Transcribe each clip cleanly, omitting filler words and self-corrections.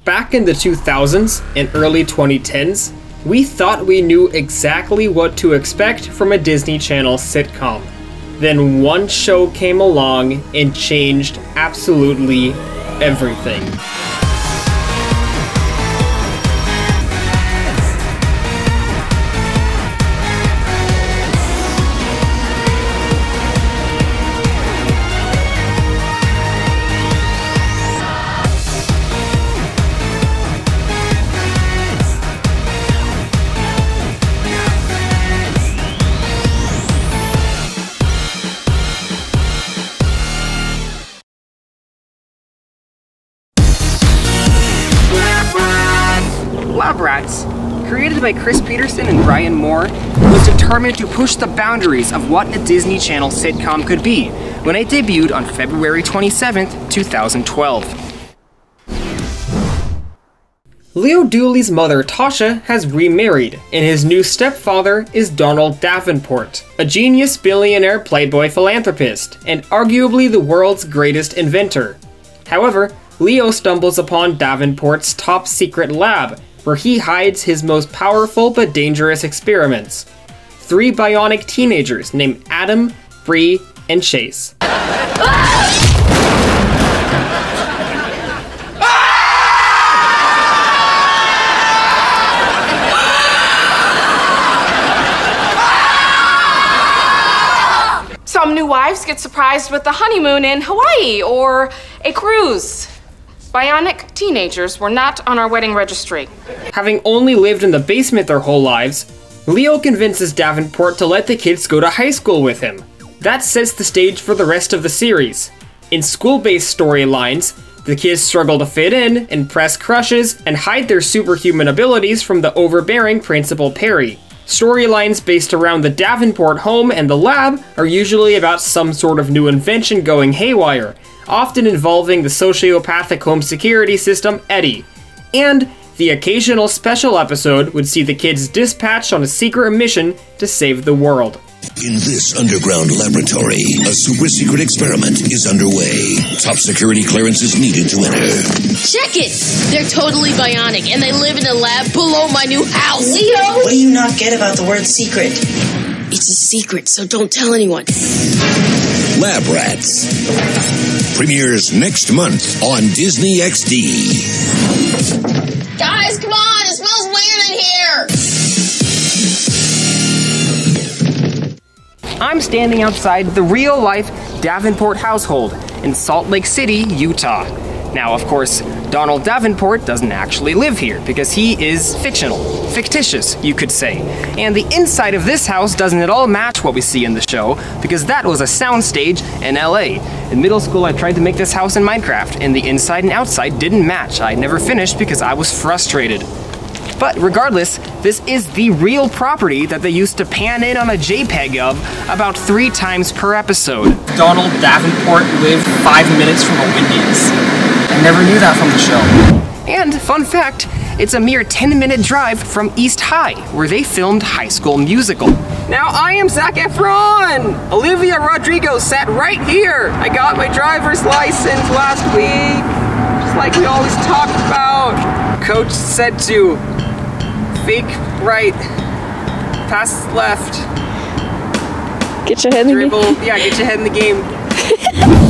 back in the 2000s and early 2010s, we thought we knew exactly what to expect from a Disney Channel sitcom. Then one show came along and changed absolutely everything. Lab Rats, created by Chris Peterson and Brian Moore, was determined to push the boundaries of what a Disney Channel sitcom could be when it debuted on February 27th, 2012. Leo Dooley's mother, Tasha, has remarried, and his new stepfather is Donald Davenport, a genius billionaire playboy philanthropist, and arguably the world's greatest inventor. However, Leo stumbles upon Davenport's top-secret lab, where he hides his most powerful but dangerous experiments. 3 bionic teenagers named Adam, Bree, and Chase. Some new wives get surprised with a honeymoon in Hawaii or a cruise. Bionic teenagers were not on our wedding registry. Having only lived in the basement their whole lives, Leo convinces Davenport to let the kids go to high school with him. That sets the stage for the rest of the series. In school-based storylines, the kids struggle to fit in, impress crushes, and hide their superhuman abilities from the overbearing Principal Perry. Storylines based around the Davenport home and the lab are usually about some sort of new invention going haywire, often involving the sociopathic home security system Eddie. And the occasional special episode would see the kids dispatched on a secret mission to save the world. In this underground laboratory, a super-secret experiment is underway. Top security clearance is needed to enter. Check it! They're totally bionic, and they live in a lab below my new house! Leo! What do you not get about the word secret? It's a secret, so don't tell anyone. Lab Rats premieres next month on Disney XD. Guys, come on! It smells weird in here! I'm standing outside the real-life Davenport household in Salt Lake City, Utah. Now, of course, Donald Davenport doesn't actually live here because he is fictitious, you could say. And the inside of this house doesn't at all match what we see in the show because that was a soundstage in LA. In middle school, I tried to make this house in Minecraft, and the inside and outside didn't match. I never finished because I was frustrated. But regardless, this is the real property that they used to pan in on a JPEG of about 3 times per episode. Donald Davenport lived 5 minutes from a Wendy's. I never knew that from the show. And, fun fact, it's a mere 10-minute drive from East High, where they filmed High School Musical. Now, I am Zac Efron! Olivia Rodrigo sat right here! I got my driver's license last week, just like we always talked about. Coach said to fake right, pass left. Get your head in the game. Yeah, get your head in the game.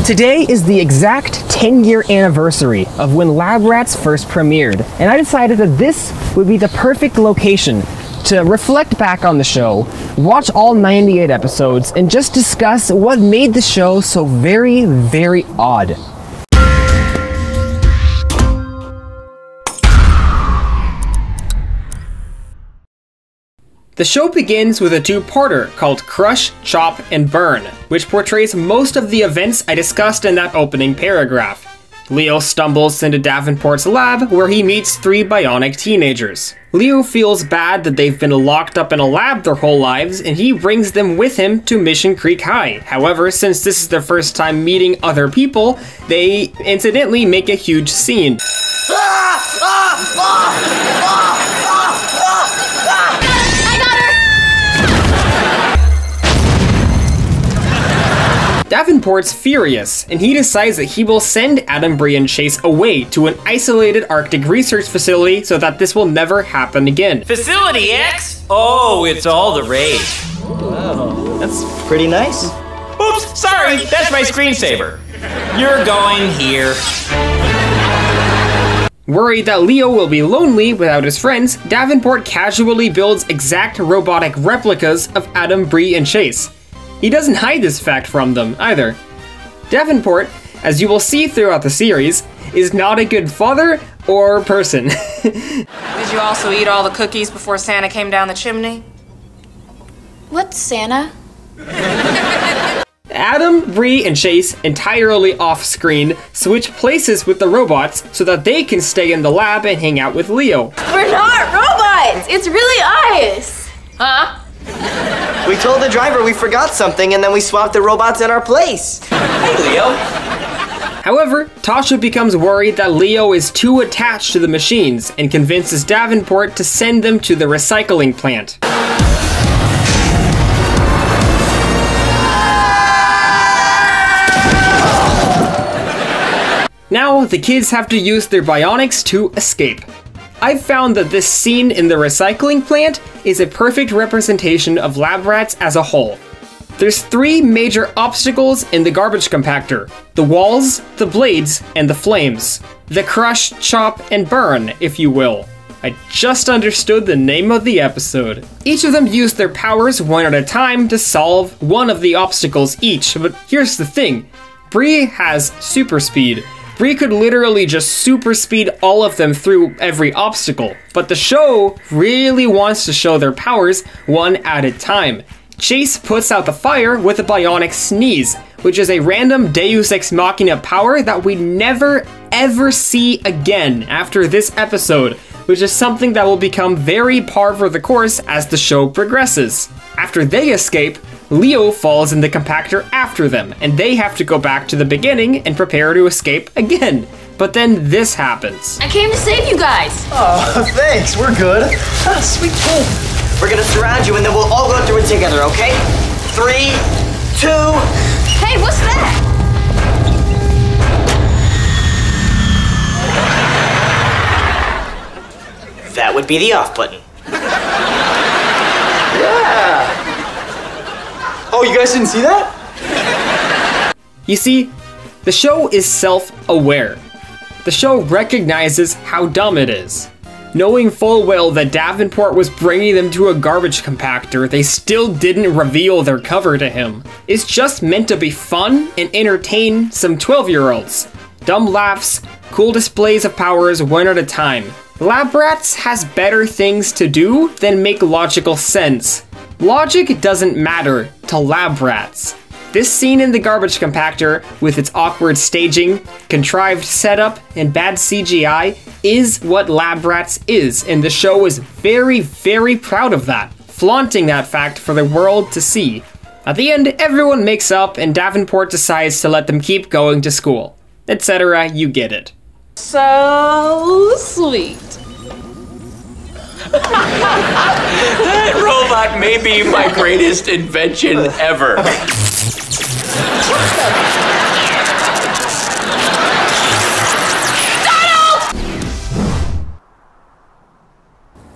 Today is the exact 10-year anniversary of when Lab Rats first premiered, and I decided that this would be the perfect location to reflect back on the show, watch all 98 episodes, and just discuss what made the show so very, very odd. The show begins with a 2-parter called Crush, Chop, and Burn, which portrays most of the events I discussed in that opening paragraph. Leo stumbles into Davenport's lab where he meets 3 bionic teenagers. Leo feels bad that they've been locked up in a lab their whole lives, and he brings them with him to Mission Creek High. However, since this is their first time meeting other people, they incidentally make a huge scene. Davenport's furious, and he decides that he will send Adam, Bree, and Chase away to an isolated Arctic research facility so that this will never happen again. Facility X? Oh, it's all the rage. Oh, that's pretty nice. Oops, sorry, that's my screensaver. You're going here. Worried that Leo will be lonely without his friends, Davenport casually builds exact robotic replicas of Adam, Bree, and Chase. He doesn't hide this fact from them, either. Davenport, as you will see throughout the series, is not a good father or person. Did you also eat all the cookies before Santa came down the chimney? What's Santa? Adam, Bree, and Chase, entirely off-screen, switch places with the robots so that they can stay in the lab and hang out with Leo. We're not robots! It's really us! Huh? We told the driver we forgot something and then we swapped the robots in our place. Hey, Leo. However, Tasha becomes worried that Leo is too attached to the machines and convinces Davenport to send them to the recycling plant. Now, the kids have to use their bionics to escape. I've found that this scene in the recycling plant is a perfect representation of lab rats as a whole. There's 3 major obstacles in the garbage compactor: the walls, the blades, and the flames. The crush, chop, and burn, if you will. I just understood the name of the episode. Each of them use their powers one at a time to solve one of the obstacles each, but here's the thing. Bree has super speed. Bree could literally just super speed all of them through every obstacle, but the show really wants to show their powers one at a time. Chase puts out the fire with a bionic sneeze, which is a random Deus Ex Machina power that we never ever see again after this episode, which is something that will become very par for the course as the show progresses. After they escape, Leo falls in the compactor after them, and they have to go back to the beginning and prepare to escape again. But then this happens. I came to save you guys! Oh, thanks, we're good. Ah, sweet cool. We're gonna surround you and then we'll all go through it together, okay? 3, 2... Hey, what's that? That would be the off button. Yeah! Oh, you guys didn't see that? You see, the show is self-aware. The show recognizes how dumb it is. Knowing full well that Davenport was bringing them to a garbage compactor, they still didn't reveal their cover to him. It's just meant to be fun and entertain some 12-year-olds. Dumb laughs, cool displays of powers one at a time. Lab Rats has better things to do than make logical sense. Logic doesn't matter to Lab Rats. This scene in the garbage compactor, with its awkward staging, contrived setup, and bad CGI, is what Lab Rats is, and the show is very, very proud of that, flaunting that fact for the world to see. At the end, everyone makes up, and Davenport decides to let them keep going to school, etc. You get it. So sweet. That robot may be my greatest invention ever.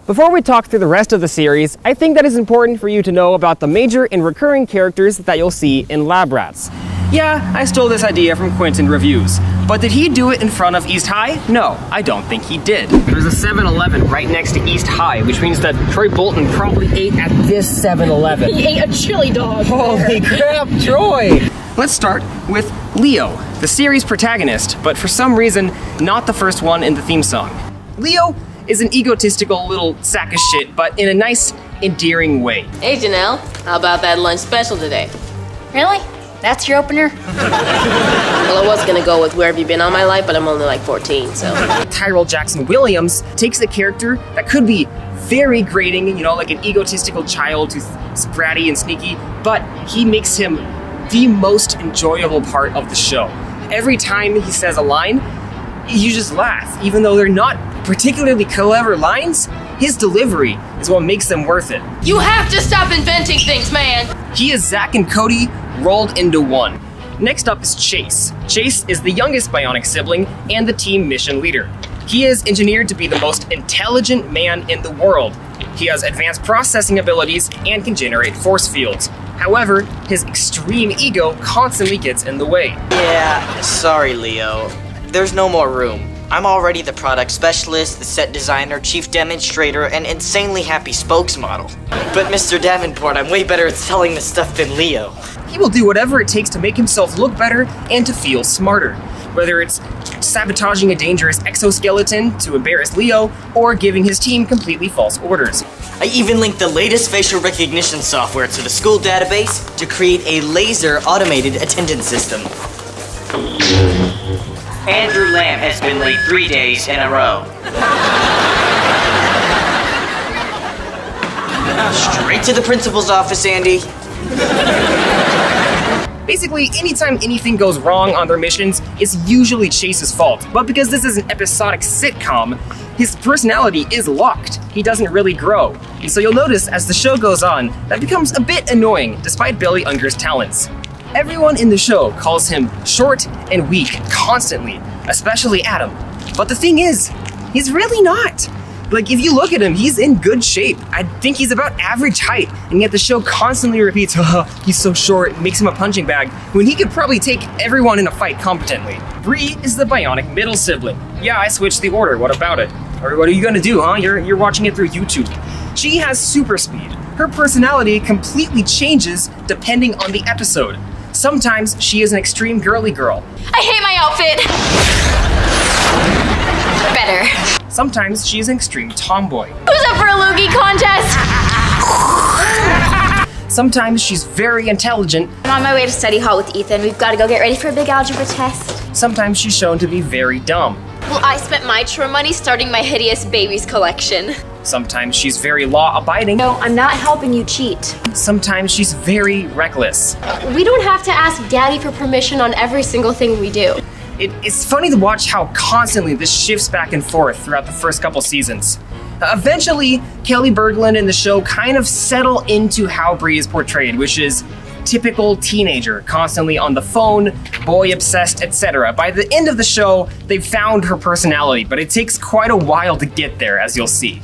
Before we talk through the rest of the series, I think that it's important for you to know about the major and recurring characters that you'll see in Lab Rats. Yeah, I stole this idea from Quentin Reviews, but did he do it in front of East High? No, I don't think he did. There's a 7-Eleven right next to East High, which means that Troy Bolton probably ate at this 7-Eleven. He ate a chili dog. Holy crap, Troy! Let's start with Leo, the series protagonist, but for some reason, not the first one in the theme song. Leo is an egotistical little sack of shit, but in a nice, endearing way. Hey, Janelle, how about that lunch special today? Really? That's your opener? Well, I was gonna go with Where Have You Been All My Life, but I'm only like 14, so. Tyrell Jackson Williams takes a character that could be very grating, you know, like an egotistical child who's bratty and sneaky, but he makes him the most enjoyable part of the show. Every time he says a line, you just laugh, even though they're not particularly clever lines. His delivery is what makes them worth it. You have to stop inventing things, man! He is Zach and Cody rolled into one. Next up is Chase. Chase is the youngest bionic sibling and the team mission leader. He is engineered to be the most intelligent man in the world. He has advanced processing abilities and can generate force fields. However, his extreme ego constantly gets in the way. Yeah, sorry, Leo. There's no more room. I'm already the product specialist, the set designer, chief demonstrator, and insanely happy spokesmodel. But Mr. Davenport, I'm way better at selling this stuff than Leo. He will do whatever it takes to make himself look better and to feel smarter. Whether it's sabotaging a dangerous exoskeleton to embarrass Leo, or giving his team completely false orders. I even linked the latest facial recognition software to the school database to create a laser automated attendance system. Andrew Lamb has been late 3 days in a row. Straight to the principal's office, Andy. Basically, anytime anything goes wrong on their missions, it's usually Chase's fault. But because this is an episodic sitcom, his personality is locked. He doesn't really grow. And so you'll notice as the show goes on, that becomes a bit annoying, despite Billy Unger's talents. Everyone in the show calls him short and weak constantly, especially Adam. But the thing is, he's really not. Like, if you look at him, he's in good shape. I think he's about average height, and yet the show constantly repeats, he's so short, makes him a punching bag, when he could probably take everyone in a fight competently. Bree is the bionic middle sibling. Yeah, I switched the order, what about it? Or what are you gonna do, huh? You're watching it through YouTube. She has super speed. Her personality completely changes depending on the episode. Sometimes she is an extreme girly girl. I hate my outfit. Better. Sometimes she is an extreme tomboy. Who's up for a loogie contest? Sometimes she's very intelligent. I'm on my way to study hall with Ethan. We've got to go get ready for a big algebra test. Sometimes she's shown to be very dumb. Well, I spent my chore money starting my hideous babies collection. Sometimes she's very law-abiding. No, I'm not helping you cheat. Sometimes she's very reckless. We don't have to ask Daddy for permission on every single thing we do. It's funny to watch how constantly this shifts back and forth throughout the first couple seasons. Eventually, Kelly Berglund and the show kind of settle into how Bree is portrayed, which is typical teenager, constantly on the phone, boy-obsessed, etc. By the end of the show, they've found her personality, but it takes quite a while to get there, as you'll see.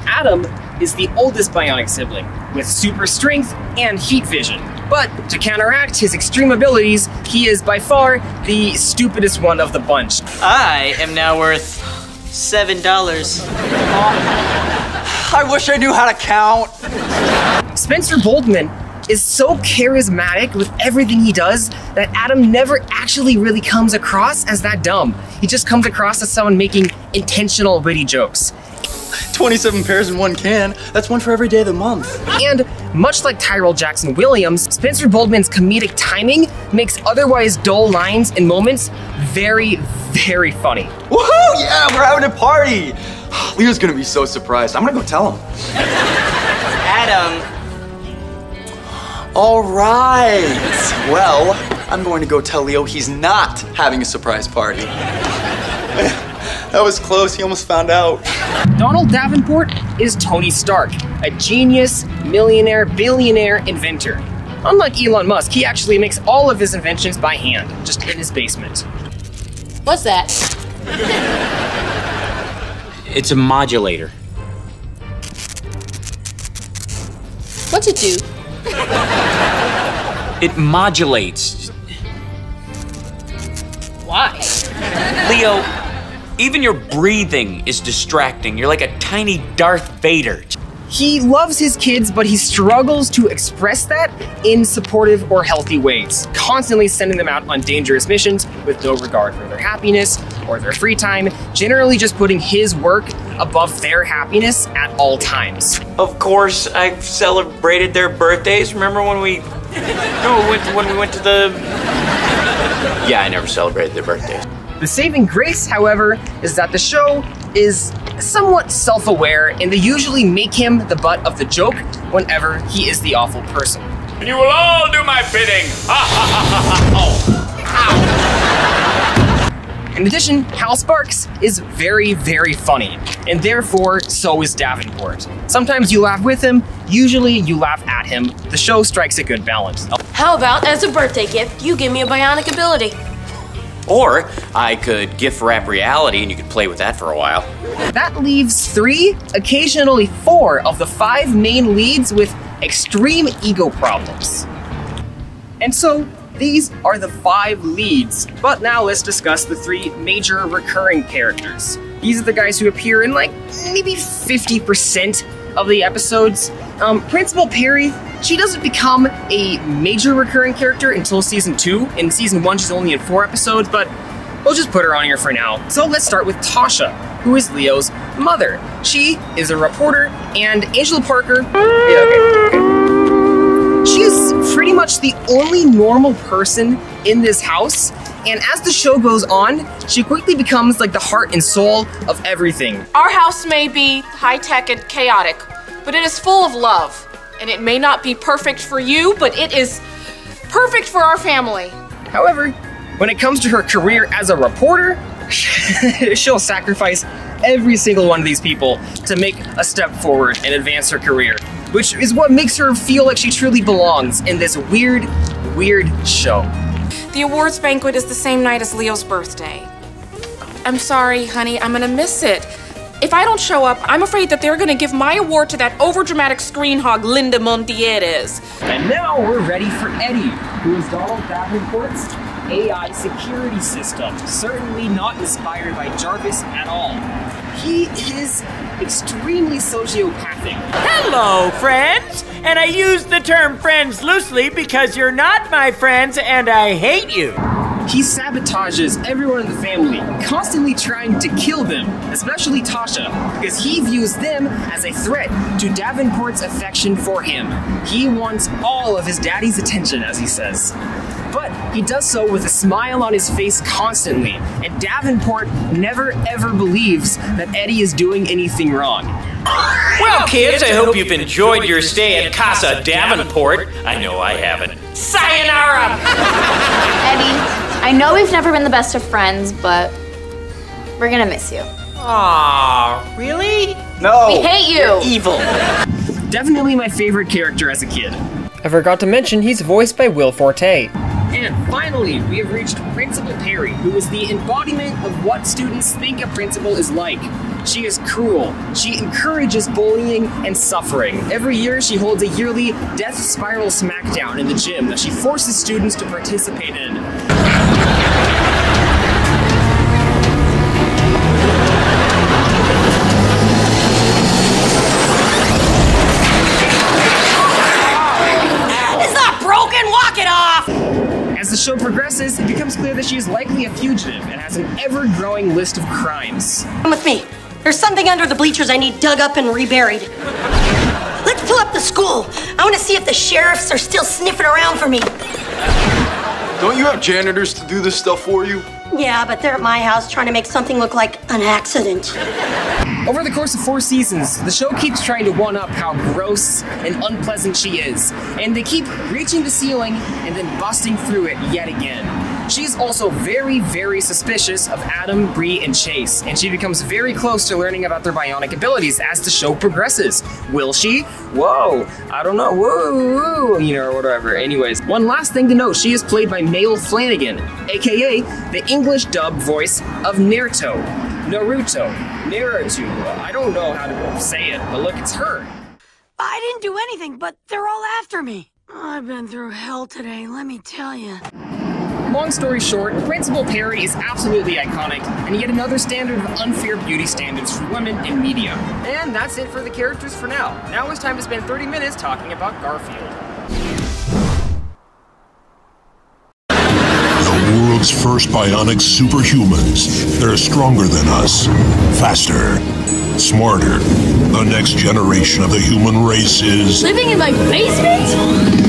Adam is the oldest bionic sibling, with super strength and heat vision. But to counteract his extreme abilities, he is by far the stupidest one of the bunch. I am now worth $7. I wish I knew how to count. Spencer Boldman is so charismatic with everything he does that Adam never actually really comes across as that dumb. He just comes across as someone making intentional witty jokes. 27 pairs in one can. That's one for every day of the month. And much like Tyrell Jackson Williams, Spencer Boldman's comedic timing makes otherwise dull lines and moments very, very funny. Woohoo! Yeah, we're having a party. Leo's gonna be so surprised. I'm gonna go tell him. Adam. All right. Well, I'm going to go tell Leo he's not having a surprise party. That was close. He almost found out. Donald Davenport is Tony Stark, a genius, millionaire, billionaire inventor. Unlike Elon Musk, he actually makes all of his inventions by hand, just in his basement. What's that? It's a modulator. What's it do? It modulates. Why? Leo, even your breathing is distracting. You're like a tiny Darth Vader. He loves his kids, but he struggles to express that in supportive or healthy ways, constantly sending them out on dangerous missions with no regard for their happiness or their free time, generally just putting his work above their happiness at all times. Of course, I celebrated their birthdays. Remember when we went to the... Yeah, I never celebrated their birthdays. The saving grace, however, is that the show is somewhat self-aware, and they usually make him the butt of the joke whenever he is the awful person. You will all do my bidding! In addition, Hal Sparks is very, very funny, and therefore, so is Davenport. Sometimes you laugh with him, usually you laugh at him. The show strikes a good balance. How about, as a birthday gift, you give me a bionic ability? Or I could gift wrap reality and you could play with that for a while. That leaves 3, occasionally 4 of the 5 main leads with extreme ego problems. And so, these are the 5 leads. But now let's discuss the 3 major recurring characters. These are the guys who appear in like maybe 50% of the episodes. Principal Perry, she doesn't become a major recurring character until season 2. In season 1, she's only in 4 episodes, but we'll just put her on here for now. So let's start with Tasha, who is Leo's mother. She is a reporter, and Angela Parker, she is pretty much the only normal person in this house. And as the show goes on, she quickly becomes like the heart and soul of everything. Our house may be high-tech and chaotic, but it is full of love. And it may not be perfect for you, but it is perfect for our family. However, when it comes to her career as a reporter, she'll sacrifice every single one of these people to make a step forward and advance her career, which is what makes her feel like she truly belongs in this weird, weird show. The awards banquet is the same night as Leo's birthday. I'm sorry, honey, I'm gonna miss it. If I don't show up, I'm afraid that they're gonna give my award to that overdramatic screen hog, Linda Montieres. And now we're ready for Eddie, who is Donald Davenport's AI security system. Certainly not inspired by Jarvis at all. He is extremely sociopathic. Hello, friends! And I use the term friends loosely because you're not my friends and I hate you. He sabotages everyone in the family, constantly trying to kill them, especially Tasha, because he views them as a threat to Davenport's affection for him. He wants all of his daddy's attention, as he says. But he does so with a smile on his face constantly, and Davenport never ever believes that Eddie is doing anything wrong. Well, kids, I hope you've enjoyed your stay at Casa Davenport. I know I haven't. Sayonara! Eddie, I know we've never been the best of friends, but we're gonna miss you. Aw, really? No! We hate you! You're evil. Definitely my favorite character as a kid. I forgot to mention he's voiced by Will Forte. And finally, we have reached Principal Perry, who is the embodiment of what students think a principal is like. She is cruel. She encourages bullying and suffering. Every year, she holds a yearly Death Spiral Smackdown in the gym that she forces students to participate in. It's not broken! Walk it off! As the show progresses, it becomes clear that she is likely a fugitive and has an ever-growing list of crimes. Come with me. There's something under the bleachers I need dug up and reburied. Let's pull up the school. I want to see if the sheriffs are still sniffing around for me. Don't you have janitors to do this stuff for you? Yeah, but they're at my house trying to make something look like an accident. Over the course of 4 seasons, the show keeps trying to one-up how gross and unpleasant she is, and they keep reaching the ceiling and then busting through it yet again. She's also very, very suspicious of Adam, Bree, and Chase, and she becomes very close to learning about their bionic abilities as the show progresses. Will she? Whoa, I don't know, whoa, you know, or whatever. Anyways, one last thing to note, she is played by Mayle Flanagan, aka the English dub voice of Naruto. I don't know how to say it, but look, it's her. I didn't do anything, but they're all after me. I've been through hell today, let me tell you. Long story short, Principal Perry is absolutely iconic, and yet another standard of unfair beauty standards for women in media. And that's it for the characters for now. Now it's time to spend 30 minutes talking about Garfield. The world's first bionic superhumans. They're stronger than us, faster, smarter. The next generation of the human race is... Living in my basement?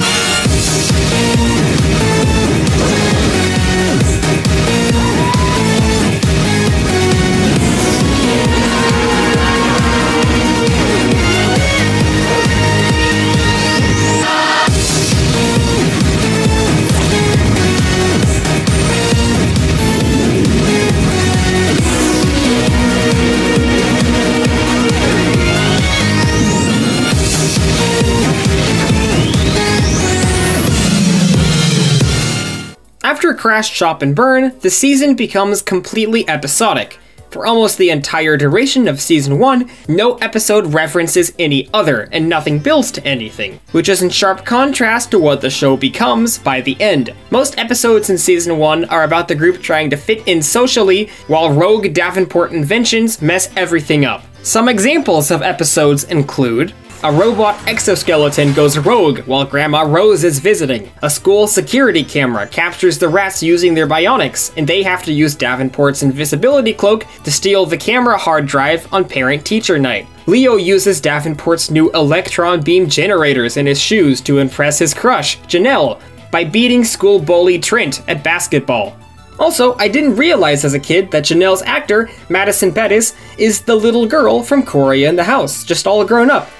Crash, Chop, and Burn, the season becomes completely episodic. For almost the entire duration of Season 1, no episode references any other, and nothing builds to anything, which is in sharp contrast to what the show becomes by the end. Most episodes in Season 1 are about the group trying to fit in socially, while rogue Davenport inventions mess everything up. Some examples of episodes include: a robot exoskeleton goes rogue while Grandma Rose is visiting. A school security camera captures the rats using their bionics, and they have to use Davenport's invisibility cloak to steal the camera hard drive on parent-teacher night. Leo uses Davenport's new electron beam generators in his shoes to impress his crush, Janelle, by beating school bully Trent at basketball. Also, I didn't realize as a kid that Janelle's actor, Madison Bettis, is the little girl from Cory in the House, just all grown up.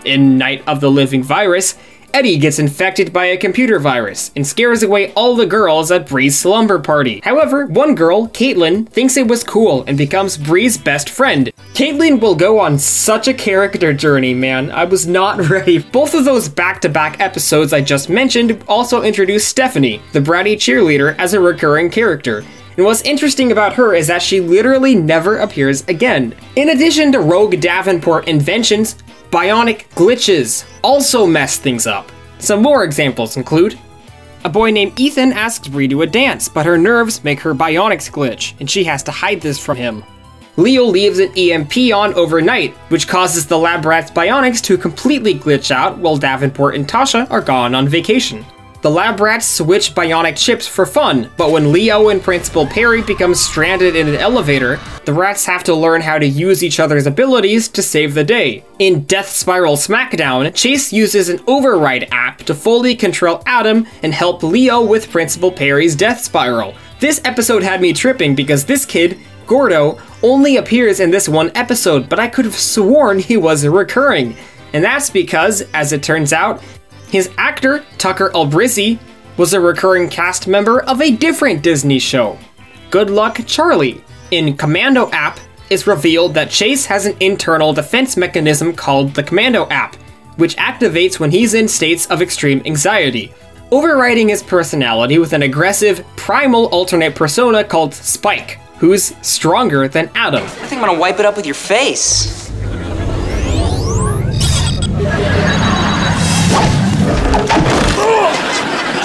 In Night of the Living Virus, Eddie gets infected by a computer virus and scares away all the girls at Bree's slumber party. However, one girl, Caitlin, thinks it was cool and becomes Bree's best friend. Caitlin will go on such a character journey, man. I was not ready. Both of those back-to-back episodes I just mentioned also introduce Stephanie, the bratty cheerleader, as a recurring character. And what's interesting about her is that she literally never appears again. In addition to rogue Davenport inventions, bionic glitches also mess things up. Some more examples include: a boy named Ethan asks Bree to a dance, but her nerves make her bionics glitch, and she has to hide this from him. Leo leaves an EMP on overnight, which causes the lab rat's bionics to completely glitch out while Davenport and Tasha are gone on vacation. The lab rats switch bionic chips for fun, but when Leo and Principal Perry become stranded in an elevator, the rats have to learn how to use each other's abilities to save the day. In Death Spiral Smackdown, Chase uses an override app to fully control Adam and help Leo with Principal Perry's death spiral. This episode had me tripping because this kid, Gordo, only appears in this one episode, but I could have sworn he was recurring. And that's because, as it turns out, his actor, Tucker Albrizzi, was a recurring cast member of a different Disney show, Good Luck Charlie. In Commando app, it's revealed that Chase has an internal defense mechanism called the Commando app, which activates when he's in states of extreme anxiety, overriding his personality with an aggressive, primal alternate persona called Spike, who's stronger than Adam. I think I'm gonna wipe it up with your face.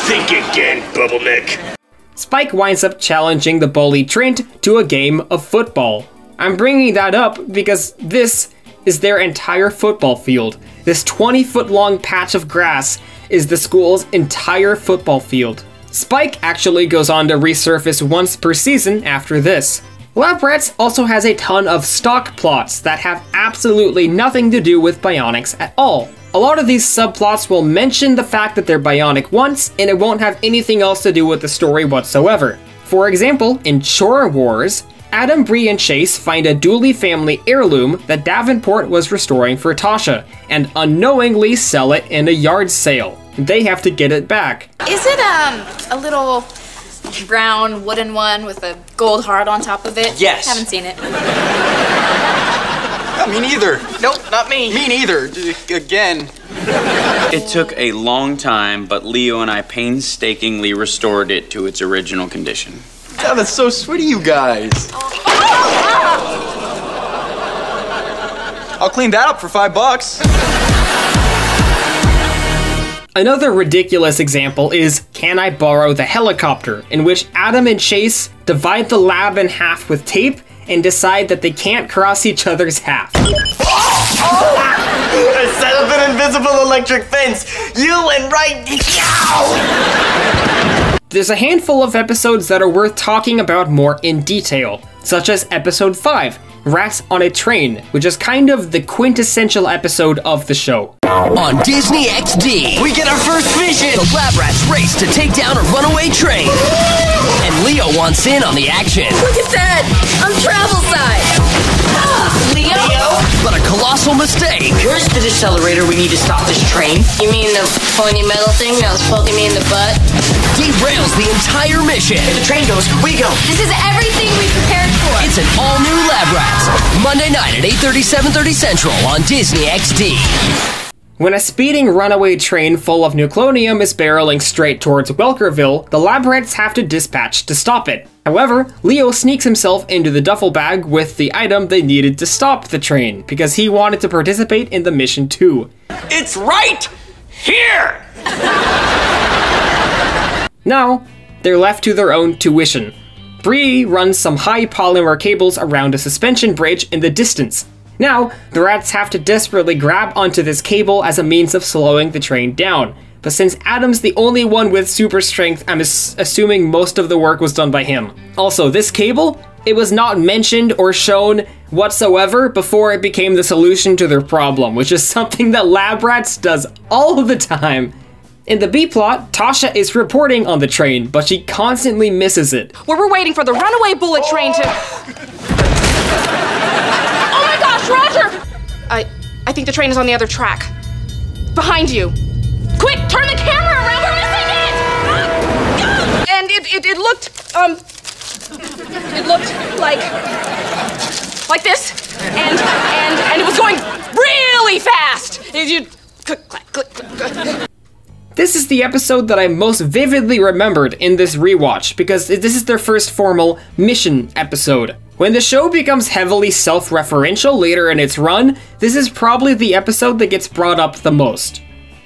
Think again, Bubbleneck. Spike winds up challenging the bully Trent to a game of football. I'm bringing that up because this is their entire football field. This 20-foot long patch of grass is the school's entire football field. Spike actually goes on to resurface once per season after this. Lab Rats also has a ton of stock plots that have absolutely nothing to do with bionics at all. A lot of these subplots will mention the fact that they're bionic once, and it won't have anything else to do with the story whatsoever. For example, in Chore Wars, Adam, Bree, and Chase find a Dooley family heirloom that Davenport was restoring for Tasha, and unknowingly sell it in a yard sale. They have to get it back. Is it a little brown wooden one with a gold heart on top of it? Yes. Haven't seen it. Me neither. Nope, not me. Me neither. Again. It took a long time, but Leo and I painstakingly restored it to its original condition. God, that's so sweet of you guys. I'll clean that up for $5. Another ridiculous example is Can I Borrow the Helicopter, in which Adam and Chase divide the lab in half with tape and decide that they can't cross each other's half. I set up an invisible electric fence. You went right. There's a handful of episodes that are worth talking about more in detail, such as episode 5, Rats on a Train, which is kind of the quintessential episode of the show. On Disney XD, we get our first mission. The Lab Rats race to take down a runaway train. And Leo wants in on the action. Look at that! I'm travel side! Leo? But a colossal mistake. Where's the decelerator? We need to stop this train. You mean the pointy metal thing that was poking me in the butt? Derails the entire mission. If the train goes, we go. This is everything we prepared for. It's an all-new Lab Rats. Monday night at 8:30, 7:30 Central on Disney XD. When a speeding runaway train full of nucleonium is barreling straight towards Welkerville, the lab rats have to dispatch to stop it. However, Leo sneaks himself into the duffel bag with the item they needed to stop the train, because he wanted to participate in the mission too. It's right here! Now, they're left to their own tuition. Bree runs some high polymer cables around a suspension bridge in the distance. Now, the rats have to desperately grab onto this cable as a means of slowing the train down. But since Adam's the only one with super strength, I'm assuming most of the work was done by him. Also, this cable, it was not mentioned or shown whatsoever before it became the solution to their problem, which is something that Lab Rats does all the time. In the B-plot, Tasha is reporting on the train, but she constantly misses it. We're waiting for the runaway bullet train to... Oh my gosh, Roger! I think the train is on the other track. Behind you. Quick, turn the camera around, we're missing it! And it looked, it looked like this, and it was going really fast. Click, click, click, click. This is the episode that I most vividly remembered in this rewatch, because this is their first formal mission episode. When the show becomes heavily self-referential later in its run, this is probably the episode that gets brought up the most.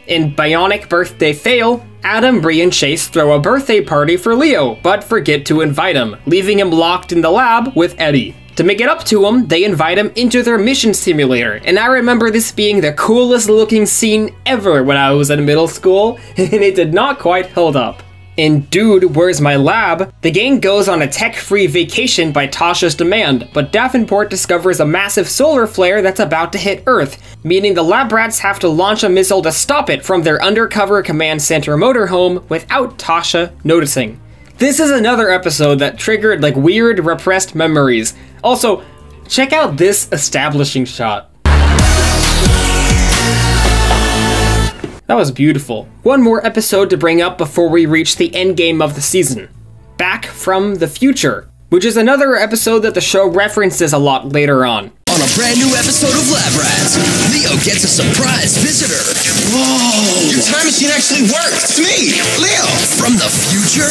In Bionic Birthday Fail, Adam, Bree, and Chase throw a birthday party for Leo, but forget to invite him, leaving him locked in the lab with Eddie. To make it up to him, they invite him into their mission simulator, and I remember this being the coolest looking scene ever when I was in middle school, and it did not quite hold up. In Dude, Where's My Lab?, the gang goes on a tech-free vacation by Tasha's demand, but Davenport discovers a massive solar flare that's about to hit Earth, meaning the lab rats have to launch a missile to stop it from their undercover command center motorhome without Tasha noticing. This is another episode that triggered like weird repressed memories. Also, check out this establishing shot. That was beautiful. One more episode to bring up before we reach the endgame of the season. Back from the Future, which is another episode that the show references a lot later on. On a brand new episode of Lab Rats, Leo gets a surprise visitor. Whoa! Your time machine actually works! It's me, Leo! From the future?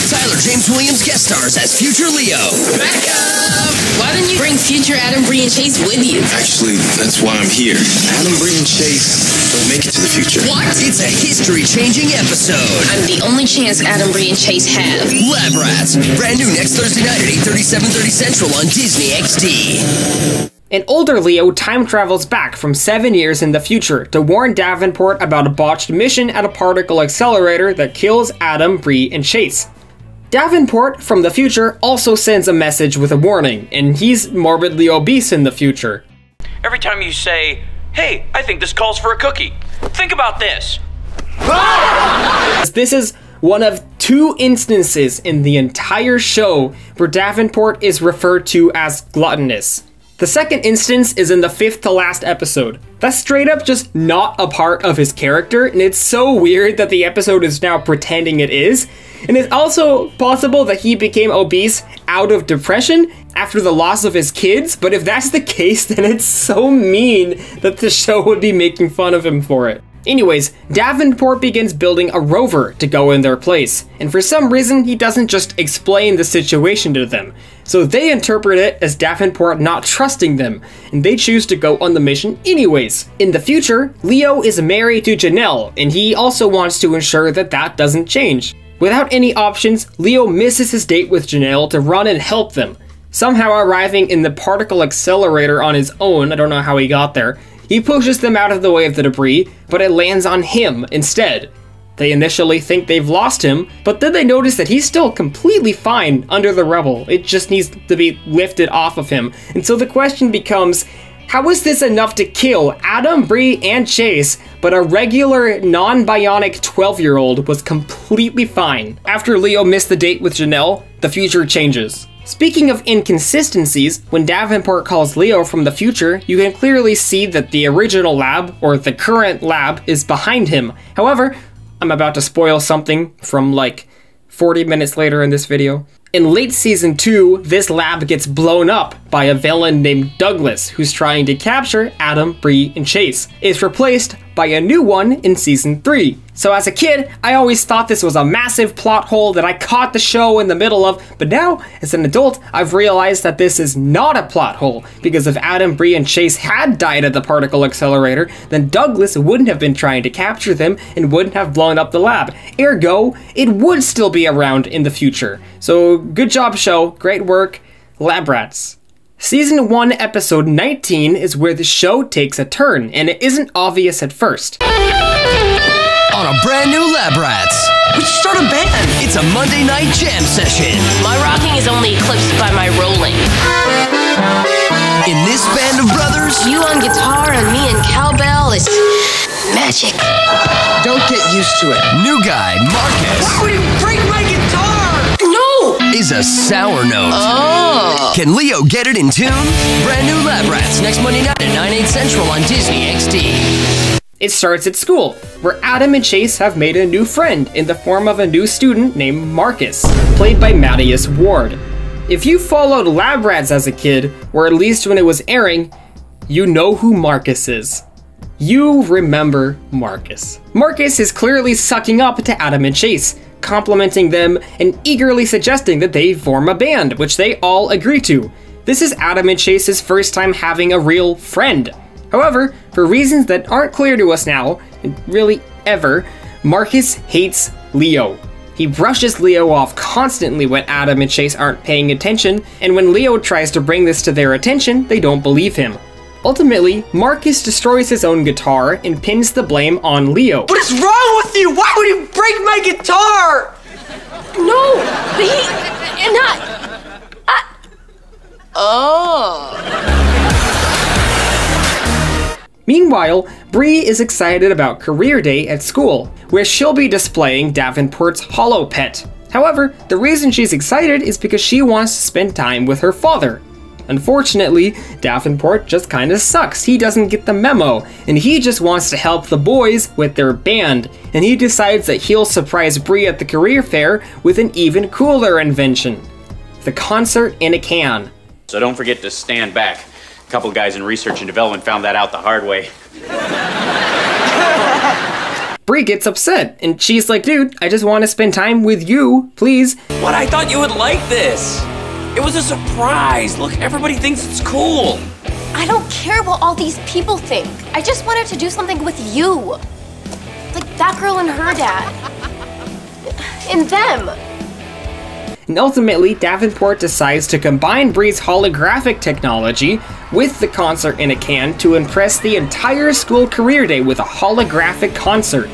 Tyler James Williams guest stars as future Leo. Back up! Why didn't you bring future Adam, Bree, and Chase with you? Actually, that's why I'm here. Adam, Bree, and Chase don't make it to the future. What? It's a history-changing episode. I'm the only chance Adam, Bree, and Chase have. Lab Rats, brand new next Thursday night at 8:30, 7:30 Central on Disney XD. An older Leo time travels back from 7 years in the future to warn Davenport about a botched mission at a particle accelerator that kills Adam, Bree, and Chase. Davenport from the future also sends a message with a warning, and he's morbidly obese in the future. Every time you say, hey, I think this calls for a cookie, think about this. This is one of 2 instances in the entire show where Davenport is referred to as gluttonous. The second instance is in the 5th to last episode. That's straight up just not a part of his character, and it's so weird that the episode is now pretending it is. And it's also possible that he became obese out of depression after the loss of his kids, but if that's the case, then it's so mean that the show would be making fun of him for it. Anyways, Davenport begins building a rover to go in their place, and for some reason he doesn't just explain the situation to them. So they interpret it as Davenport not trusting them, and they choose to go on the mission anyways. In the future, Leo is married to Janelle, and he also wants to ensure that that doesn't change. Without any options, Leo misses his date with Janelle to run and help them. Somehow arriving in the particle accelerator on his own, I don't know how he got there, he pushes them out of the way of the debris, but it lands on him instead. They initially think they've lost him, but then they notice that he's still completely fine under the rubble. It just needs to be lifted off of him. And so the question becomes, how is this enough to kill Adam, Bree, and Chase, but a regular, non-bionic 12-year-old was completely fine? After Leo missed the date with Janelle, the future changes. Speaking of inconsistencies, when Davenport calls Leo from the future, you can clearly see that the original lab, or the current lab, is behind him. However, I'm about to spoil something from like 40 minutes later in this video. In late season 2, this lab gets blown up by a villain named Douglas, who's trying to capture Adam, Bree, and Chase. It's replaced by a new one in season 3. So as a kid, I always thought this was a massive plot hole that I caught the show in the middle of, but now, as an adult, I've realized that this is not a plot hole, because if Adam, Bree, and Chase had died at the particle accelerator, then Douglas wouldn't have been trying to capture them and wouldn't have blown up the lab. Ergo, it would still be around in the future. So good job, show, great work, Lab Rats. Season 1, episode 19 is where the show takes a turn, and it isn't obvious at first. On a brand new Lab Rats. We should start a band. It's a Monday night jam session. My rocking is only eclipsed by my rolling. In this band of brothers, You on guitar and me in cowbell is magic. don't get used to it. New guy, Marcus. Why would you break my guitar? No! Is a sour note. Oh. Can Leo get it in tune? Brand new Lab Rats next Monday night at 9/8 Central on Disney XD. It starts at school, where Adam and Chase have made a new friend in the form of a new student named Marcus, played by Matthias Ward. If you followed Lab Rats as a kid, or at least when it was airing, you know who Marcus is. You remember Marcus. Marcus is clearly sucking up to Adam and Chase, complimenting them and eagerly suggesting that they form a band, which they all agree to. This is Adam and Chase's first time having a real friend. However, for reasons that aren't clear to us now, and really ever, Marcus hates Leo. He brushes Leo off constantly when Adam and Chase aren't paying attention, and when Leo tries to bring this to their attention, they don't believe him. Ultimately, Marcus destroys his own guitar and pins the blame on Leo. What is wrong with you? Why would you break my guitar? No, but he... not... Meanwhile, Bree is excited about Career Day at school, where she'll be displaying Davenport's Hollow Pet. However, the reason she's excited is because she wants to spend time with her father. Unfortunately, Davenport just kinda sucks. He doesn't get the memo, and he just wants to help the boys with their band, and he decides that he'll surprise Bree at the career fair with an even cooler invention: the concert in a can. So don't forget to stand back. A couple guys in research and development found that out the hard way. Bree gets upset, and she's like, dude, I just want to spend time with you, please. What? I thought you would like this. It was a surprise. Look, everybody thinks it's cool. I don't care what all these people think. I just wanted to do something with you. Like that girl and her dad. And them. And ultimately, Davenport decides to combine Bree's holographic technology with the concert in a can to impress the entire school career day with a holographic concert.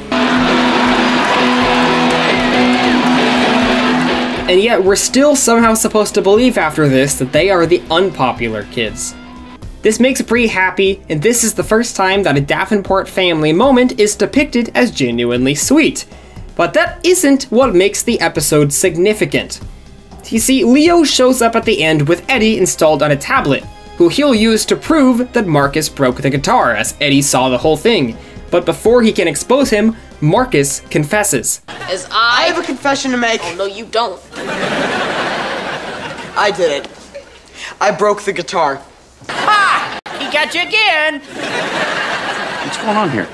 And yet, we're still somehow supposed to believe after this that they are the unpopular kids. This makes Bree happy, and this is the first time that a Davenport family moment is depicted as genuinely sweet. But that isn't what makes the episode significant. You see, Leo shows up at the end with Eddie installed on a tablet, who he'll use to prove that Marcus broke the guitar, as Eddie saw the whole thing. But before he can expose him, Marcus confesses. I have a confession to make. Oh, no, you don't. I did it. I broke the guitar. Ha! He got you again. What's going on here?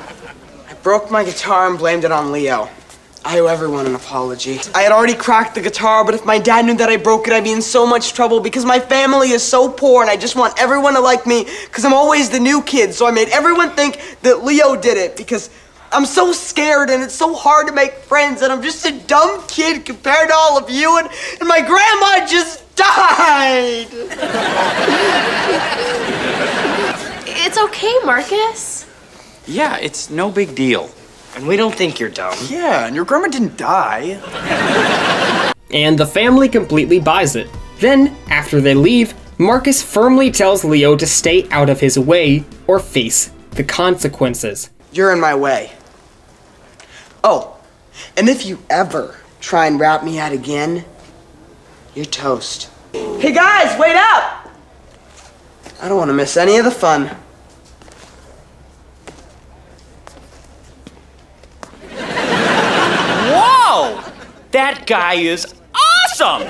I broke my guitar and blamed it on Leo. I owe everyone an apology. I had already cracked the guitar, but if my dad knew that I broke it, I'd be in so much trouble because my family is so poor and I just want everyone to like me because I'm always the new kid. So I made everyone think that Leo did it because I'm so scared and it's so hard to make friends and I'm just a dumb kid compared to all of you and my grandma just died. It's okay, Marcus. Yeah, it's no big deal. And we don't think you're dumb. Yeah, and your grandma didn't die. And the family completely buys it. Then, after they leave, Marcus firmly tells Leo to stay out of his way or face the consequences. You're in my way. Oh, and if you ever try and rat me out again, you're toast. Hey guys, wait up! I don't want to miss any of the fun. Whoa! That guy is awesome!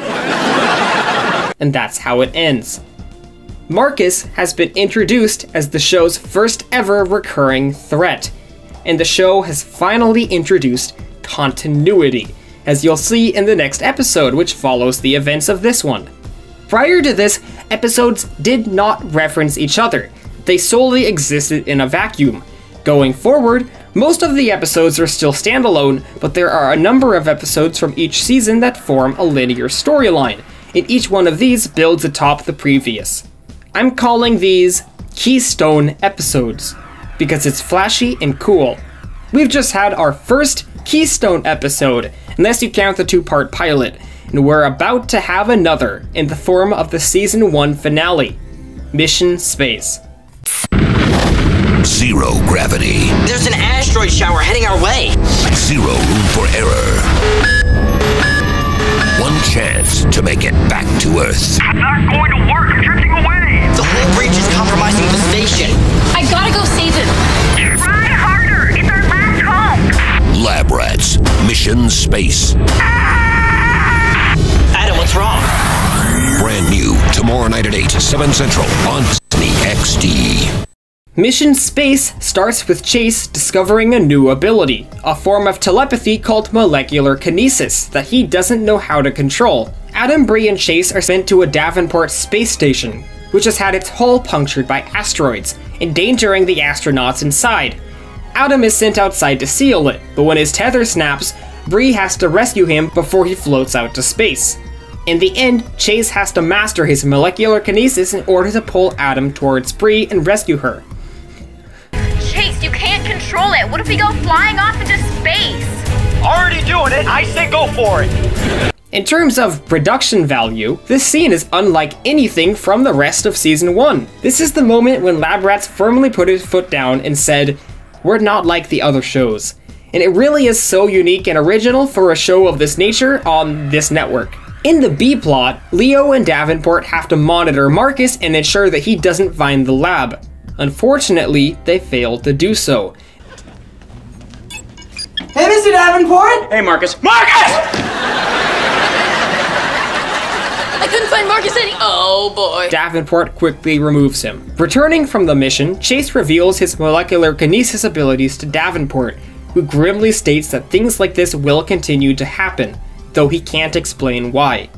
And that's how it ends. Marcus has been introduced as the show's first ever recurring threat, and the show has finally introduced continuity, as you'll see in the next episode, which follows the events of this one. Prior to this, episodes did not reference each other. They solely existed in a vacuum. Going forward, most of the episodes are still standalone, but there are a number of episodes from each season that form a linear storyline, and each one of these builds atop the previous. I'm calling these Keystone episodes, because it's flashy and cool. We've just had our first Keystone episode, unless you count the two-part pilot, and we're about to have another in the form of the Season 1 finale, Mission Space. Zero gravity. There's an asteroid shower heading our way. Zero room for error. One chance to make it back to Earth. I'm not going to work. I'm drifting away. The whole breach is compromising the station. I gotta go save him. Try harder. It's our last hope. Lab Rats, Mission Space. Adam, what's wrong? Brand new, tomorrow night at 8, 7 Central on Disney XD. Mission Space starts with Chase discovering a new ability, a form of telepathy called molecular kinesis that he doesn't know how to control. Adam, Bree, and Chase are sent to a Davenport space station, which has had its hull punctured by asteroids, endangering the astronauts inside. Adam is sent outside to seal it, but when his tether snaps, Bree has to rescue him before he floats out to space. In the end, Chase has to master his molecular kinesis in order to pull Adam towards Bree and rescue her. Chase, you can't control it. What if we go flying off into space? Already doing it. I say go for it. In terms of production value, this scene is unlike anything from the rest of Season 1. This is the moment when Lab Rats firmly put his foot down and said, "We're not like the other shows." And it really is so unique and original for a show of this nature on this network. In the B-plot, Leo and Davenport have to monitor Marcus and ensure that he doesn't find the lab. Unfortunately, they failed to do so. Hey, Mr. Davenport! Hey, Marcus. Marcus! I couldn't find Marcus any. Oh boy. Davenport quickly removes him. Returning from the mission, Chase reveals his molecular kinesis abilities to Davenport, who grimly states that things like this will continue to happen, though he can't explain why.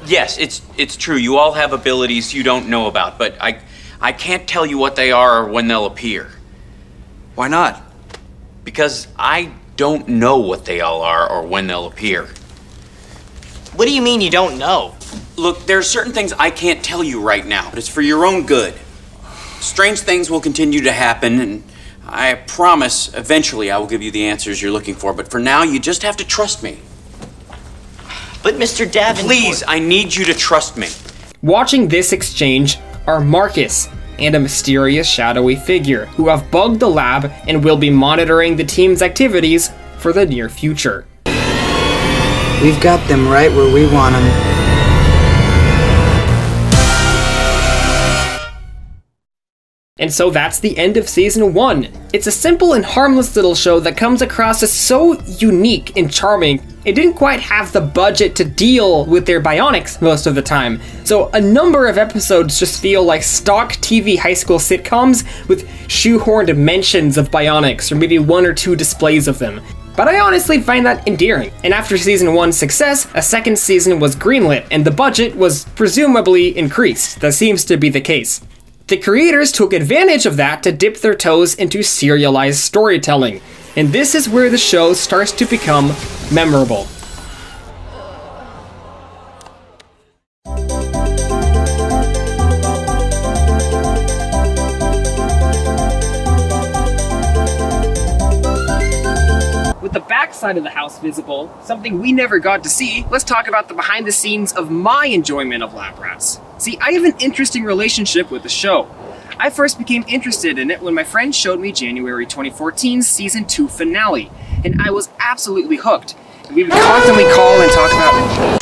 Yes, it's true. You all have abilities you don't know about, but I can't tell you what they are or when they'll appear. Why not? Because I don't know what they all are or when they'll appear. What do you mean you don't know? Look, there are certain things I can't tell you right now, but it's for your own good. Strange things will continue to happen, and I promise eventually I will give you the answers you're looking for, but for now you just have to trust me. But Mr. Davenport... Please, I need you to trust me. Watching this exchange are Marcus and a mysterious shadowy figure who have bugged the lab and will be monitoring the team's activities for the near future. We've got them right where we want them. And so that's the end of Season 1. It's a simple and harmless little show that comes across as so unique and charming. It didn't quite have the budget to deal with their bionics most of the time, so a number of episodes just feel like stock TV high school sitcoms with shoehorned mentions of bionics, or maybe one or two displays of them. But I honestly find that endearing, and after Season 1's success, a second season was greenlit, and the budget was presumably increased. That seems to be the case. The creators took advantage of that to dip their toes into serialized storytelling, and this is where the show starts to become memorable. With the backside of the house visible, something we never got to see, let's talk about the behind the scenes of my enjoyment of Lab Rats. See, I have an interesting relationship with the show. I first became interested in it when my friend showed me January 2014's Season 2 finale, and I was absolutely hooked. And we would constantly call and talk about...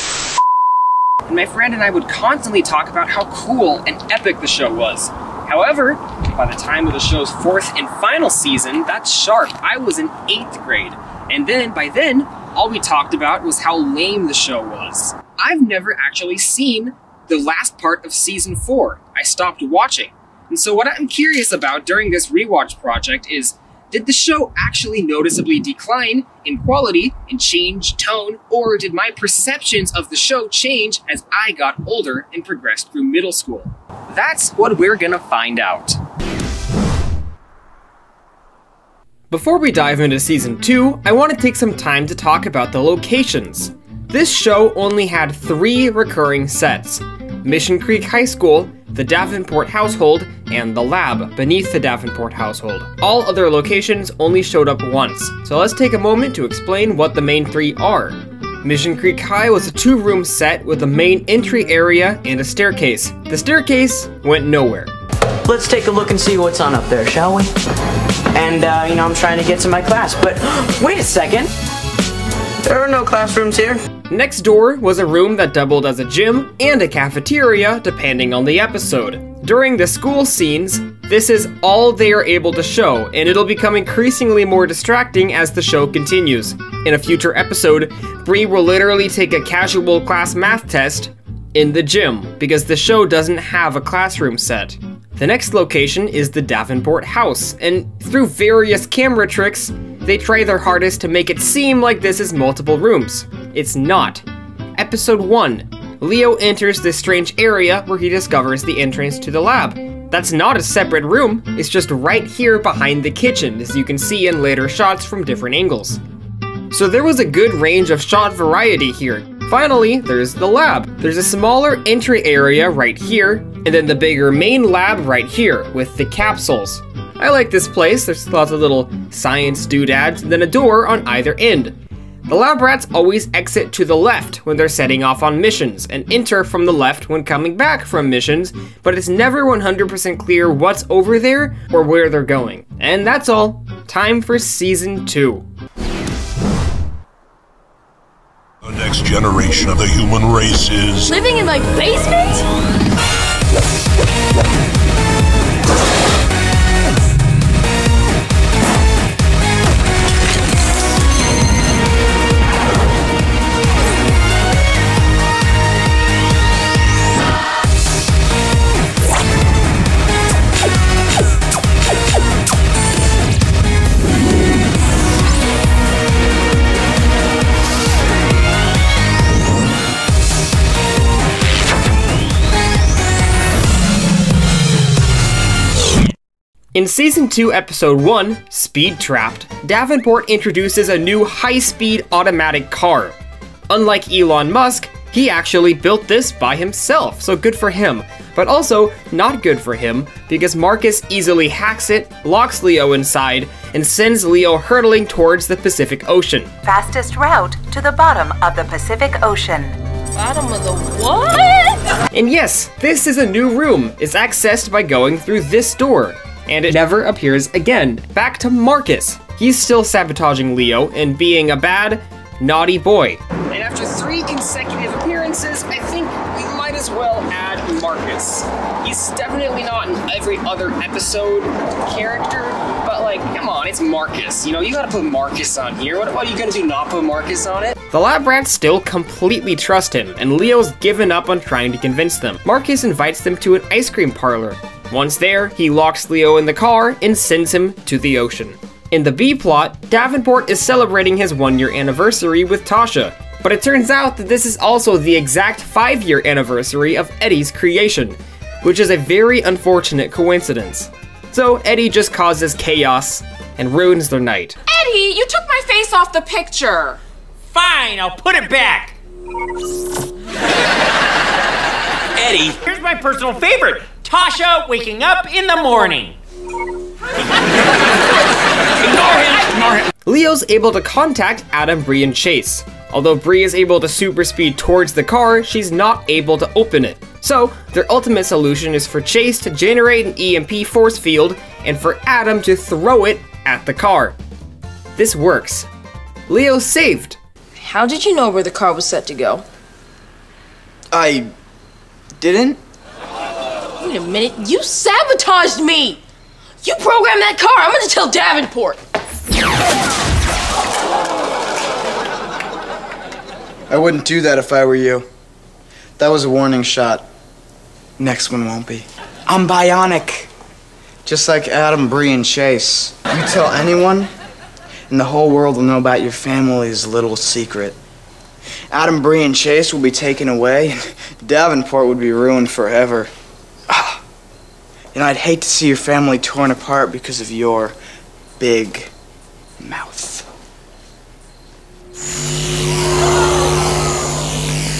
And my friend and I would constantly talk about how cool and epic the show was. However, by the time of the show's fourth and final season, that's sharp, I was in 8th grade. And then, by then, all we talked about was how lame the show was. I've never actually seen the last part of Season 4. I stopped watching. And so what I'm curious about during this rewatch project is, did the show actually noticeably decline in quality and change tone, or did my perceptions of the show change as I got older and progressed through middle school? That's what we're gonna find out. Before we dive into Season 2, I want to take some time to talk about the locations. This show only had 3 recurring sets: Mission Creek High School, the Davenport household, and the lab beneath the Davenport household. All other locations only showed up once, so let's take a moment to explain what the main 3 are. Mission Creek High was a 2-room set with a main entry area and a staircase. The staircase went nowhere. Let's take a look and see what's on up there, shall we? And, I'm trying to get to my class, but wait a second. There are no classrooms here. Next door was a room that doubled as a gym and a cafeteria, depending on the episode. During the school scenes, this is all they are able to show, and it'll become increasingly more distracting as the show continues. In a future episode, Bree will literally take a casual class math test in the gym, because the show doesn't have a classroom set. The next location is the Davenport house, and through various camera tricks, they try their hardest to make it seem like this is multiple rooms. It's not. Episode 1, Leo enters this strange area where he discovers the entrance to the lab. That's not a separate room, it's just right here behind the kitchen, as you can see in later shots from different angles. So there was a good range of shot variety here. Finally, there's the lab. There's a smaller entry area right here, and then the bigger main lab right here with the capsules. I like this place. There's lots of little science doodads, and then a door on either end. The lab rats always exit to the left when they're setting off on missions, and enter from the left when coming back from missions, but it's never 100% clear what's over there or where they're going. And that's all. Time for Season 2. The next generation of the human race is Living in my basement? In Season 2, Episode 1, Speed Trapped, Davenport introduces a new high-speed automatic car. Unlike Elon Musk, he actually built this by himself, so good for him. But also, not good for him, because Marcus easily hacks it, locks Leo inside, and sends Leo hurtling towards the Pacific Ocean. Fastest route to the bottom of the Pacific Ocean. Bottom of the what? And yes, this is a new room. It's accessed by going through this door. And it never appears again. Back to Marcus. He's still sabotaging Leo and being a bad, naughty boy. And after 3 consecutive appearances, I think we might as well add Marcus. He's definitely not an every other episode character, but like, come on, it's Marcus. You know, you gotta put Marcus on here. What are you gonna do, not put Marcus on it? The lab rats still completely trust him, and Leo's given up on trying to convince them. Marcus invites them to an ice cream parlor. Once there, he locks Leo in the car and sends him to the ocean. In the B-plot, Davenport is celebrating his 1-year anniversary with Tasha, but it turns out that this is also the exact 5-year anniversary of Eddie's creation, which is a very unfortunate coincidence. So Eddie just causes chaos and ruins their night. Eddie, you took my face off the picture. Fine, I'll put it back. Eddie, here's my personal favorite. Tasha waking up in the morning. Ignore him. Leo's able to contact Adam, Bree, and Chase. Although Bree is able to super speed towards the car, she's not able to open it. So, their ultimate solution is for Chase to generate an EMP force field and for Adam to throw it at the car. This works. Leo's saved. How did you know where the car was set to go? I didn't? Wait a minute, you sabotaged me! You programmed that car, I'm gonna tell Davenport! I wouldn't do that if I were you. That was a warning shot. Next one won't be. I'm bionic. Just like Adam, Bree, and Chase. You tell anyone, and the whole world will know about your family's little secret. Adam, Bree, and Chase will be taken away, and Davenport would be ruined forever. You know, I'd hate to see your family torn apart because of your big mouth.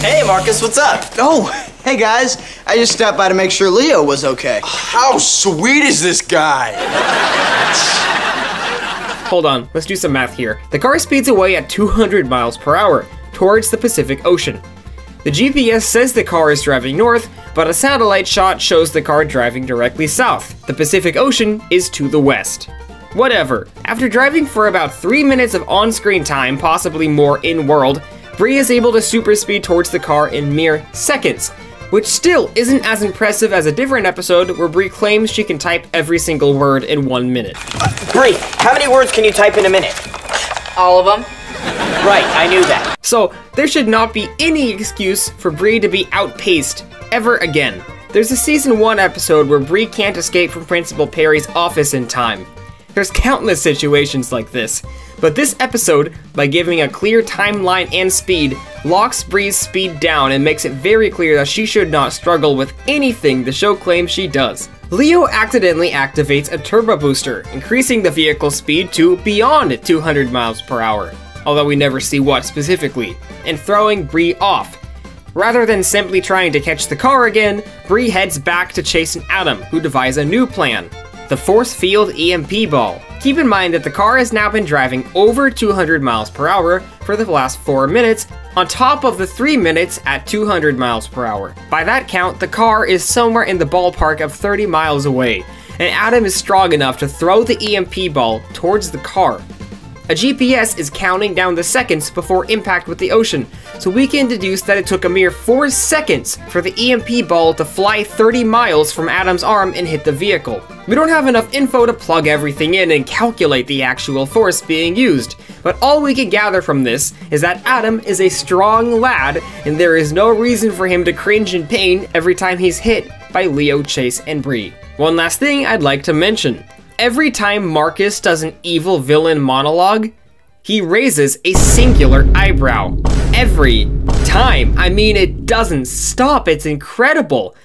Hey, Marcus, what's up? Oh, hey guys. I just stopped by to make sure Leo was okay. How sweet is this guy? Hold on, let's do some math here. The car speeds away at 200 miles per hour towards the Pacific Ocean. The GPS says the car is driving north, but a satellite shot shows the car driving directly south. The Pacific Ocean is to the west. Whatever. After driving for about 3 minutes of on-screen time, possibly more in-world, Bree is able to super speed towards the car in mere seconds, which still isn't as impressive as a different episode where Bree claims she can type every single word in 1 minute. Bree, how many words can you type in a minute? All of them? Right, I knew that. So, there should not be any excuse for Bree to be outpaced ever again. There's a season 1 episode where Bree can't escape from Principal Perry's office in time. There's countless situations like this, but this episode, by giving a clear timeline and speed, locks Bree's speed down and makes it very clear that she should not struggle with anything the show claims she does. Leo accidentally activates a turbo booster, increasing the vehicle's speed to beyond 200 miles per hour, although we never see what specifically, and throwing Bree off. Rather than simply trying to catch the car again, Bree heads back to Chase and Adam, who devise a new plan. The force field EMP ball. Keep in mind that the car has now been driving over 200 miles per hour for the last 4 minutes, on top of the 3 minutes at 200 miles per hour. By that count, the car is somewhere in the ballpark of 30 miles away, and Adam is strong enough to throw the EMP ball towards the car. A GPS is counting down the seconds before impact with the ocean, so we can deduce that it took a mere 4 seconds for the EMP ball to fly 30 miles from Adam's arm and hit the vehicle. We don't have enough info to plug everything in and calculate the actual force being used, but all we can gather from this is that Adam is a strong lad, and there is no reason for him to cringe in pain every time he's hit by Leo, Chase, and Bree. One last thing I'd like to mention. Every time Marcus does an evil villain monologue, he raises a singular eyebrow. Every time. I mean, it doesn't stop. It's incredible.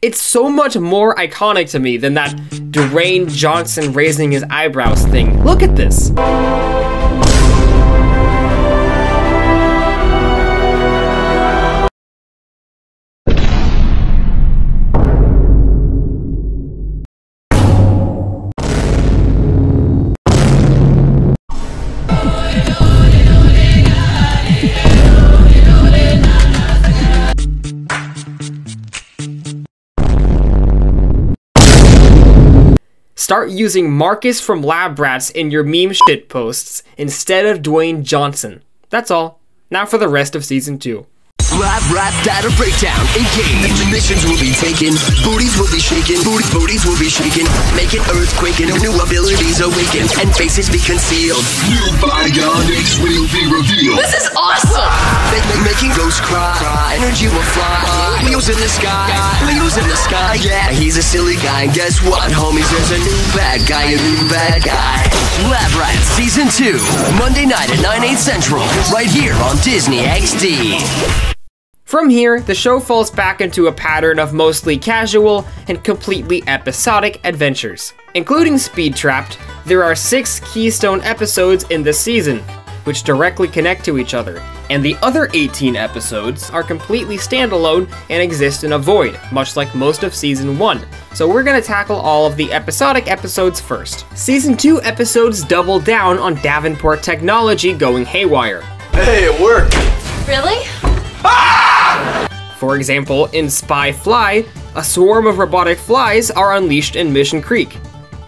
It's so much more iconic to me than that Dwayne Johnson raising his eyebrows thing. Look at this. Start using Marcus from Lab Rats in your meme shit posts instead of Dwayne Johnson. That's all. Now for the rest of Season 2. Lab Rat data breakdown. Engage. Missions will be taken. Booties will be shaken. Booties will be shaken. Make it earthquaking. New abilities awaken. And faces be concealed. New bionics will be revealed. This is awesome! Making ghosts cry. Energy will fly. Leo's in the sky. Leo's in the sky. Yeah, he's a silly guy. And guess what, homies? There's a new bad guy. A new bad guy. Lab Rat Season 2. Monday night at 9/8 Central. Right here on Disney XD. From here, the show falls back into a pattern of mostly casual and completely episodic adventures. Including Speed Trapped, there are 6 keystone episodes in this season, which directly connect to each other, and the other 18 episodes are completely standalone and exist in a void, much like most of Season 1. So we're gonna tackle all of the episodic episodes first. Season 2 episodes double down on Davenport technology going haywire. Hey, it worked! Really? For example, in Spy Fly, a swarm of robotic flies are unleashed in Mission Creek.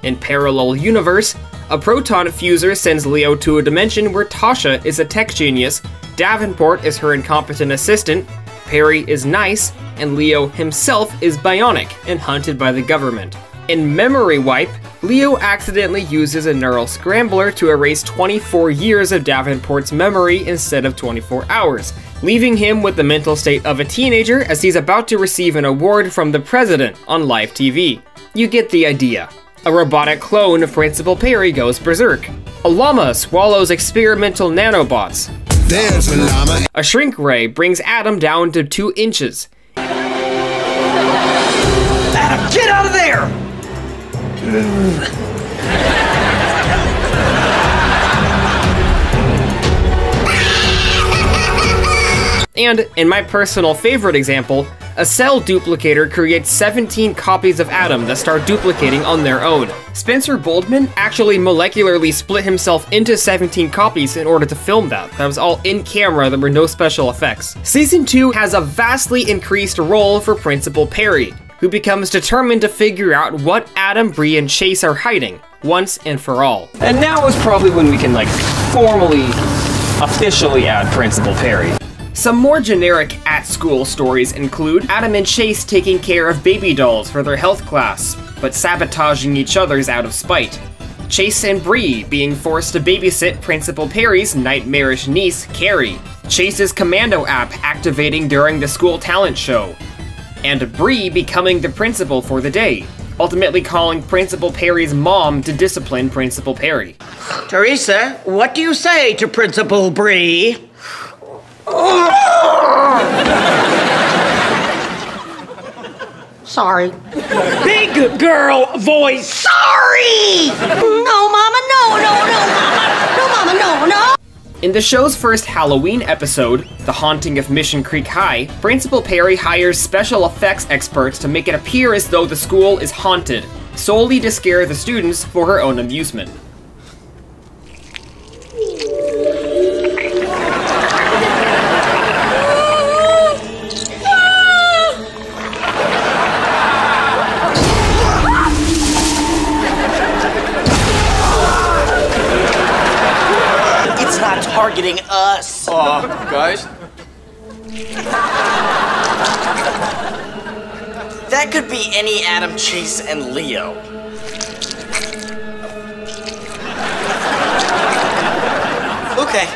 In Parallel Universe, a proton fuser sends Leo to a dimension where Tasha is a tech genius, Davenport is her incompetent assistant, Perry is nice, and Leo himself is bionic and hunted by the government. In Memory Wipe, Leo accidentally uses a neural scrambler to erase 24 years of Davenport's memory instead of 24 hours, leaving him with the mental state of a teenager as he's about to receive an award from the president on live TV. You get the idea. A robotic clone of Principal Perry goes berserk. A llama swallows experimental nanobots. There's a llama. A shrink ray brings Adam down to 2 inches. Adam, get out of there! And, in my personal favorite example, a cell duplicator creates 17 copies of Adam that start duplicating on their own. Spencer Boldman actually molecularly split himself into 17 copies in order to film that. That was all in camera, there were no special effects. Season 2 has a vastly increased role for Principal Perry, who becomes determined to figure out what Adam, Bree, and Chase are hiding, once and for all. And now is probably when we can, formally, officially add Principal Perry. Some more generic at-school stories include Adam and Chase taking care of baby dolls for their health class, but sabotaging each other's out of spite. Chase and Bree being forced to babysit Principal Perry's nightmarish niece, Carrie. Chase's commando app activating during the school talent show. And Bree becoming the principal for the day, ultimately calling Principal Perry's mom to discipline Principal Perry. Teresa, what do you say to Principal Bree? Sorry. Big girl voice. Sorry! No, Mama, no, Mama. No, Mama, no. In the show's first Halloween episode, The Haunting of Mission Creek High, Principal Perry hires special effects experts to make it appear as though the school is haunted, solely to scare the students for her own amusement. Targeting us. Guys? That could be any Adam, Chase, and Leo. Okay,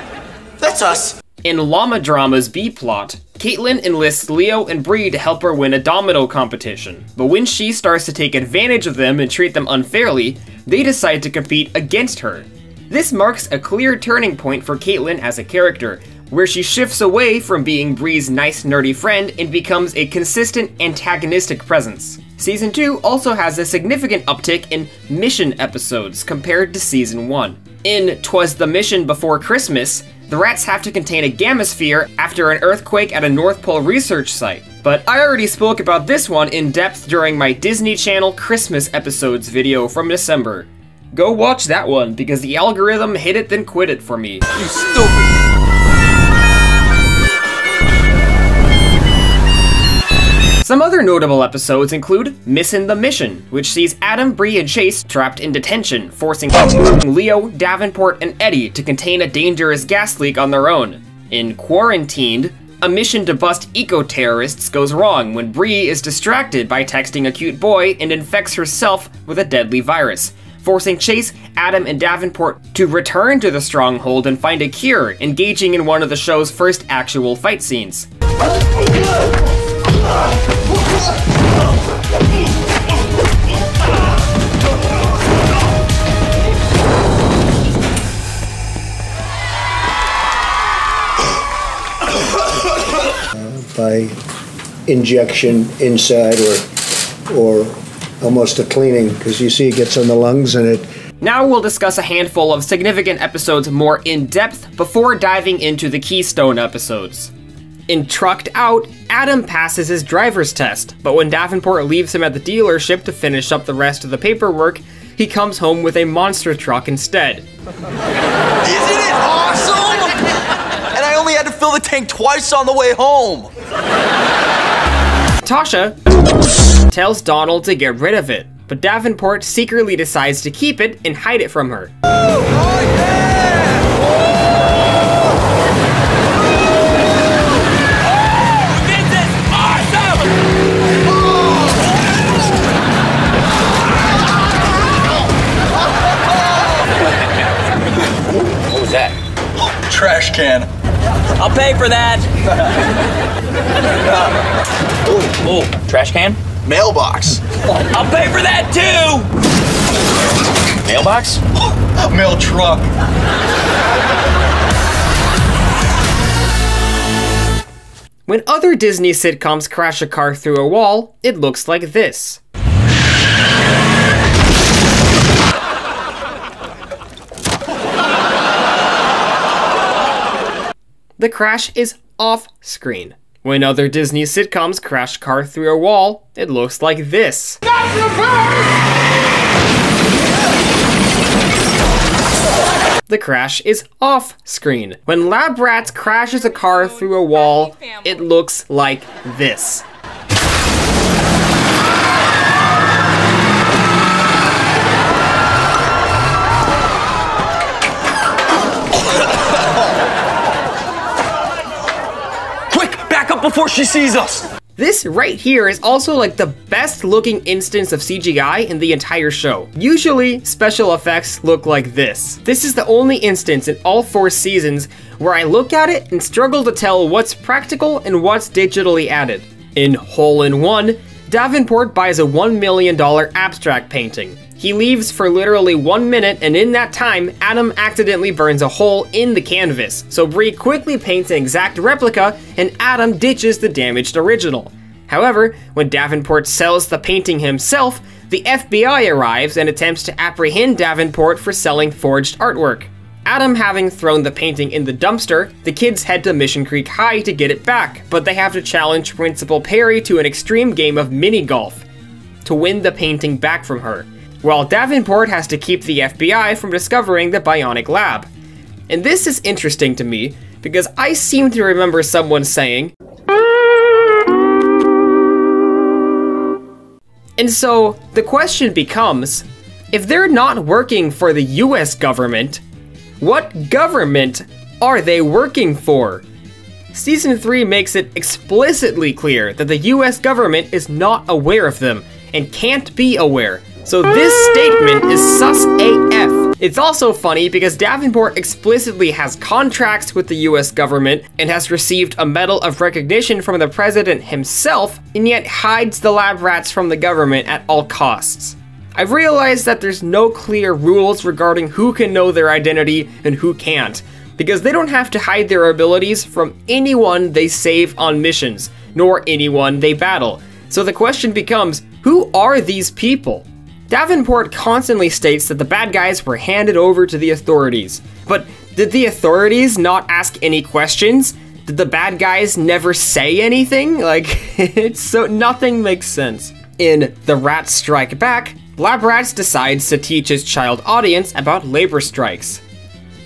that's us. In Llama Drama's B-plot, Caitlin enlists Leo and Bree to help her win a domino competition, but when she starts to take advantage of them and treat them unfairly, they decide to compete against her. This marks a clear turning point for Caitlin as a character, where she shifts away from being Bree's nice nerdy friend and becomes a consistent antagonistic presence. Season 2 also has a significant uptick in mission episodes compared to Season 1. In 'Twas the Mission Before Christmas, the rats have to contain a gamma sphere after an earthquake at a North Pole research site. But I already spoke about this one in depth during my Disney Channel Christmas episodes video from December. Go watch that one, because the algorithm hit it then quit it for me. You stupid! Some other notable episodes include Missin' the Mission, which sees Adam, Bree, and Chase trapped in detention, forcing Leo, Davenport, and Eddie to contain a dangerous gas leak on their own. In Quarantined, a mission to bust eco-terrorists goes wrong when Bree is distracted by texting a cute boy and infects herself with a deadly virus, forcing Chase, Adam, and Davenport to return to the stronghold and find a cure, engaging in one of the show's first actual fight scenes. By injection inside or almost a cleaning, because you see it gets on the lungs and it... Now we'll discuss a handful of significant episodes more in depth before diving into the Keystone episodes. In Trucked Out, Adam passes his driver's test, but when Davenport leaves him at the dealership to finish up the rest of the paperwork, he comes home with a monster truck instead. Isn't it awesome? And I only had to fill the tank twice on the way home. Tasha tells Donald to get rid of it, but Davenport secretly decides to keep it and hide it from her. trash can. I'll pay for that. Oh, trash can? Mailbox. I'll pay for that too. Mailbox? Mail truck. When other Disney sitcoms crash a car through a wall, it looks like this. The crash is off-screen. When other Disney sitcoms crash a car through a wall, it looks like this. The crash is off-screen. When Lab Rats crashes a car through a wall, it looks like this. Quick, back up before she sees us. This right here is also like the best looking instance of CGI in the entire show. Usually, special effects look like this. This is the only instance in all 4 seasons where I look at it and struggle to tell what's practical and what's digitally added. In Hole in One, Davenport buys a $1 million abstract painting. He leaves for literally 1 minute, and in that time, Adam accidentally burns a hole in the canvas, so Bree quickly paints an exact replica, and Adam ditches the damaged original. However, when Davenport sells the painting himself, the FBI arrives and attempts to apprehend Davenport for selling forged artwork. Adam having thrown the painting in the dumpster, the kids head to Mission Creek High to get it back, but they have to challenge Principal Perry to an extreme game of mini-golf to win the painting back from her, while Davenport has to keep the FBI from discovering the bionic lab. And this is interesting to me, because I seem to remember someone saying, and so the question becomes, if they're not working for the US government, what government are they working for? Season 3 makes it explicitly clear that the US government is not aware of them and can't be aware. So this statement is sus AF. It's also funny because Davenport explicitly has contracts with the US government and has received a medal of recognition from the president himself, and yet hides the lab rats from the government at all costs. I've realized that there's no clear rules regarding who can know their identity and who can't, because they don't have to hide their abilities from anyone they save on missions, nor anyone they battle. So the question becomes, who are these people? Davenport constantly states that the bad guys were handed over to the authorities. But did the authorities not ask any questions? Did the bad guys never say anything? Like, it's so nothing makes sense. In The Rats Strike Back, Lab Rats decides to teach his child audience about labor strikes.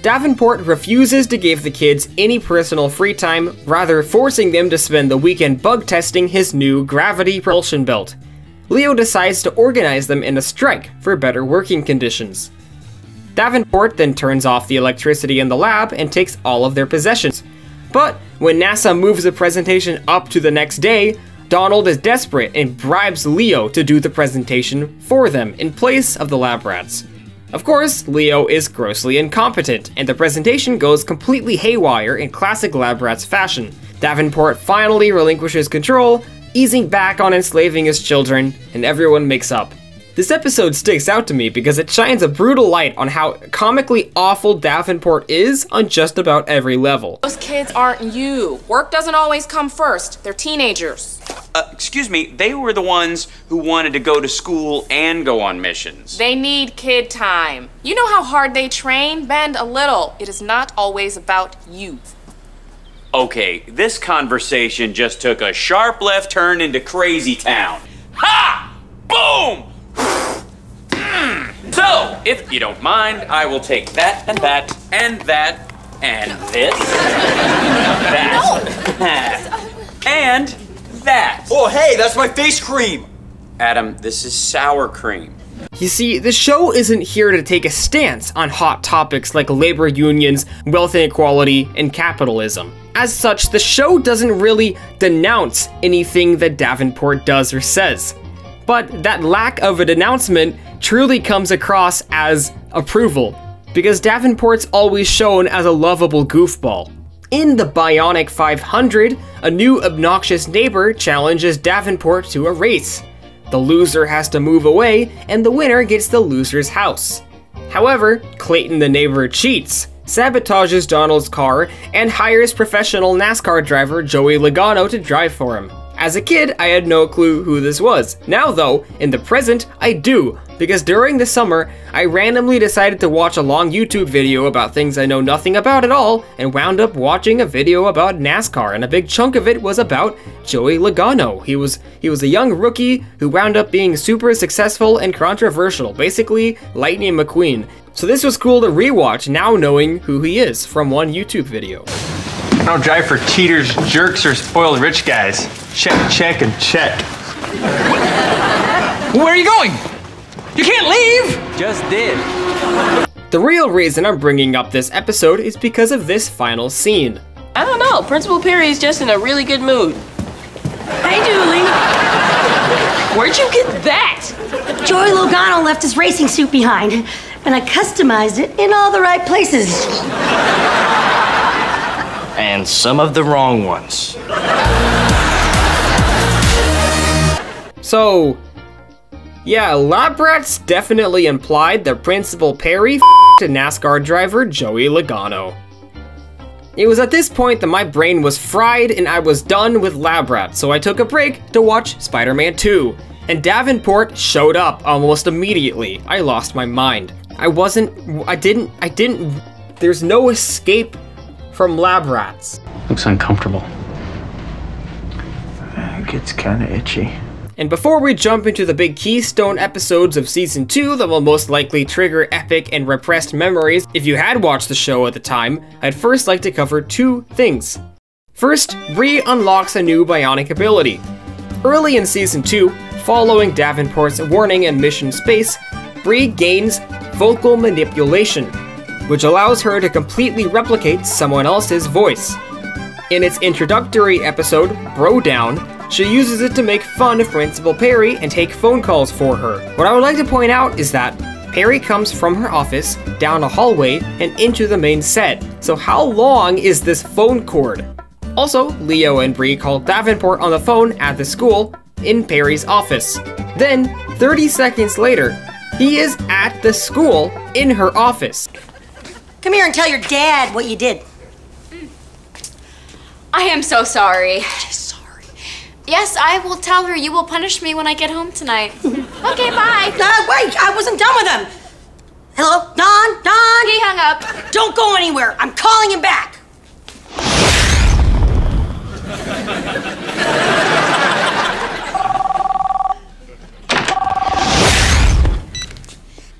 Davenport refuses to give the kids any personal free time, rather forcing them to spend the weekend bug testing his new gravity propulsion belt. Leo decides to organize them in a strike for better working conditions. Davenport then turns off the electricity in the lab and takes all of their possessions. But when NASA moves the presentation up to the next day, Donald is desperate and bribes Leo to do the presentation for them in place of the lab rats. Of course, Leo is grossly incompetent, and the presentation goes completely haywire in classic lab rats fashion. Davenport finally relinquishes control, easing back on enslaving his children, and everyone makes up. This episode sticks out to me because it shines a brutal light on how comically awful Davenport is on just about every level. Those kids aren't you. Work doesn't always come first. They're teenagers. Excuse me, they were the ones who wanted to go to school and go on missions. They need kid time. You know how hard they train? Bend a little. It is not always about you. Okay, this conversation just took a sharp left turn into Crazy Town. Ha! Boom! So, if you don't mind, I will take that and that and that and this, that, and that. Oh, hey, that's my face cream. Adam, this is sour cream. You see, the show isn't here to take a stance on hot topics like labor unions, wealth inequality, and capitalism. As such, the show doesn't really denounce anything that Davenport does or says. But that lack of a denouncement truly comes across as approval. because Davenport's always shown as a lovable goofball. In the Bionic 500, a new obnoxious neighbor challenges Davenport to a race. The loser has to move away, and the winner gets the loser's house. However, Clayton the neighbor cheats, sabotages Donald's car, and hires professional NASCAR driver Joey Logano to drive for him. As a kid, I had no clue who this was. Now though, in the present, I do, because during the summer, I randomly decided to watch a long YouTube video about things I know nothing about at all, and wound up watching a video about NASCAR, and a big chunk of it was about Joey Logano. He was a young rookie who wound up being super successful and controversial, basically Lightning McQueen. So this was cool to rewatch, now knowing who he is from one YouTube video. I don't drive for cheaters, jerks, or spoiled rich guys. Check, check, and check. Where are you going? You can't leave! Just did. The real reason I'm bringing up this episode is because of this final scene. I don't know, Principal Perry's just in a really good mood. Hey, Julie. Where'd you get that? Joey Logano left his racing suit behind, and I customized it in all the right places. And some of the wrong ones. So, yeah, Lab Rats definitely implied that Principal Perry f***ed a NASCAR driver Joey Logano. It was at this point that my brain was fried and I was done with Lab Rats, so I took a break to watch Spider-Man 2. And Davenport showed up almost immediately. I lost my mind. There's no escape from Lab Rats. Looks uncomfortable. It gets kinda itchy. And before we jump into the big keystone episodes of Season 2 that will most likely trigger epic and repressed memories if you had watched the show at the time, I'd first like to cover two things. First, Bree unlocks a new bionic ability. Early in Season 2, following Davenport's warning in Mission Space, Bree gains vocal manipulation, which allows her to completely replicate someone else's voice. In its introductory episode, Bro Down, she uses it to make fun of Principal Perry and take phone calls for her. What I would like to point out is that Perry comes from her office, down a hallway, and into the main set. So how long is this phone cord? Also, Leo and Bree call Davenport on the phone at the school, in Perry's office. Then, 30 seconds later, he is at the school, in her office. Come here and tell your dad what you did. I am so sorry. She's sorry. Yes, I will tell her you will punish me when I get home tonight. Okay, bye. Wait, I wasn't done with him. Hello, Don? Don? He hung up. Don't go anywhere. I'm calling him back.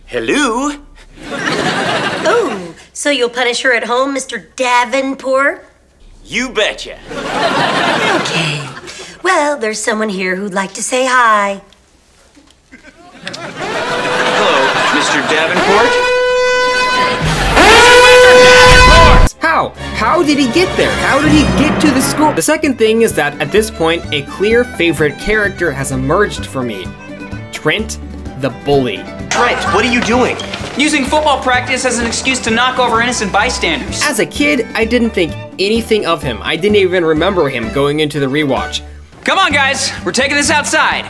Hello? Oh, so you'll punish her at home, Mr. Davenport? You betcha. Okay. Well, there's someone here who'd like to say hi. Hello, Mr. Davenport? How did he get there? How did he get to the school? The second thing is that at this point, a clear favorite character has emerged for me. Trent the Bully. Trent, what are you doing? Using football practice as an excuse to knock over innocent bystanders. As a kid, I didn't think anything of him. I didn't even remember him going into the rewatch. Come on, guys. We're taking this outside.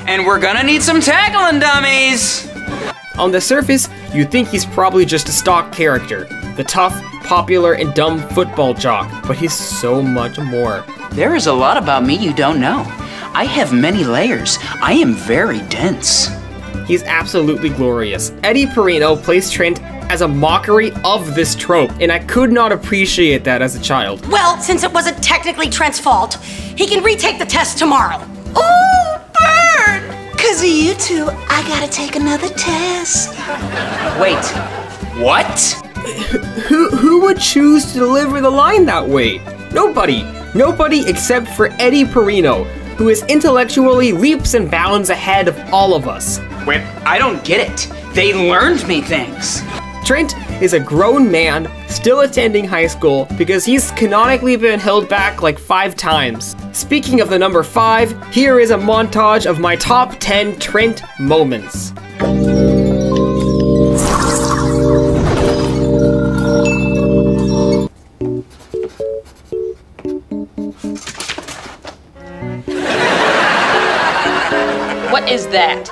And we're gonna need some tackling dummies. On the surface, you'd think he's probably just a stock character. The tough, popular, and dumb football jock. But he's so much more. There is a lot about me you don't know. I have many layers. I am very dense. He's absolutely glorious. Eddie Perino plays Trent as a mockery of this trope, and I could not appreciate that as a child. Well, since it wasn't technically Trent's fault, he can retake the test tomorrow. Ooh, burn! 'Cause of you two, I gotta take another test. Wait, what? Who would choose to deliver the line that way? Nobody. Nobody except for Eddie Perino, who is intellectually leaps and bounds ahead of all of us. Wait, I don't get it. They learned me things. Trent is a grown man still attending high school because he's canonically been held back like 5 times. Speaking of the number 5, here is a montage of my top 10 Trent moments. that?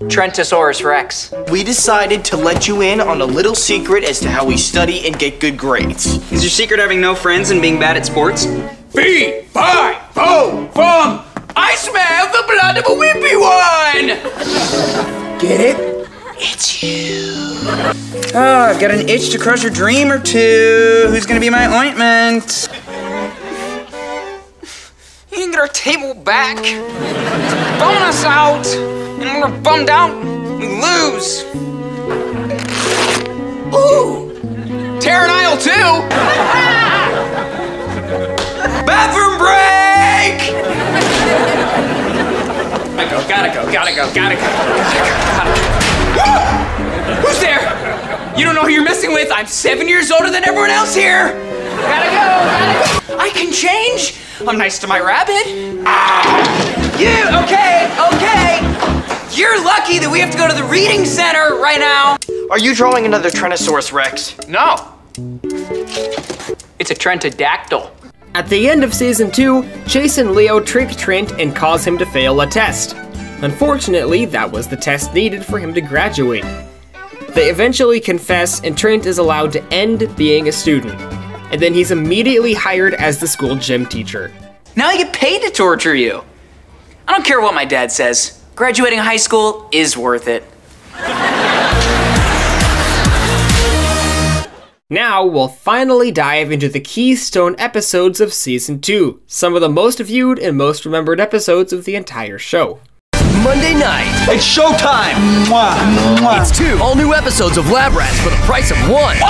Trentosaurus Rex. We decided to let you in on a little secret as to how we study and get good grades. Is your secret having no friends and being bad at sports? B-5-O-FUM! I smell the blood of a wimpy one! Get it? It's you. Oh, I've got an itch to crush a dream or two. Who's gonna be my ointment? You can get our table back. Bum us out. And when we're bummed out, we lose. Ooh! Tearing aisle 2! Bathroom break! Gotta go. Who's there? You don't know who you're messing with. I'm 7 years older than everyone else here. Gotta go. I can change. I'm nice to my rabbit. Okay. You're lucky that we have to go to the reading center right now. Are you drawing another Trentosaurus Rex? No. It's a Trentodactyl. At the end of season 2, Chase and Leo trick Trent and cause him to fail a test. Unfortunately, that was the test needed for him to graduate. They eventually confess and Trent is allowed to end being a student. And then he's immediately hired as the school gym teacher. Now I get paid to torture you. I don't care what my dad says. Graduating high school is worth it. Now we'll finally dive into the keystone episodes of season 2, some of the most viewed and most remembered episodes of the entire show. Monday night. It's showtime! Mwah, mwah. It's 2 all-new episodes of Lab Rats for the price of 1. What?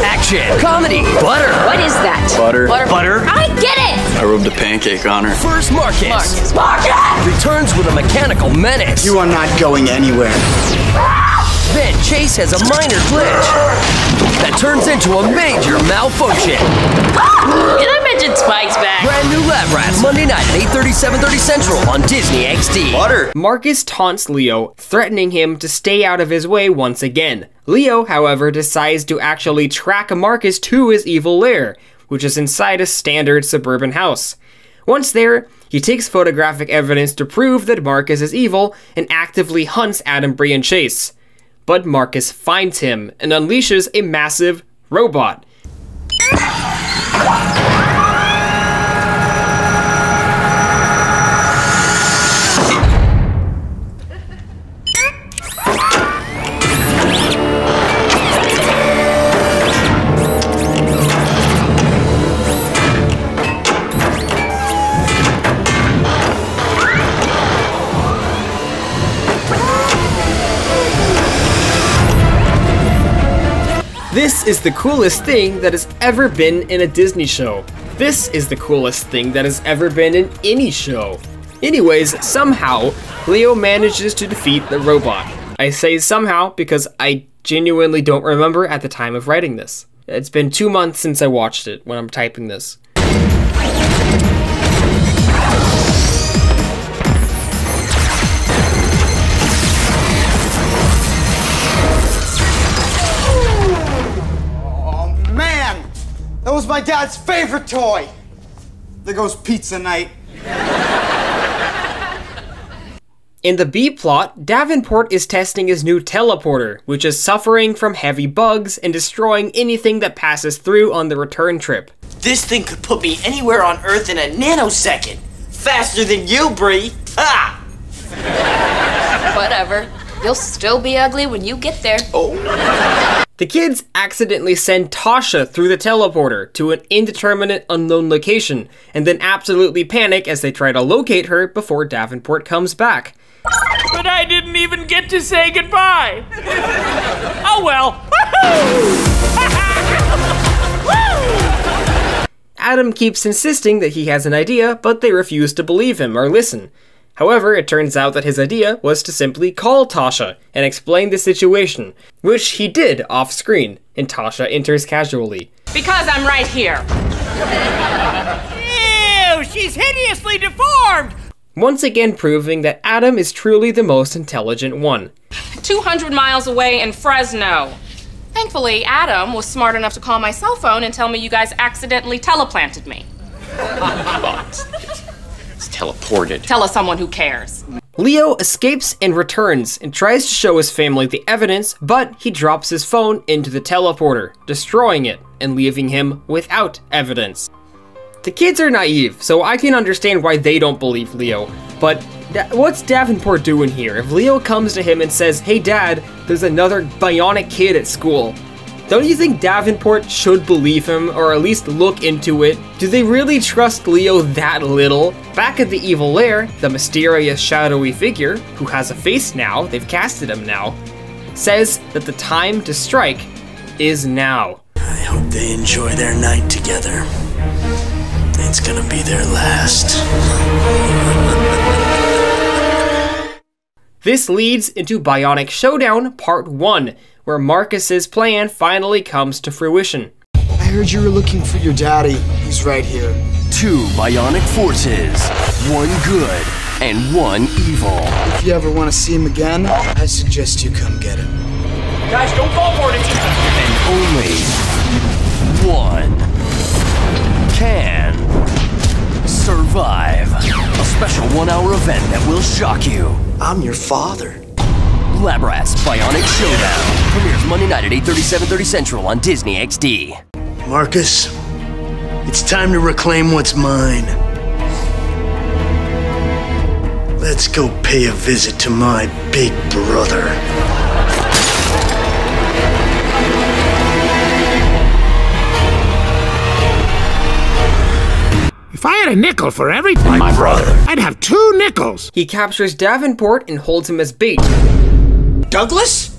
Action, comedy, butter. What is that? Butter. I get it! I rubbed a pancake on her. First, Marcus Marcus! returns with a mechanical menace. You are not going anywhere. Then Chase has a minor glitch that turns into a major malfunction. Can I mention Spike's back? Brand new Lab Rats, Monday night at 8:30, 7:30 Central on Disney XD. Butter. Marcus taunts Leo, threatening him to stay out of his way once again. Leo, however, decides to actually track Marcus to his evil lair, which is inside a standard suburban house. Once there, he takes photographic evidence to prove that Marcus is evil and actively hunts Adam, Bree, and Chase. But Marcus finds him and unleashes a massive robot. This is the coolest thing that has ever been in a Disney show. This is the coolest thing that has ever been in any show. Anyways, somehow, Leo manages to defeat the robot. I say somehow because I genuinely don't remember at the time of writing this. It's been 2 months since I watched it when I'm typing this. That was my dad's favorite toy. There goes pizza night. In the B plot, Davenport is testing his new teleporter, which is suffering from heavy bugs and destroying anything that passes through on the return trip. This thing could put me anywhere on Earth in a nanosecond. Faster than you, Bree. Ha! Whatever. You'll still be ugly when you get there. The kids accidentally send Tasha through the teleporter to an indeterminate unknown location, and then absolutely panic as they try to locate her before Davenport comes back. But I didn't even get to say goodbye. Oh well. Adam keeps insisting that he has an idea, but they refuse to believe him or listen. However, it turns out that his idea was to simply call Tasha and explain the situation, which he did off-screen, and Tasha enters casually. Because I'm right here. Ew, she's hideously deformed! Once again proving that Adam is truly the most intelligent one. 200 miles away in Fresno. Thankfully, Adam was smart enough to call my cell phone and tell me you guys accidentally teleplanted me. It's teleported. Tell us someone who cares. Leo escapes and returns and tries to show his family the evidence, but he drops his phone into the teleporter, destroying it and leaving him without evidence. The kids are naive, so I can understand why they don't believe Leo, but what's Davenport doing here? If Leo comes to him and says, "Hey Dad, there's another bionic kid at school," don't you think Davenport should believe him, or at least look into it? Do they really trust Leo that little? Back at the evil lair, the mysterious shadowy figure, who has a face now, they've casted him now, says that the time to strike is now. I hope they enjoy their night together. It's gonna be their last. This leads into Bionic Showdown Part 1, where Marcus's plan finally comes to fruition. I heard you were looking for your daddy. He's right here. 2 bionic forces, 1 good and 1 evil. If you ever want to see him again, I suggest you come get him. Guys, don't fall for it. And only 1 can survive a special 1-hour event that will shock you. I'm your father. Lab Rats Bionic Showdown premieres Monday night at 8:30, 7:30 Central on Disney XD. Marcus, it's time to reclaim what's mine. Let's go pay a visit to my big brother. If I had a nickel for every time, my brother, I'd have 2 nickels. He captures Davenport and holds him as bait. Douglas?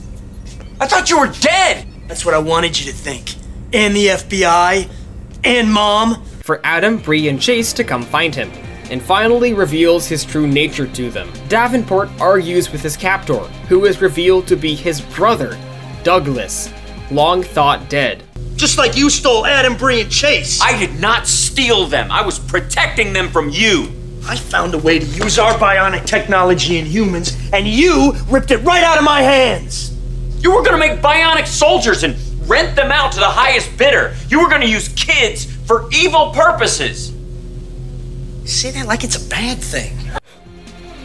I thought you were dead! That's what I wanted you to think. And the FBI. And Mom. For Adam, Bree, and Chase to come find him, and finally reveals his true nature to them. Davenport argues with his captor, who is revealed to be his brother, Douglas, long thought dead. Just like you stole Adam, Bree, and Chase. I did not steal them. I was protecting them from you. I found a way to use our bionic technology in humans, and you ripped it right out of my hands. You were gonna make bionic soldiers and rent them out to the highest bidder. You were gonna use kids for evil purposes. You say that like it's a bad thing.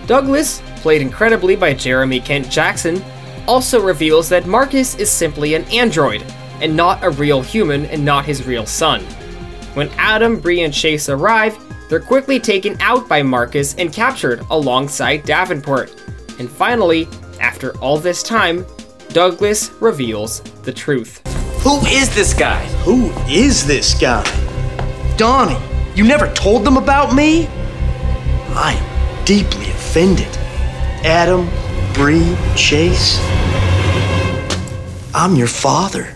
Douglas, played incredibly by Jeremy Kent Jackson, also reveals that Marcus is simply an android, and not a real human and not his real son. When Adam, Bree, and Chase arrive, they're quickly taken out by Marcus and captured alongside Davenport. And finally, after all this time, Douglas reveals the truth. Who is this guy? Who is this guy? Donnie, you never told them about me? I am deeply offended. Adam, Bree, Chase, I'm your father.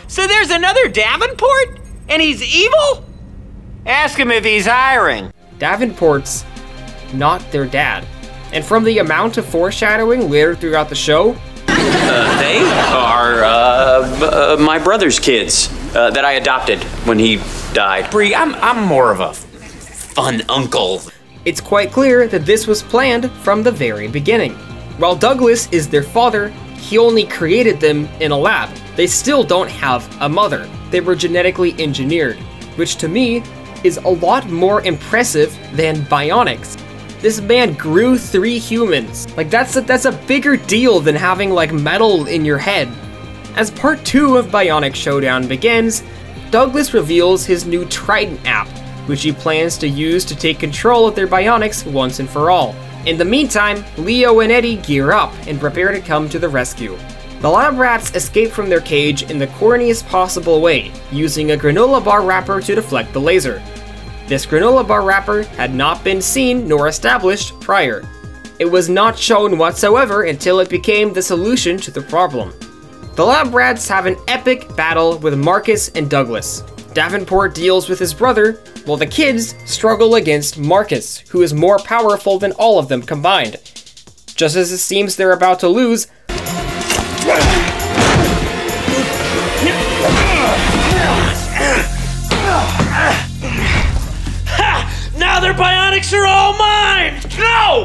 So there's another Davenport? And he's evil? Ask him if he's hiring. Davenport's not their dad. And from the amount of foreshadowing later throughout the show, They are my brother's kids that I adopted when he died. Bree, I'm more of a fun uncle. it's quite clear that this was planned from the very beginning. While Douglas is their father, he only created them in a lab. They still don't have a mother. They were genetically engineered, which to me is a lot more impressive than bionics. This man grew 3 humans. Like that's a bigger deal than having like metal in your head. As part 2 of Bionic Showdown begins, Douglas reveals his new Trident app, which he plans to use to take control of their bionics once and for all. In the meantime, Leo and Eddie gear up and prepare to come to the rescue. The lab rats escape from their cage in the corniest possible way, using a granola bar wrapper to deflect the laser. This granola bar wrapper had not been seen nor established prior. It was not shown whatsoever until it became the solution to the problem. The lab rats have an epic battle with Marcus and Douglas. Davenport deals with his brother, while the kids struggle against Marcus, who is more powerful than all of them combined. Just as it seems they're about to lose, Now their bionics are all mine! No!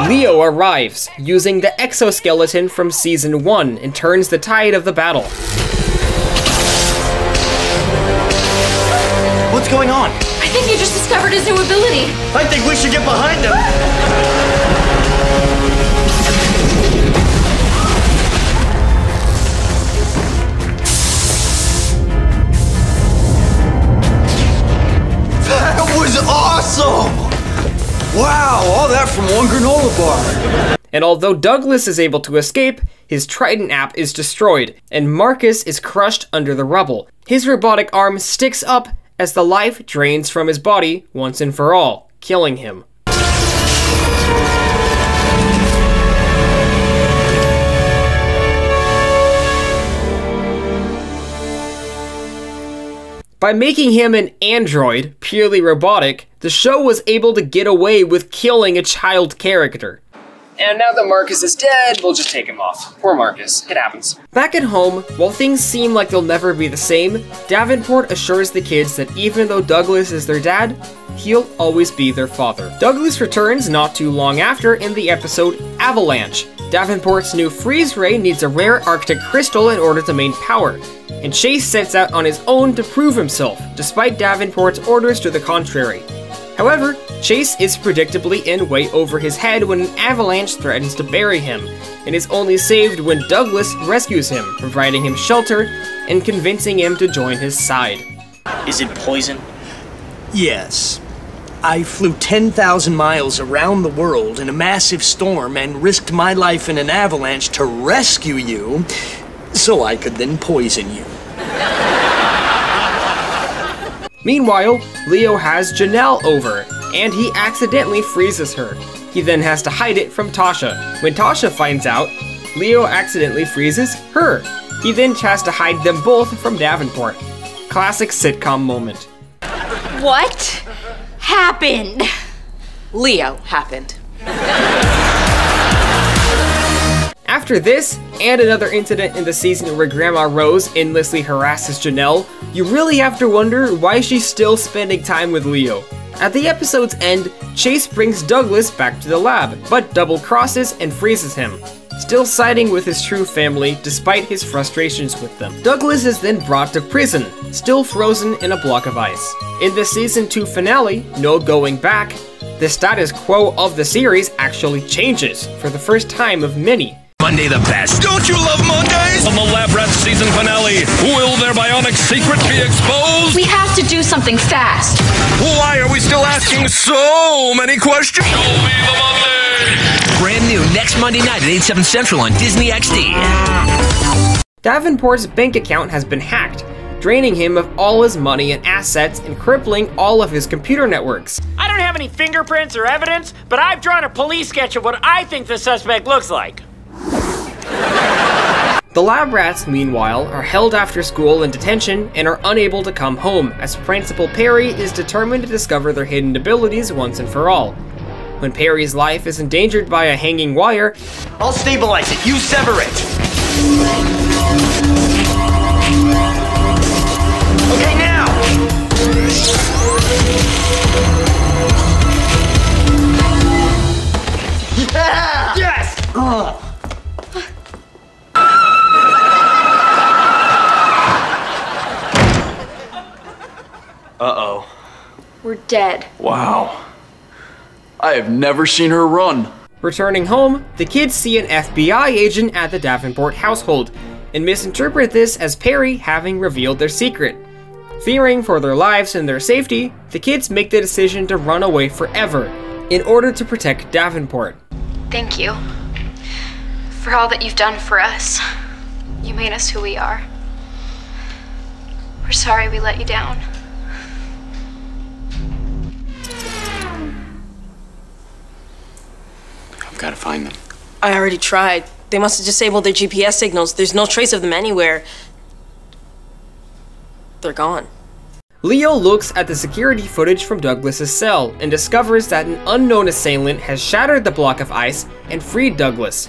Leo arrives, using the exoskeleton from Season 1 and turns the tide of the battle. What's going on? I think he just discovered his new ability. I think we should get behind him. That was awesome! Wow, all that from one granola bar. And although Douglas is able to escape, his Trident app is destroyed, and Marcus is crushed under the rubble. His robotic arm sticks up as the life drains from his body once and for all, killing him. By making him an android, purely robotic, the show was able to get away with killing a child character. And now that Marcus is dead, we'll just take him off. Poor Marcus. It happens. Back at home, while things seem like they'll never be the same, Davenport assures the kids that even though Douglas is their dad, he'll always be their father. Douglas returns not too long after in the episode Avalanche. Davenport's new freeze ray needs a rare Arctic crystal in order to main power, and Chase sets out on his own to prove himself, despite Davenport's orders to the contrary. However, Chase is predictably in way over his head when an avalanche threatens to bury him, and is only saved when Douglas rescues him, providing him shelter and convincing him to join his side. Is it poison? Yes. I flew 10,000 miles around the world in a massive storm and risked my life in an avalanche to rescue you, so I could then poison you. Meanwhile, Leo has Janelle over, and he accidentally freezes her. He then has to hide it from Tasha. When Tasha finds out, Leo accidentally freezes her. He then has to hide them both from Davenport. Classic sitcom moment. What happened? Leo happened. After this, and another incident in the season where Grandma Rose endlessly harasses Janelle, you really have to wonder why she's still spending time with Leo. At the episode's end, Chase brings Douglas back to the lab, but double crosses and freezes him, still siding with his true family despite his frustrations with them. Douglas is then brought to prison, still frozen in a block of ice. In the season 2 finale, No Going Back, the status quo of the series actually changes for the first time of many. Monday the best. Don't you love Mondays? On the Lab Rats season finale, will their bionic secret be exposed? We have to do something fast. Why are we still asking so many questions? Show me the Monday! Brand new next Monday night at 8, 7 Central on Disney XD. Davenport's bank account has been hacked, draining him of all his money and assets and crippling all of his computer networks. I don't have any fingerprints or evidence, but I've drawn a police sketch of what I think the suspect looks like. The lab rats, meanwhile, are held after school in detention and are unable to come home, as Principal Perry is determined to discover their hidden abilities once and for all. When Perry's life is endangered by a hanging wire, I'll stabilize it, you sever it! Okay, now! Yeah! Yes! Uh-oh. We're dead. Wow. I have never seen her run. Returning home, the kids see an FBI agent at the Davenport household and misinterpret this as Perry having revealed their secret. Fearing for their lives and their safety, the kids make the decision to run away forever in order to protect Davenport. Thank you for all that you've done for us. You made us who we are. We're sorry we let you down. I've got to find them. I already tried. They must have disabled their GPS signals. There's no trace of them anywhere. They're gone. Leo looks at the security footage from Douglas's cell and discovers that an unknown assailant has shattered the block of ice and freed Douglas.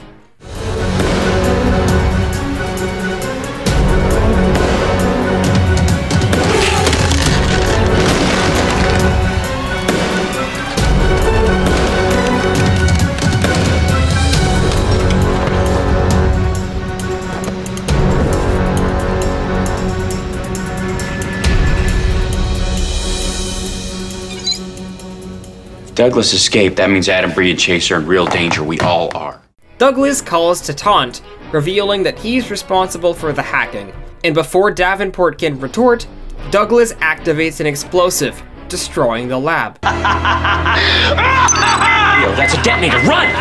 Douglas escaped. That means Adam, Bree, and Chase are in real danger. We all are. Douglas calls to taunt, revealing that he's responsible for the hacking. And before Davenport can retort, Douglas activates an explosive, destroying the lab. Yo, that's a detonator. Run!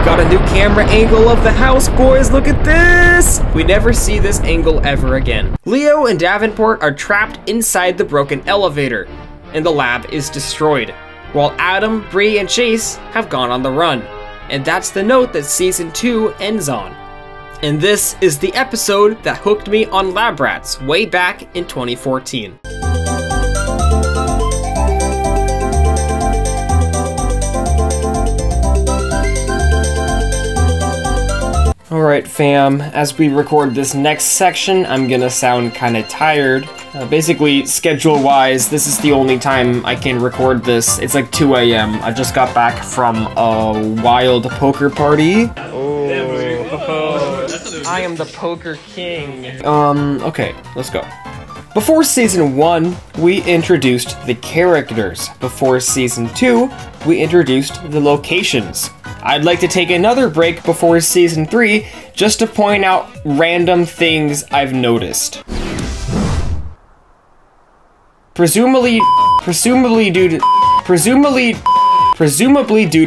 Got a new camera angle of the house, boys, look at this! We never see this angle ever again. Leo and Davenport are trapped inside the broken elevator, and the lab is destroyed, while Adam, Bree, and Chase have gone on the run. And that's the note that Season 2 ends on. And this is the episode that hooked me on Lab Rats way back in 2014. Alright fam, as we record this next section, I'm gonna sound kinda tired. Basically, schedule-wise, this is the only time I can record this. It's like 2 AM. I just got back from a wild poker party. Oh, I am the poker king. Okay, let's go. Before Season 1, we introduced the characters. Before Season 2, we introduced the locations. I'd like to take another break before Season 3 just to point out random things I've noticed. Presumably due to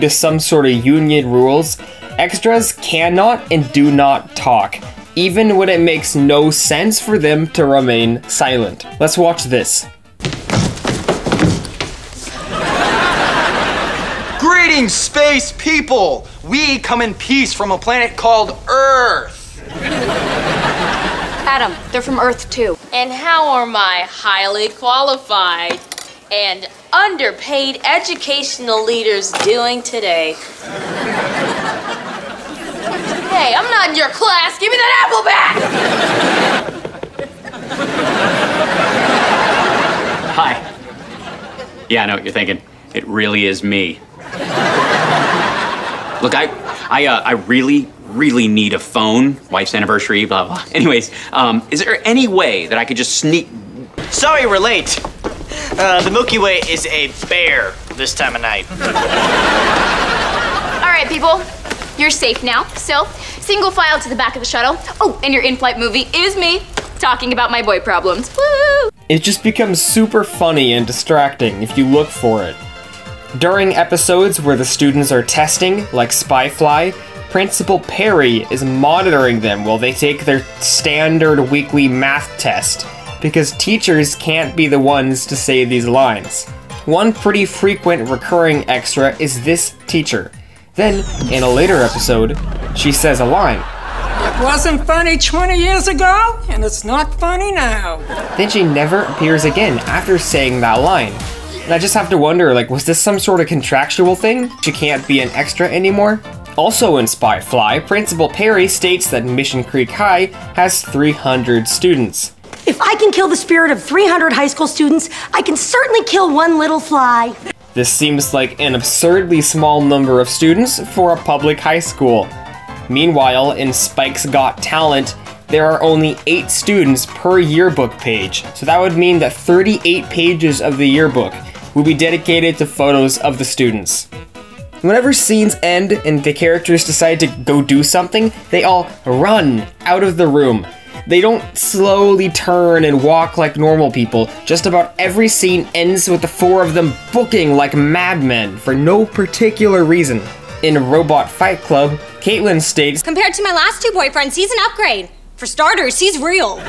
some sort of union rules, extras cannot and do not talk, even when it makes no sense for them to remain silent. Let's watch this. Greetings, space people! We come in peace from a planet called Earth. Adam, they're from Earth too. And how are my highly qualified and underpaid educational leaders doing today? Hey, I'm not in your class. Give me that apple back! Hi. Yeah, I know what you're thinking. It really is me. Look, I really need a phone. Wife's anniversary, blah, blah. Anyways, is there any way that I could just sneak... Sorry we're late. The Milky Way is a bear this time of night. All right, people, you're safe now. So, single file to the back of the shuttle. Oh, and your in-flight movie is me talking about my boy problems. Woo! It just becomes super funny and distracting if you look for it. During episodes where the students are testing, like Spyfly, Principal Perry is monitoring them while they take their standard weekly math test, because teachers can't be the ones to say these lines. One pretty frequent recurring extra is this teacher. Then, in a later episode, she says a line. It wasn't funny 20 years ago, and it's not funny now. Then she never appears again after saying that line. And I just have to wonder, like, was this some sort of contractual thing? She can't be an extra anymore? Also in Spyfly, Principal Perry states that Mission Creek High has 300 students. If I can kill the spirit of 300 high school students, I can certainly kill one little fly. This seems like an absurdly small number of students for a public high school. Meanwhile, in Spike's Got Talent, there are only 8 students per yearbook page, so that would mean that 38 pages of the yearbook will be dedicated to photos of the students. Whenever scenes end and the characters decide to go do something, they all run out of the room. They don't slowly turn and walk like normal people. Just about every scene ends with the 4 of them booking like madmen for no particular reason. In Robot Fight Club, Caitlin states, "Compared to my last 2 boyfriends, he's an upgrade. For starters, he's real."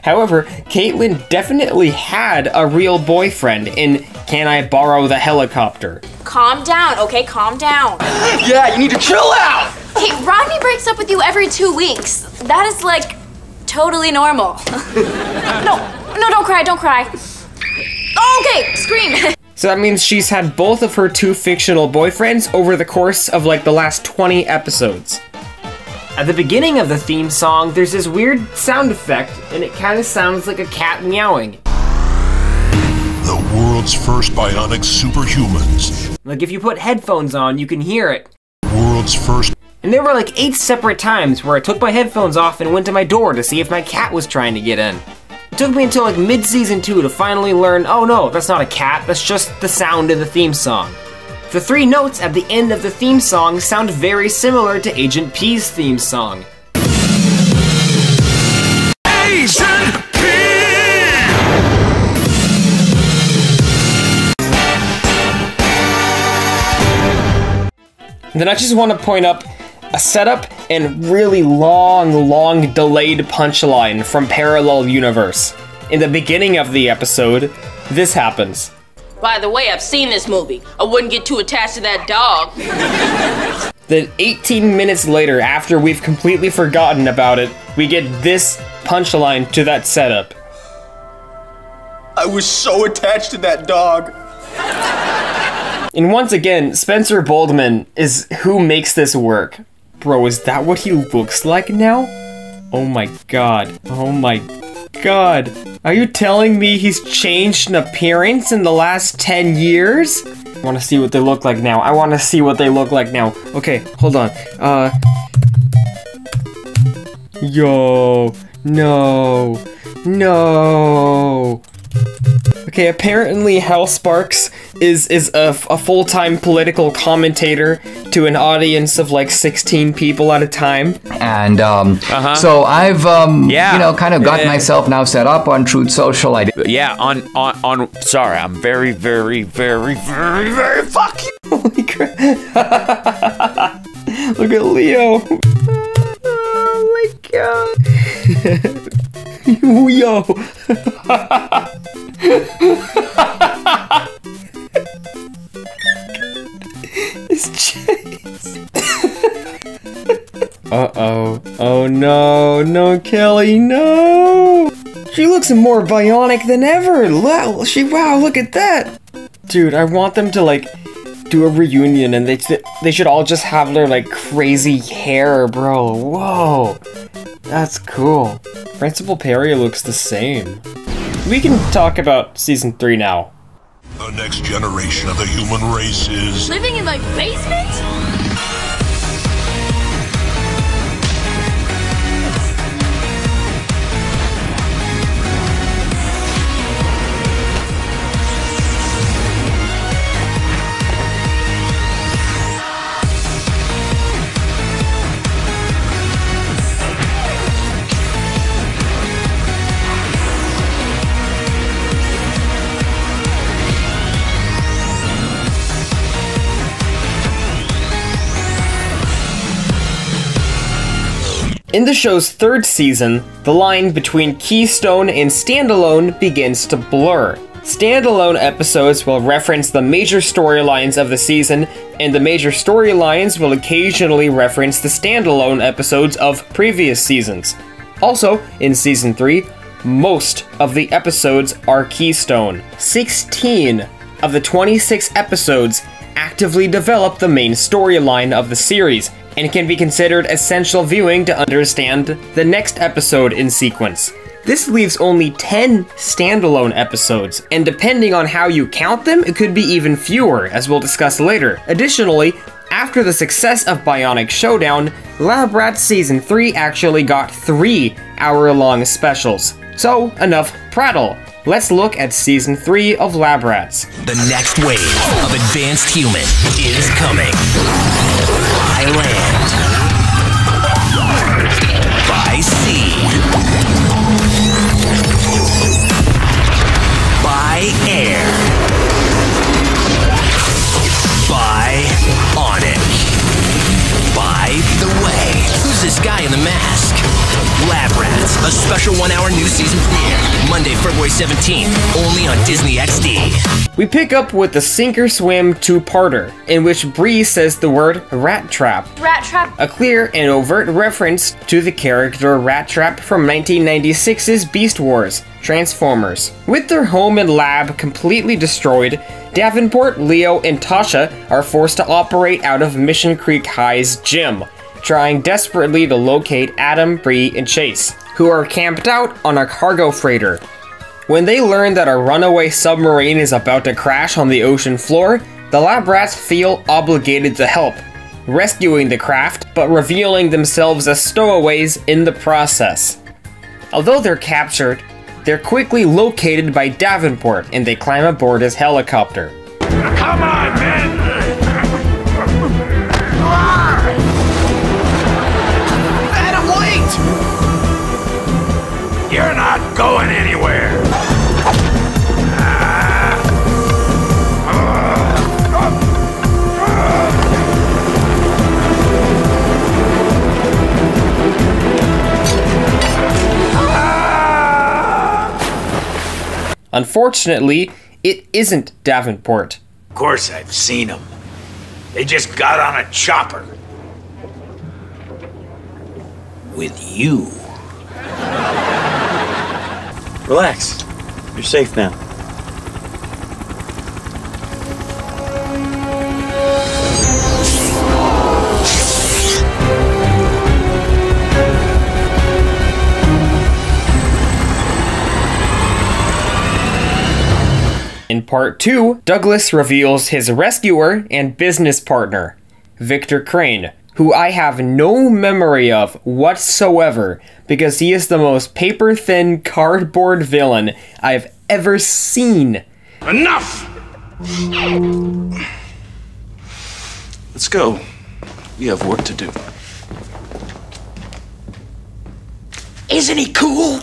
However, Caitlin definitely had a real boyfriend in Can I Borrow the Helicopter? Calm down, okay? Calm down. Yeah, you need to chill out! Hey, Rodney breaks up with you every 2 weeks. That is, like, totally normal. No, don't cry, don't cry. Okay, scream. So that means she's had both of her 2 fictional boyfriends over the course of, like, the last 20 episodes. At the beginning of the theme song, there's this weird sound effect, and it kind of sounds like a cat meowing. The world's first bionic superhumans. Like if you put headphones on, you can hear it. World's world's first. And there were like 8 separate times where I took my headphones off and went to my door to see if my cat was trying to get in. It took me until like mid-season 2 to finally learn, oh no, that's not a cat, that's just the sound of the theme song. The 3 notes at the end of the theme song sound very similar to Agent P's theme song. Agent P! Then I just want to point up a setup and really long delayed punchline from Parallel Universe. In the beginning of the episode, this happens. By the way, I've seen this movie. I wouldn't get too attached to that dog. Then 18 minutes later, after we've completely forgotten about it, we get this punchline to that setup. I was so attached to that dog. And once again, Spencer Boldman is who makes this work. Bro, is that what he looks like now? Oh my god. Oh my god. Are you telling me he's changed in appearance in the last 10 years? I want to see what they look like now. I want to see what they look like now. Okay, hold on. Yo. No. No. Okay, apparently Hal Sparks is a full-time political commentator to an audience of like 16 people at a time. And so I've kind of got myself now set up on Truth Social. Yeah, on sorry, I'm very fuck you. Holy crap. Look at Leo. Oh my god. Yo. It's Chase. Uh-oh. Oh no. No, Kelly, no. She looks more bionic than ever. Wow, look at that. Dude, I want them to like do a reunion and they should all just have their like crazy hair, bro. Whoa. That's cool. Principal Perry looks the same. We can talk about season 3 now. The next generation of the human race is Living in my basement? In the show's 3rd season, the line between Keystone and Standalone begins to blur. Standalone episodes will reference the major storylines of the season, and the major storylines will occasionally reference the standalone episodes of previous seasons. Also, in Season 3, most of the episodes are Keystone. 16 of the 26 episodes actively develop the main storyline of the series, and can be considered essential viewing to understand the next episode in sequence. This leaves only 10 standalone episodes, and depending on how you count them, it could be even fewer, as we'll discuss later. Additionally, after the success of Bionic Showdown, Lab Rats Season 3 actually got 3 hour-long specials. So, enough prattle. Let's look at Season 3 of Lab Rats. The next wave of advanced human is coming. By land. By sea. By air. By Onic. By the way. Who's this guy in the mask? Lab Rats, a special 1-hour new season premiere, Monday, February 17th, only on Disney XD. We pick up with the Sink or Swim 2-parter, in which Bree says the word Rat Trap. Rat Trap. A clear and overt reference to the character Rat Trap from 1996's Beast Wars, Transformers. With their home and lab completely destroyed, Davenport, Leo, and Tasha are forced to operate out of Mission Creek High's gym, trying desperately to locate Adam, Bree, and Chase, who are camped out on a cargo freighter. When they learn that a runaway submarine is about to crash on the ocean floor, the Lab Rats feel obligated to help. rescuing the craft, but revealing themselves as stowaways in the process. Although they're captured, they're quickly located by Davenport and they climb aboard his helicopter. Come on, men! Adam, wait! You're not going anywhere! Unfortunately, it isn't Davenport. Of course I've seen them. They just got on a chopper. With you. Relax. You're safe now. In part 2, Douglas reveals his rescuer and business partner, Victor Crane, who I have no memory of whatsoever because he is the most paper-thin cardboard villain I've ever seen. Enough! Let's go. We have work to do. Isn't he cool?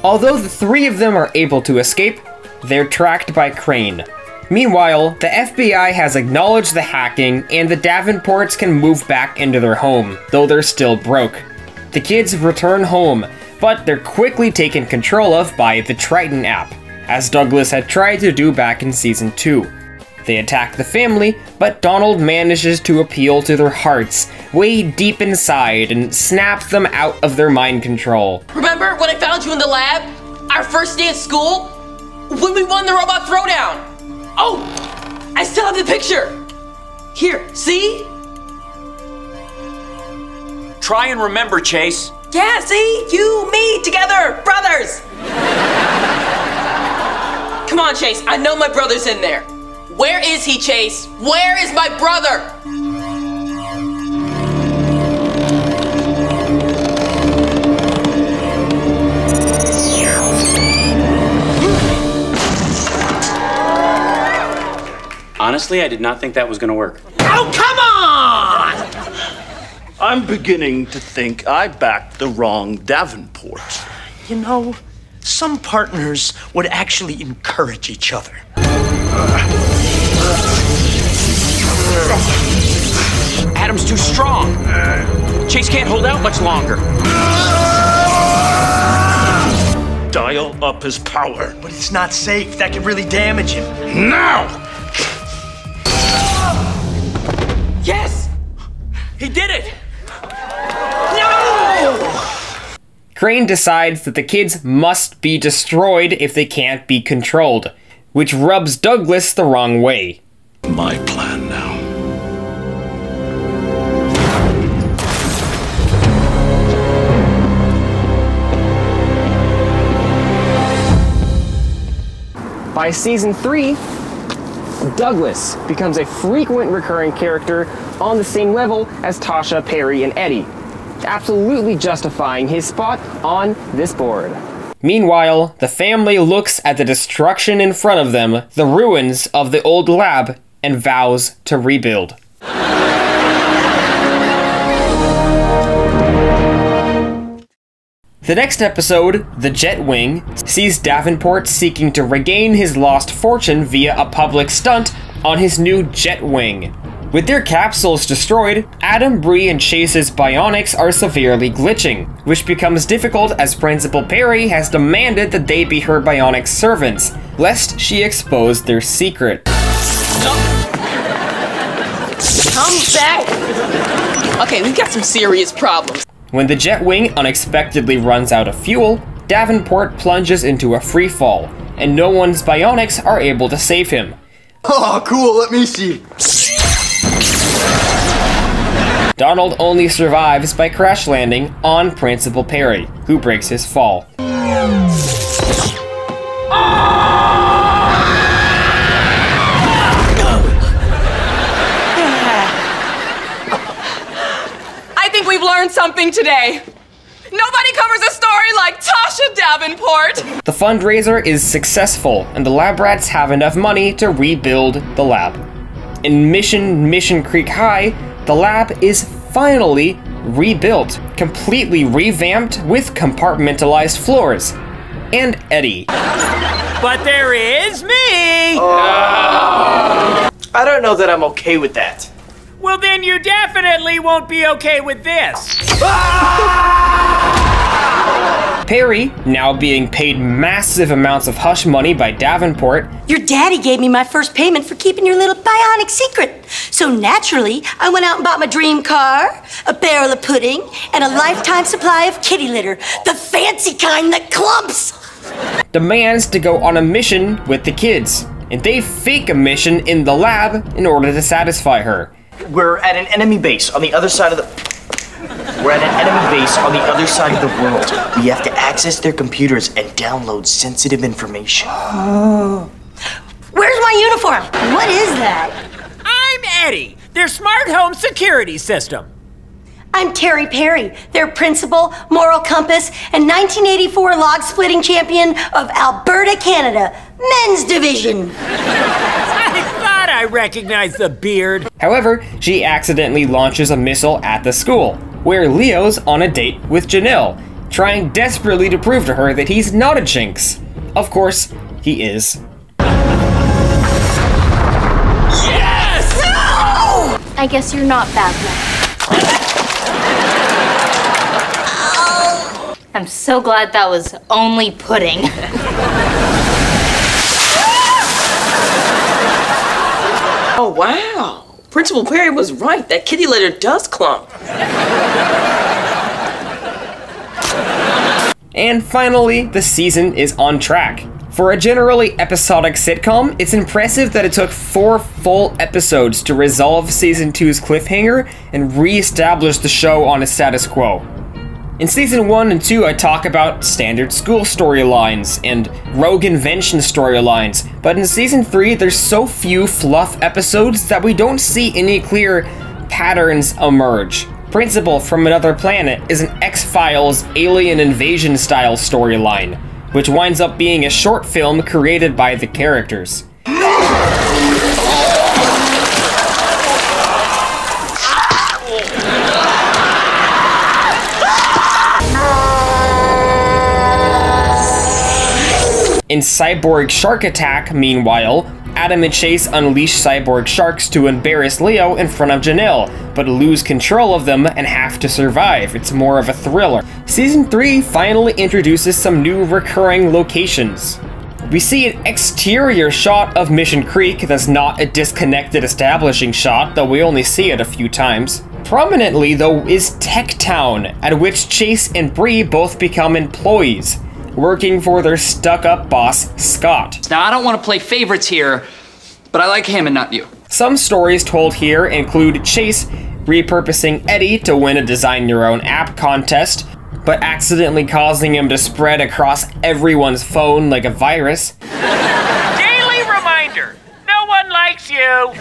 Although the three of them are able to escape, they're tracked by Crane. Meanwhile, the FBI has acknowledged the hacking and the Davenports can move back into their home, though they're still broke. The kids return home, but they're quickly taken control of by the Triton app, as Douglas had tried to do back in Season 2. They attack the family, but Donald manages to appeal to their hearts, way deep inside, and snap them out of their mind control. Remember when I found you in the lab? Our first day at school? When we won the robot throwdown? Oh, I still have the picture. Here, see? Try and remember, Chase. Yeah, see? You, me, together, brothers. Come on, Chase, I know my brother's in there. Where is he, Chase? Where is my brother? Honestly, I did not think that was going to work. Oh, come on! I'm beginning to think I backed the wrong Davenport. You know, some partners would actually encourage each other. Adam's too strong. Chase can't hold out much longer. Dial up his power. But it's not safe. That could really damage him. Now! Yes! He did it! No! Crane decides that the kids must be destroyed if they can't be controlled, which rubs Douglas the wrong way. My plan now. By Season 3, Douglas becomes a frequent recurring character on the same level as Tasha, Perry, and Eddie, absolutely justifying his spot on this board. Meanwhile, the family looks at the destruction in front of them, the ruins of the old lab, and vows to rebuild. The next episode, The Jet Wing, sees Davenport seeking to regain his lost fortune via a public stunt on his new jet wing. With their capsules destroyed, Adam, Bree, and Chase's bionics are severely glitching, which becomes difficult as Principal Perry has demanded that they be her bionic servants, lest she expose their secret. Come back! Okay, we've got some serious problems. When the jet wing unexpectedly runs out of fuel, Davenport plunges into a free fall, and no one's bionics are able to save him. Oh, cool, let me see. Donald only survives by crash landing on Principal Perry, who breaks his fall. something today. Nobody covers a story like Tasha Davenport. The fundraiser is successful, and the lab rats have enough money to rebuild the lab. In Mission Creek High, the lab is finally rebuilt, completely revamped with compartmentalized floors. And Eddie. But there is me! I don't know that I'm okay with that. Well, then you definitely won't be okay with this. Perry, now being paid massive amounts of hush money by Davenport. Your daddy gave me my first payment for keeping your little bionic secret. So naturally, I went out and bought my dream car, a barrel of pudding, and a lifetime supply of kitty litter, the fancy kind that clumps. Demands to go on a mission with the kids, and they fake a mission in the lab in order to satisfy her. We're at an enemy base on the other side of the... We're at an enemy base on the other side of the world. We have to access their computers and download sensitive information. Oh. Where's my uniform? What is that? I'm Eddie, their smart home security system. I'm Terry Perry, their principal, moral compass, and 1984 log splitting champion of Alberta, Canada, men's division. I recognize the beard. However, she accidentally launches a missile at the school, where Leo's on a date with Janelle, trying desperately to prove to her that he's not a jinx. Of course, he is. Yes! No! I guess you're not bad luck. I'm so glad that was only pudding. Oh, wow. Principal Perry was right. That kitty litter does clump. And finally, the season is on track. For a generally episodic sitcom, it's impressive that it took 4 full episodes to resolve Season 2's cliffhanger and re-establish the show on its status quo. In Season 1 and 2, I talk about standard school storylines and rogue invention storylines, but in Season 3, there's so few fluff episodes that we don't see any clear patterns emerge. Principal from Another Planet is an X-Files alien invasion style storyline, which winds up being a short film created by the characters. In Cyborg Shark Attack, meanwhile, Adam and Chase unleash cyborg sharks to embarrass Leo in front of Janelle, but lose control of them and have to survive. It's more of a thriller. Season 3 finally introduces some new recurring locations. We see an exterior shot of Mission Creek that's not a disconnected establishing shot, though we only see it a few times. Prominently, though, is Tech Town, at which Chase and Bree both become employees, working for their stuck-up boss, Scott. Now, I don't want to play favorites here, but I like him and not you. Some stories told here include Chase repurposing Eddie to win a Design Your Own app contest, but accidentally causing him to spread across everyone's phone like a virus. Daily reminder, no one likes you.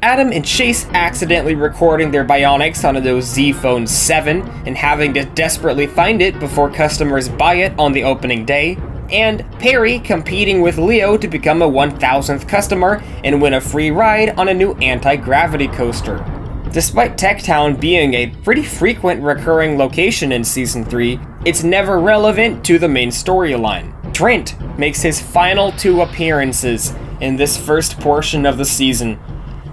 Adam and Chase accidentally recording their bionics on those Z Phone 7 and having to desperately find it before customers buy it on the opening day. And Perry competing with Leo to become a 1000th customer and win a free ride on a new anti-gravity coaster. Despite Tech Town being a pretty frequent recurring location in Season 3, it's never relevant to the main storyline. Trent makes his final 2 appearances in this first portion of the season.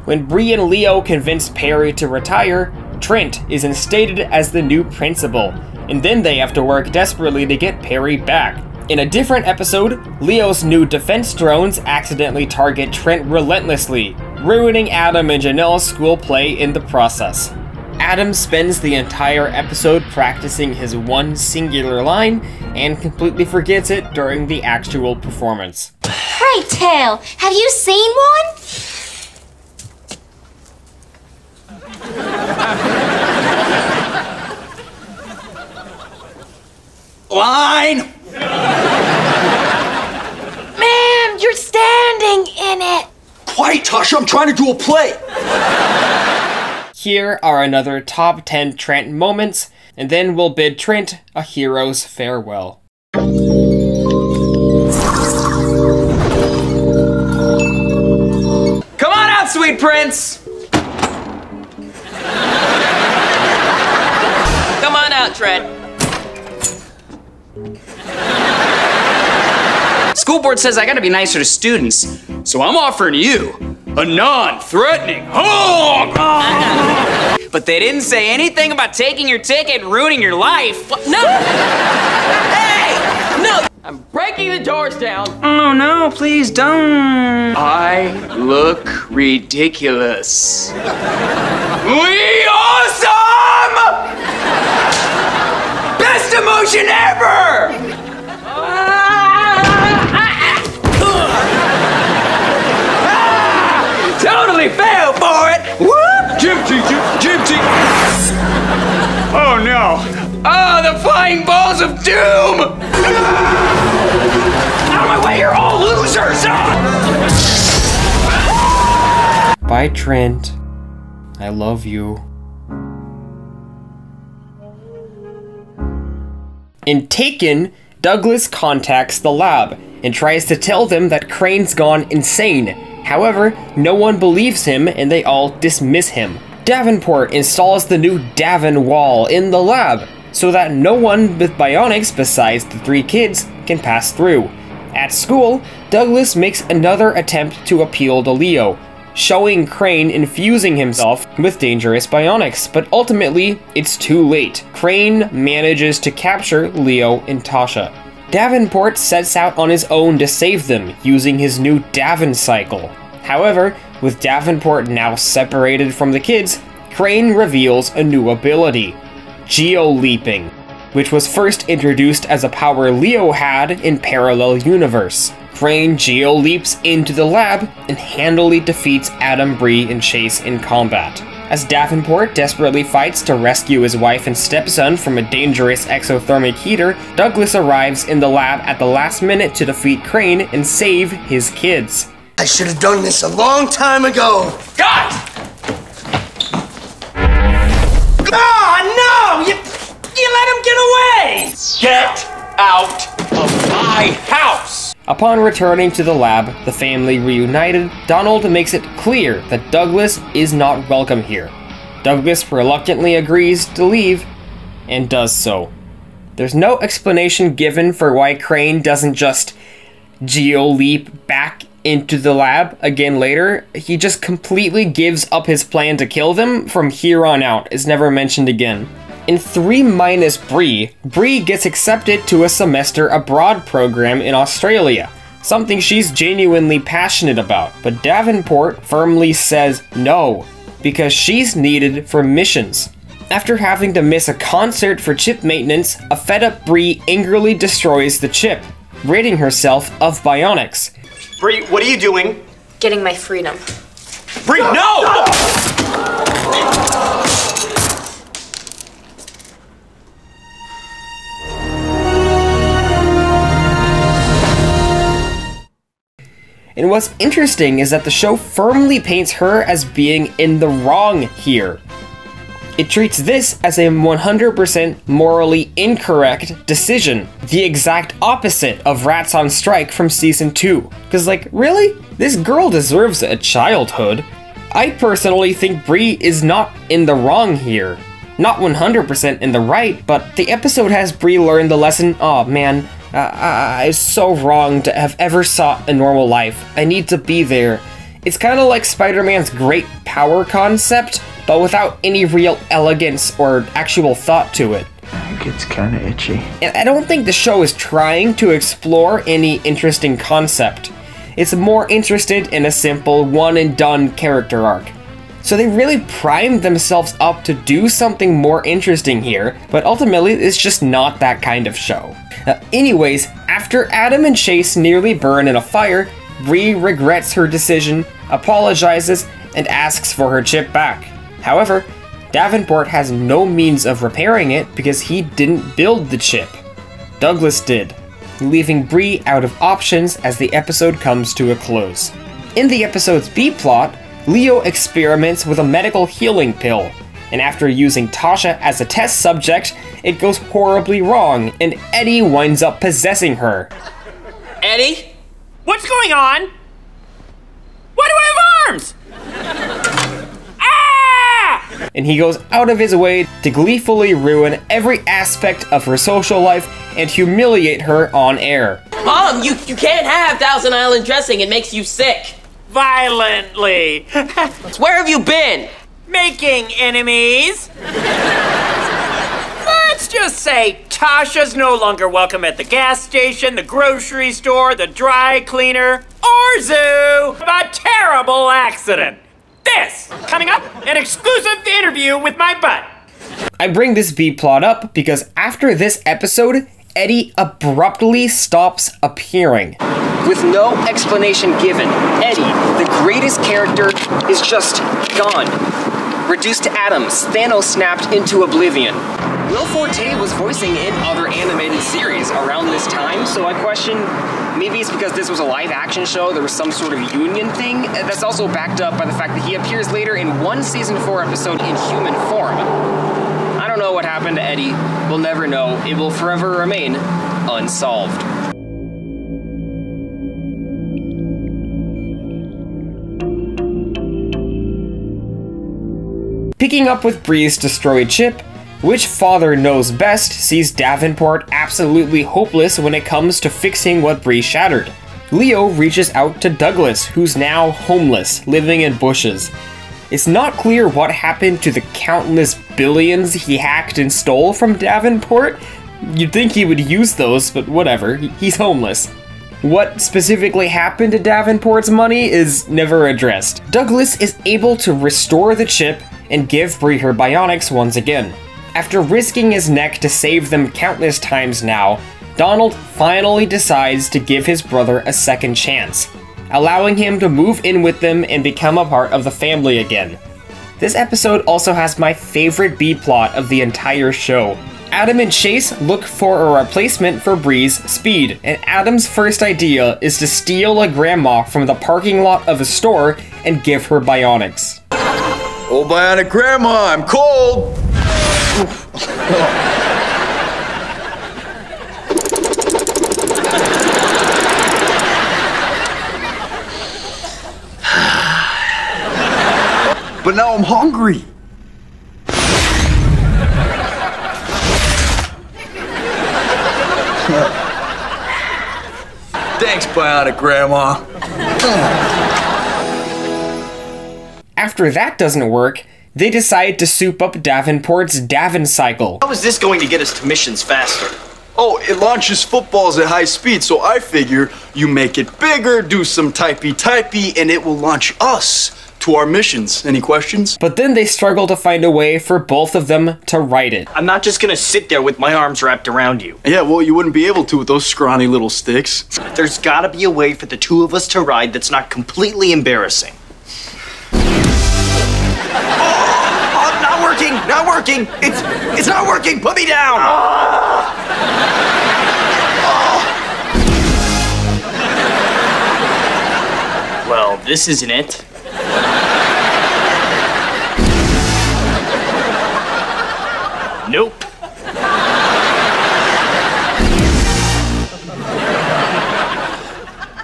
When Bree and Leo convince Perry to retire, Trent is instated as the new principal, and then they have to work desperately to get Perry back. In a different episode, Leo's new defense drones accidentally target Trent relentlessly, ruining Adam and Janelle's school play in the process. Adam spends the entire episode practicing his one singular line and completely forgets it during the actual performance. Pray tell, have you seen one? Line! Ma'am, you're standing in it. Quiet, Tasha, I'm trying to do a play. Here are another top 10 Trent moments, and then we'll bid Trent a hero's farewell. Come on out, sweet prince! Come on out, Trent. School board says I gotta be nicer to students, so I'm offering you a non-threatening hug! But they didn't say anything about taking your ticket and ruining your life. No! Hey! No! I'm breaking the doors down. Oh no, please don't. I look ridiculous. We awesome! Best emotion ever! Totally fell for it! Whoop! Kimchi! Oh no! Oh, the flying balls of doom! Out of my way, you're all losers! Bye, Trent. I love you. In Taken, Douglas contacts the lab and tries to tell them that Crane's gone insane. However, no one believes him and they all dismiss him. Davenport installs the new Davin wall in the lab so that no one with bionics besides the 3 kids can pass through. At school, Douglas makes another attempt to appeal to Leo, showing Crane infusing himself with dangerous bionics, but ultimately, it's too late. Crane manages to capture Leo and Tasha. Davenport sets out on his own to save them, using his new Davin cycle. However, with Davenport now separated from the kids, Crane reveals a new ability, Geo-leaping, which was first introduced as a power Leo had in Parallel Universe. Crane geo-leaps into the lab and handily defeats Adam, Bree, and Chase in combat. As Davenport desperately fights to rescue his wife and stepson from a dangerous exothermic heater, Douglas arrives in the lab at the last minute to defeat Crane and save his kids. I should have done this a long time ago. God! Oh, no! You let him get away! Get out of my house! Upon returning to the lab, the family reunited, Donald makes it clear that Douglas is not welcome here. Douglas reluctantly agrees to leave, and does so. There's no explanation given for why Crane doesn't just geo-leap back into the lab again later. He just completely gives up his plan to kill them from here on out. It's never mentioned again. In 3- Bree, Bree gets accepted to a semester abroad program in Australia, something she's genuinely passionate about, but Davenport firmly says no, because she's needed for missions. After having to miss a concert for chip maintenance, a fed-up Bree angrily destroys the chip, ridding herself of bionics. Bree, what are you doing? Getting my freedom. Bree, no! And what's interesting is that the show firmly paints her as being in the wrong here. It treats this as a 100% morally incorrect decision, the exact opposite of Rats on Strike from Season 2. Cause like, really? This girl deserves a childhood. I personally think Bree is not in the wrong here. Not 100% in the right, but the episode has Bree learn the lesson, oh man, I was so wrong to have ever sought a normal life. I need to be there. It's kind of like Spider-Man's great power concept, but without any real elegance or actual thought to it. It gets kind of itchy. And I don't think the show is trying to explore any interesting concept. It's more interested in a simple one-and-done character arc. So they really primed themselves up to do something more interesting here, but ultimately it's just not that kind of show. Anyways, after Adam and Chase nearly burn in a fire, Bree regrets her decision, apologizes, and asks for her chip back. However, Davenport has no means of repairing it because he didn't build the chip. Douglas did, leaving Bree out of options as the episode comes to a close. In the episode's B-plot, Leo experiments with a medical healing pill, and after using Tasha as a test subject, it goes horribly wrong, and Eddie winds up possessing her. Eddie? What's going on? Why do I have arms? And he goes out of his way to gleefully ruin every aspect of her social life and humiliate her on air. Mom, you can't have Thousand Island dressing. It makes you sick. Violently. Where have you been? Making enemies. Let's just say Tasha's no longer welcome at the gas station, the grocery store, the dry cleaner, or zoo. A terrible accident. This, coming up, an exclusive interview with my butt. I bring this B-plot up because after this episode, Eddie abruptly stops appearing. With no explanation given, Eddie, the greatest character, is just gone. Reduced to atoms, Thanos snapped into oblivion. Will Forte was voicing in other animated series around this time, so I question, maybe it's because this was a live-action show, there was some sort of union thing. That's also backed up by the fact that he appears later in one Season 4 episode in human form. I don't know what happened to Eddie. We'll never know. It will forever remain unsolved. Picking up with Bree's destroyed ship, which father knows best sees Davenport absolutely hopeless when it comes to fixing what Bree shattered. Leo reaches out to Douglas, who's now homeless, living in bushes. It's not clear what happened to the countless billions he hacked and stole from Davenport. You'd think he would use those, but whatever, he's homeless. What specifically happened to Davenport's money is never addressed. Douglas is able to restore the chip and give Bree her bionics once again. After risking his neck to save them countless times now, Donald finally decides to give his brother a second chance, allowing him to move in with them and become a part of the family again. This episode also has my favorite B-plot of the entire show. Adam and Chase look for a replacement for Bree's Speed, and Adam's first idea is to steal a grandma from the parking lot of a store and give her bionics. Oh, bionic grandma, I'm cold! But now I'm hungry. Thanks, bionic grandma. After that doesn't work, they decide to soup up Davenport's Davin cycle. How is this going to get us to missions faster? Oh, it launches footballs at high speed, so I figure you make it bigger, do some typey-typey, and it will launch us to our missions. Any questions? But then they struggle to find a way for both of them to ride it. I'm not just gonna sit there with my arms wrapped around you. Yeah, well, you wouldn't be able to with those scrawny little sticks. There's gotta be a way for the two of us to ride that's not completely embarrassing. Not working! Not working! It's not working! Put me down! Well, this isn't it. Nope.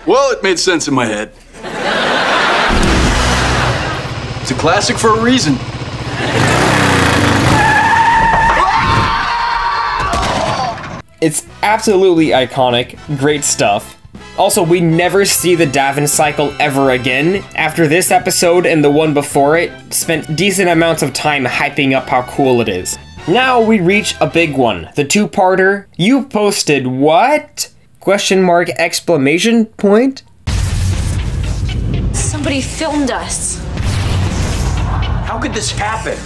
Well, it made sense in my head. It's a classic for a reason. It's absolutely iconic, great stuff. Also, we never see the Davin cycle ever again. After this episode and the one before it, spent decent amounts of time hyping up how cool it is. Now we reach a big one, the two-parter, You Posted What? Question mark exclamation point? Somebody filmed us. How could this happen?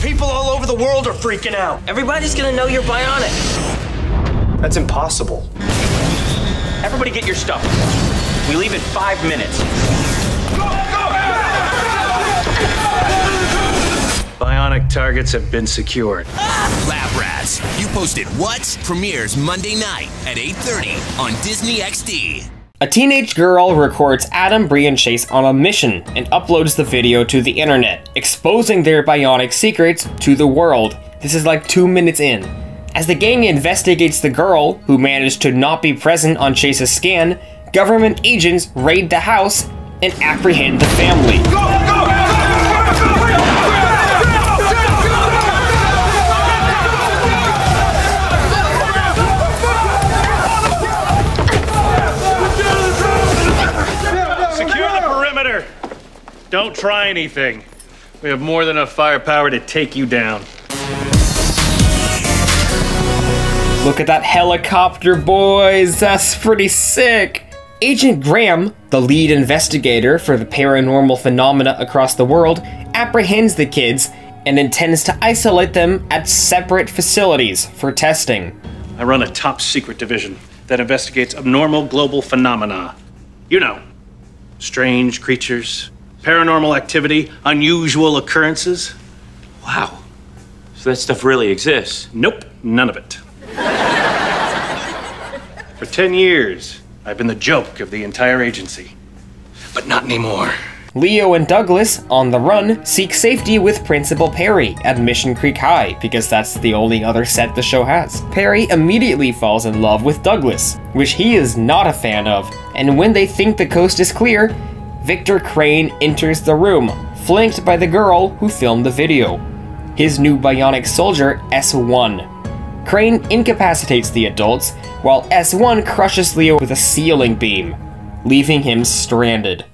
People all over the world are freaking out. Everybody's gonna know you're bionic. That's impossible. Everybody get your stuff. We leave in 5 minutes. Bionic targets have been secured. Lab Rats, You Posted What? Premieres Monday night at 8:30 on Disney XD. A teenage girl records Adam, Bree, and Chase on a mission and uploads the video to the internet, exposing their bionic secrets to the world. This is like 2 minutes in. As the gang investigates the girl, who managed to not be present on Chase's scan, government agents raid the house and apprehend the family. Secure the perimeter. Don't try anything. We have more than enough firepower to take you down. Look at that helicopter, boys. That's pretty sick. Agent Graham, the lead investigator for the paranormal phenomena across the world, apprehends the kids and intends to isolate them at separate facilities for testing. I run a top secret division that investigates abnormal global phenomena. You know, strange creatures, paranormal activity, unusual occurrences. Wow. So that stuff really exists? Nope, none of it. For 10 years, I've been the joke of the entire agency. But not anymore. Leo and Douglas, on the run, seek safety with Principal Perry at Mission Creek High, because that's the only other set the show has. Perry immediately falls in love with Douglas, which he is not a fan of, and when they think the coast is clear, Victor Crane enters the room, flanked by the girl who filmed the video. His new bionic soldier, S1. Crane incapacitates the adults, while S1 crushes Leo with a ceiling beam, leaving him stranded.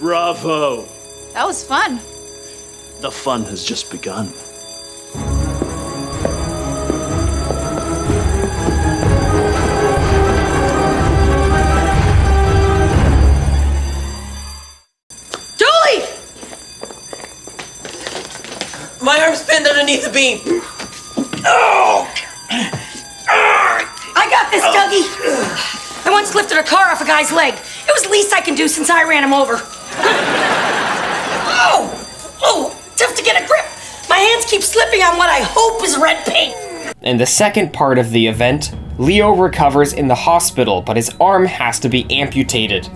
Bravo! That was fun. The fun has just begun. Julie! My arm's pinned underneath the beam. Oh! I got this, Dougie. I once lifted a car off a guy's leg. It was the least I can do since I ran him over. Oh, tough to get a grip. My hands keep slipping on what I hope is red paint. In the second part of the event, Leo recovers in the hospital, but his arm has to be amputated.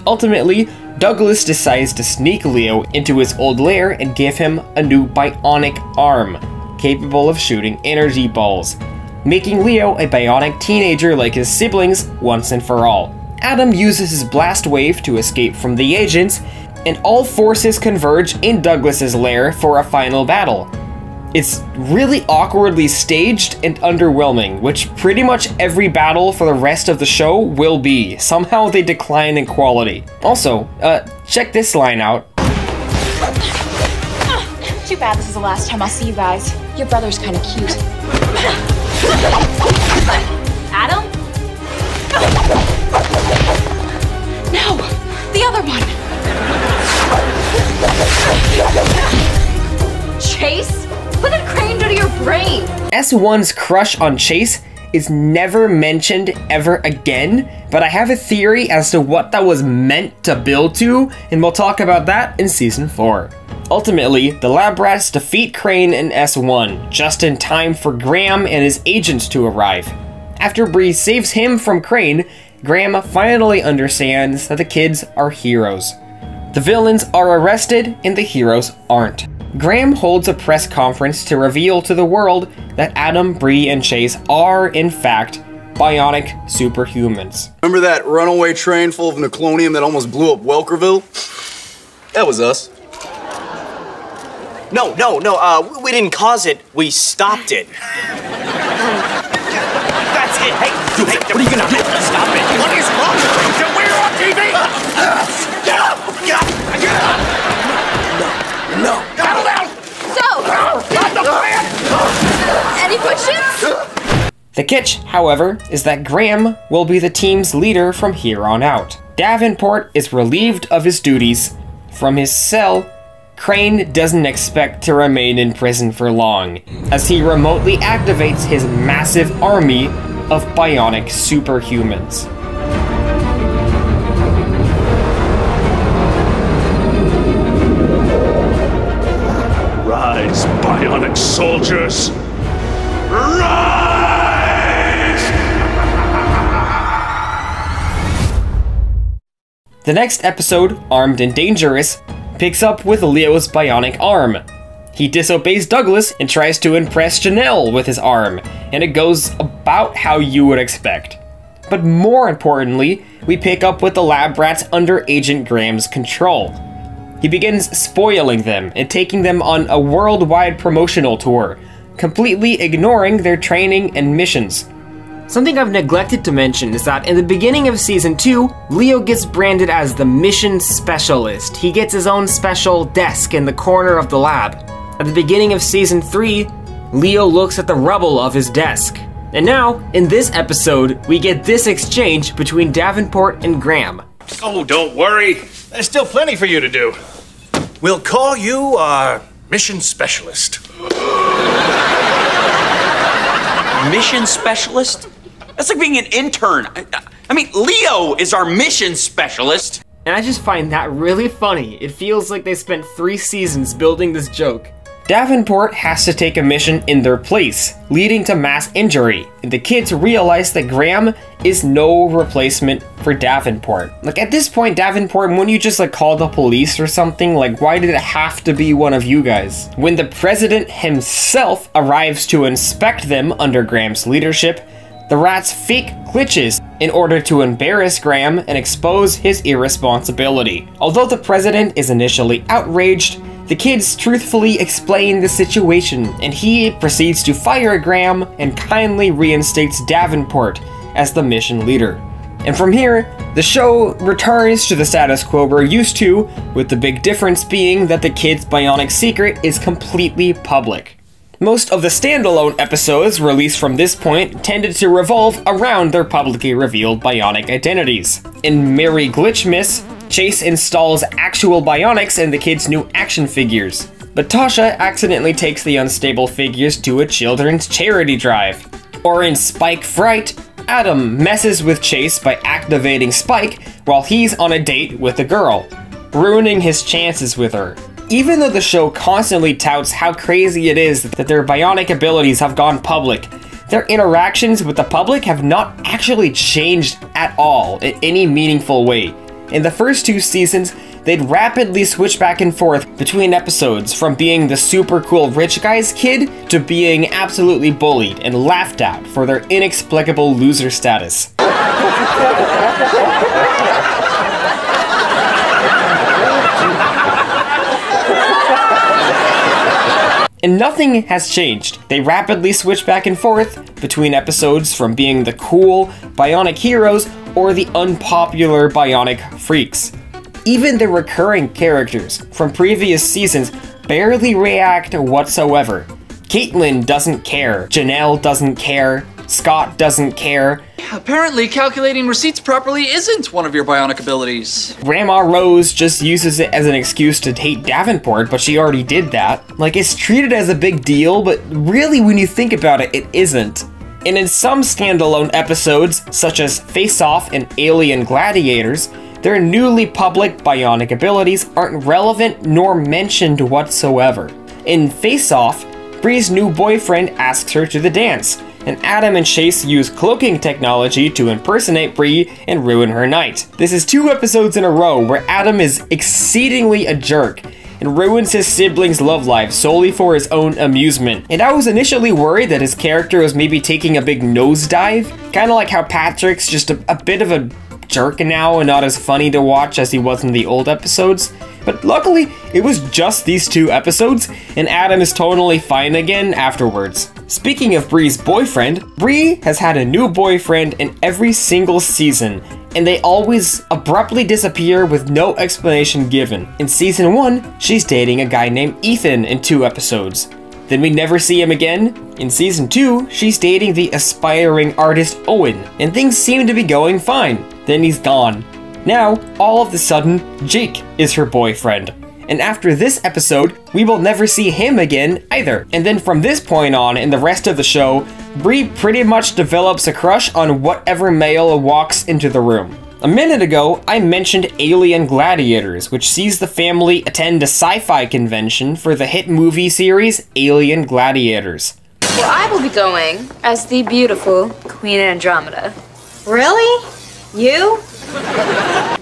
Ultimately, Douglas decides to sneak Leo into his old lair and give him a new bionic arm, capable of shooting energy balls, making Leo a bionic teenager like his siblings once and for all. Adam uses his blast wave to escape from the agents, and all forces converge in Douglas's lair for a final battle. It's really awkwardly staged and underwhelming, which pretty much every battle for the rest of the show will be. Somehow they decline in quality. Also, check this line out. Too bad this is the last time I'll see you guys. Your brother's kind of cute. Adam? No, the other one. Chase? What did Crane do to your brain? S1's crush on Chase is never mentioned ever again, but I have a theory as to what that was meant to build to, and we'll talk about that in Season 4. Ultimately, the lab rats defeat Crane and S1, just in time for Graham and his agents to arrive. After Bree saves him from Crane, Graham finally understands that the kids are heroes. The villains are arrested and the heroes aren't. Graham holds a press conference to reveal to the world that Adam, Bree, and Chase are, in fact, bionic superhumans. Remember that runaway train full of Nickelodeon that almost blew up Welkerville? That was us. No, we didn't cause it. We stopped it. That's it. Hey, what are you gonna do? Stop it. What is wrong with you? We're on TV! Get up! Get up! Get up! No. Settle down! So, any questions? The catch, however, is that Graham will be the team's leader from here on out. Davenport is relieved of his duties. From his cell, Crane doesn't expect to remain in prison for long, as he remotely activates his massive army of bionic superhumans. Rise, bionic soldiers! The next episode, Armed and Dangerous, picks up with Leo's bionic arm. He disobeys Douglas and tries to impress Janelle with his arm, and it goes about how you would expect. But more importantly, we pick up with the lab rats under Agent Graham's control. He begins spoiling them and taking them on a worldwide promotional tour, completely ignoring their training and missions. Something I've neglected to mention is that in the beginning of Season 2, Leo gets branded as the Mission Specialist. He gets his own special desk in the corner of the lab. At the beginning of Season 3, Leo looks at the rubble of his desk. And now, in this episode, we get this exchange between Davenport and Graham. Oh, don't worry. There's still plenty for you to do. We'll call you our mission specialist. Mission specialist? That's like being an intern. I mean, Leo is our mission specialist. And I just find that really funny. It feels like they spent 3 seasons building this joke. Davenport has to take a mission in their place, leading to mass injury, and the kids realize that Graham is no replacement for Davenport. Like, at this point, Davenport, wouldn't you just call the police or something? Like, why did it have to be one of you guys? When the president himself arrives to inspect them under Graham's leadership, the rats fake glitches in order to embarrass Graham and expose his irresponsibility. Although the president is initially outraged, the kids truthfully explain the situation, and he proceeds to fire Graham and kindly reinstates Davenport as the mission leader. And from here, the show returns to the status quo we're used to, with the big difference being that the kids' bionic secret is completely public. Most of the standalone episodes released from this point tended to revolve around their publicly revealed bionic identities. In Merry Glitchmas, Chase installs actual bionics in the kids' new action figures, but Tasha accidentally takes the unstable figures to a children's charity drive. Or in Spike Fright, Adam messes with Chase by activating Spike while he's on a date with a girl, ruining his chances with her. Even though the show constantly touts how crazy it is that their bionic abilities have gone public, their interactions with the public have not actually changed at all in any meaningful way. In the first 2 seasons, they'd rapidly switch back and forth between episodes, from being the super cool rich guy's kid to being absolutely bullied and laughed at for their inexplicable loser status. And nothing has changed. They rapidly switch back and forth between episodes, from being the cool bionic heroes or the unpopular bionic freaks. Even the recurring characters from previous seasons barely react whatsoever. Caitlin doesn't care, Janelle doesn't care, Scott doesn't care. Apparently, calculating receipts properly isn't one of your bionic abilities. Grandma Rose just uses it as an excuse to hate Davenport, but she already did that. Like, it's treated as a big deal, but really when you think about it, it isn't. And in some standalone episodes, such as Face Off and Alien Gladiators, their newly public bionic abilities aren't relevant nor mentioned whatsoever. In Face Off, Bree's new boyfriend asks her to the dance, and Adam and Chase use cloaking technology to impersonate Bree and ruin her night. This is 2 episodes in a row where Adam is exceedingly a jerk and ruins his siblings' love lives solely for his own amusement. And I was initially worried that his character was maybe taking a big nosedive, kinda like how Patrick's just a bit of a jerk now and not as funny to watch as he was in the old episodes. But luckily, it was just these 2 episodes, and Adam is totally fine again afterwards. Speaking of Bree's boyfriend, Bree has had a new boyfriend in every single season, and they always abruptly disappear with no explanation given. In season 1, she's dating a guy named Ethan in 2 episodes. Then we never see him again. In season 2, she's dating the aspiring artist Owen, and things seem to be going fine. Then he's gone. Now, all of a sudden, Jake is her boyfriend. And after this episode, we will never see him again either. And then from this point on in the rest of the show, Bree pretty much develops a crush on whatever male walks into the room. A minute ago, I mentioned Alien Gladiators, which sees the family attend a sci-fi convention for the hit movie series Alien Gladiators. Well, I will be going as the beautiful Queen Andromeda. Really? You?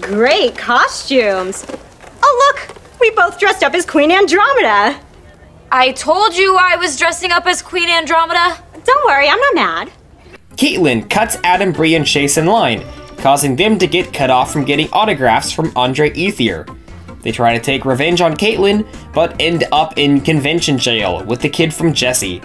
Great costumes. Oh, look! We both dressed up as Queen Andromeda. I told you I was dressing up as Queen Andromeda. Don't worry, I'm not mad. Caitlin cuts Adam, Bree, and Chase in line, causing them to get cut off from getting autographs from Andre Ethier. They try to take revenge on Caitlin, but end up in convention jail with the kid from Jessie.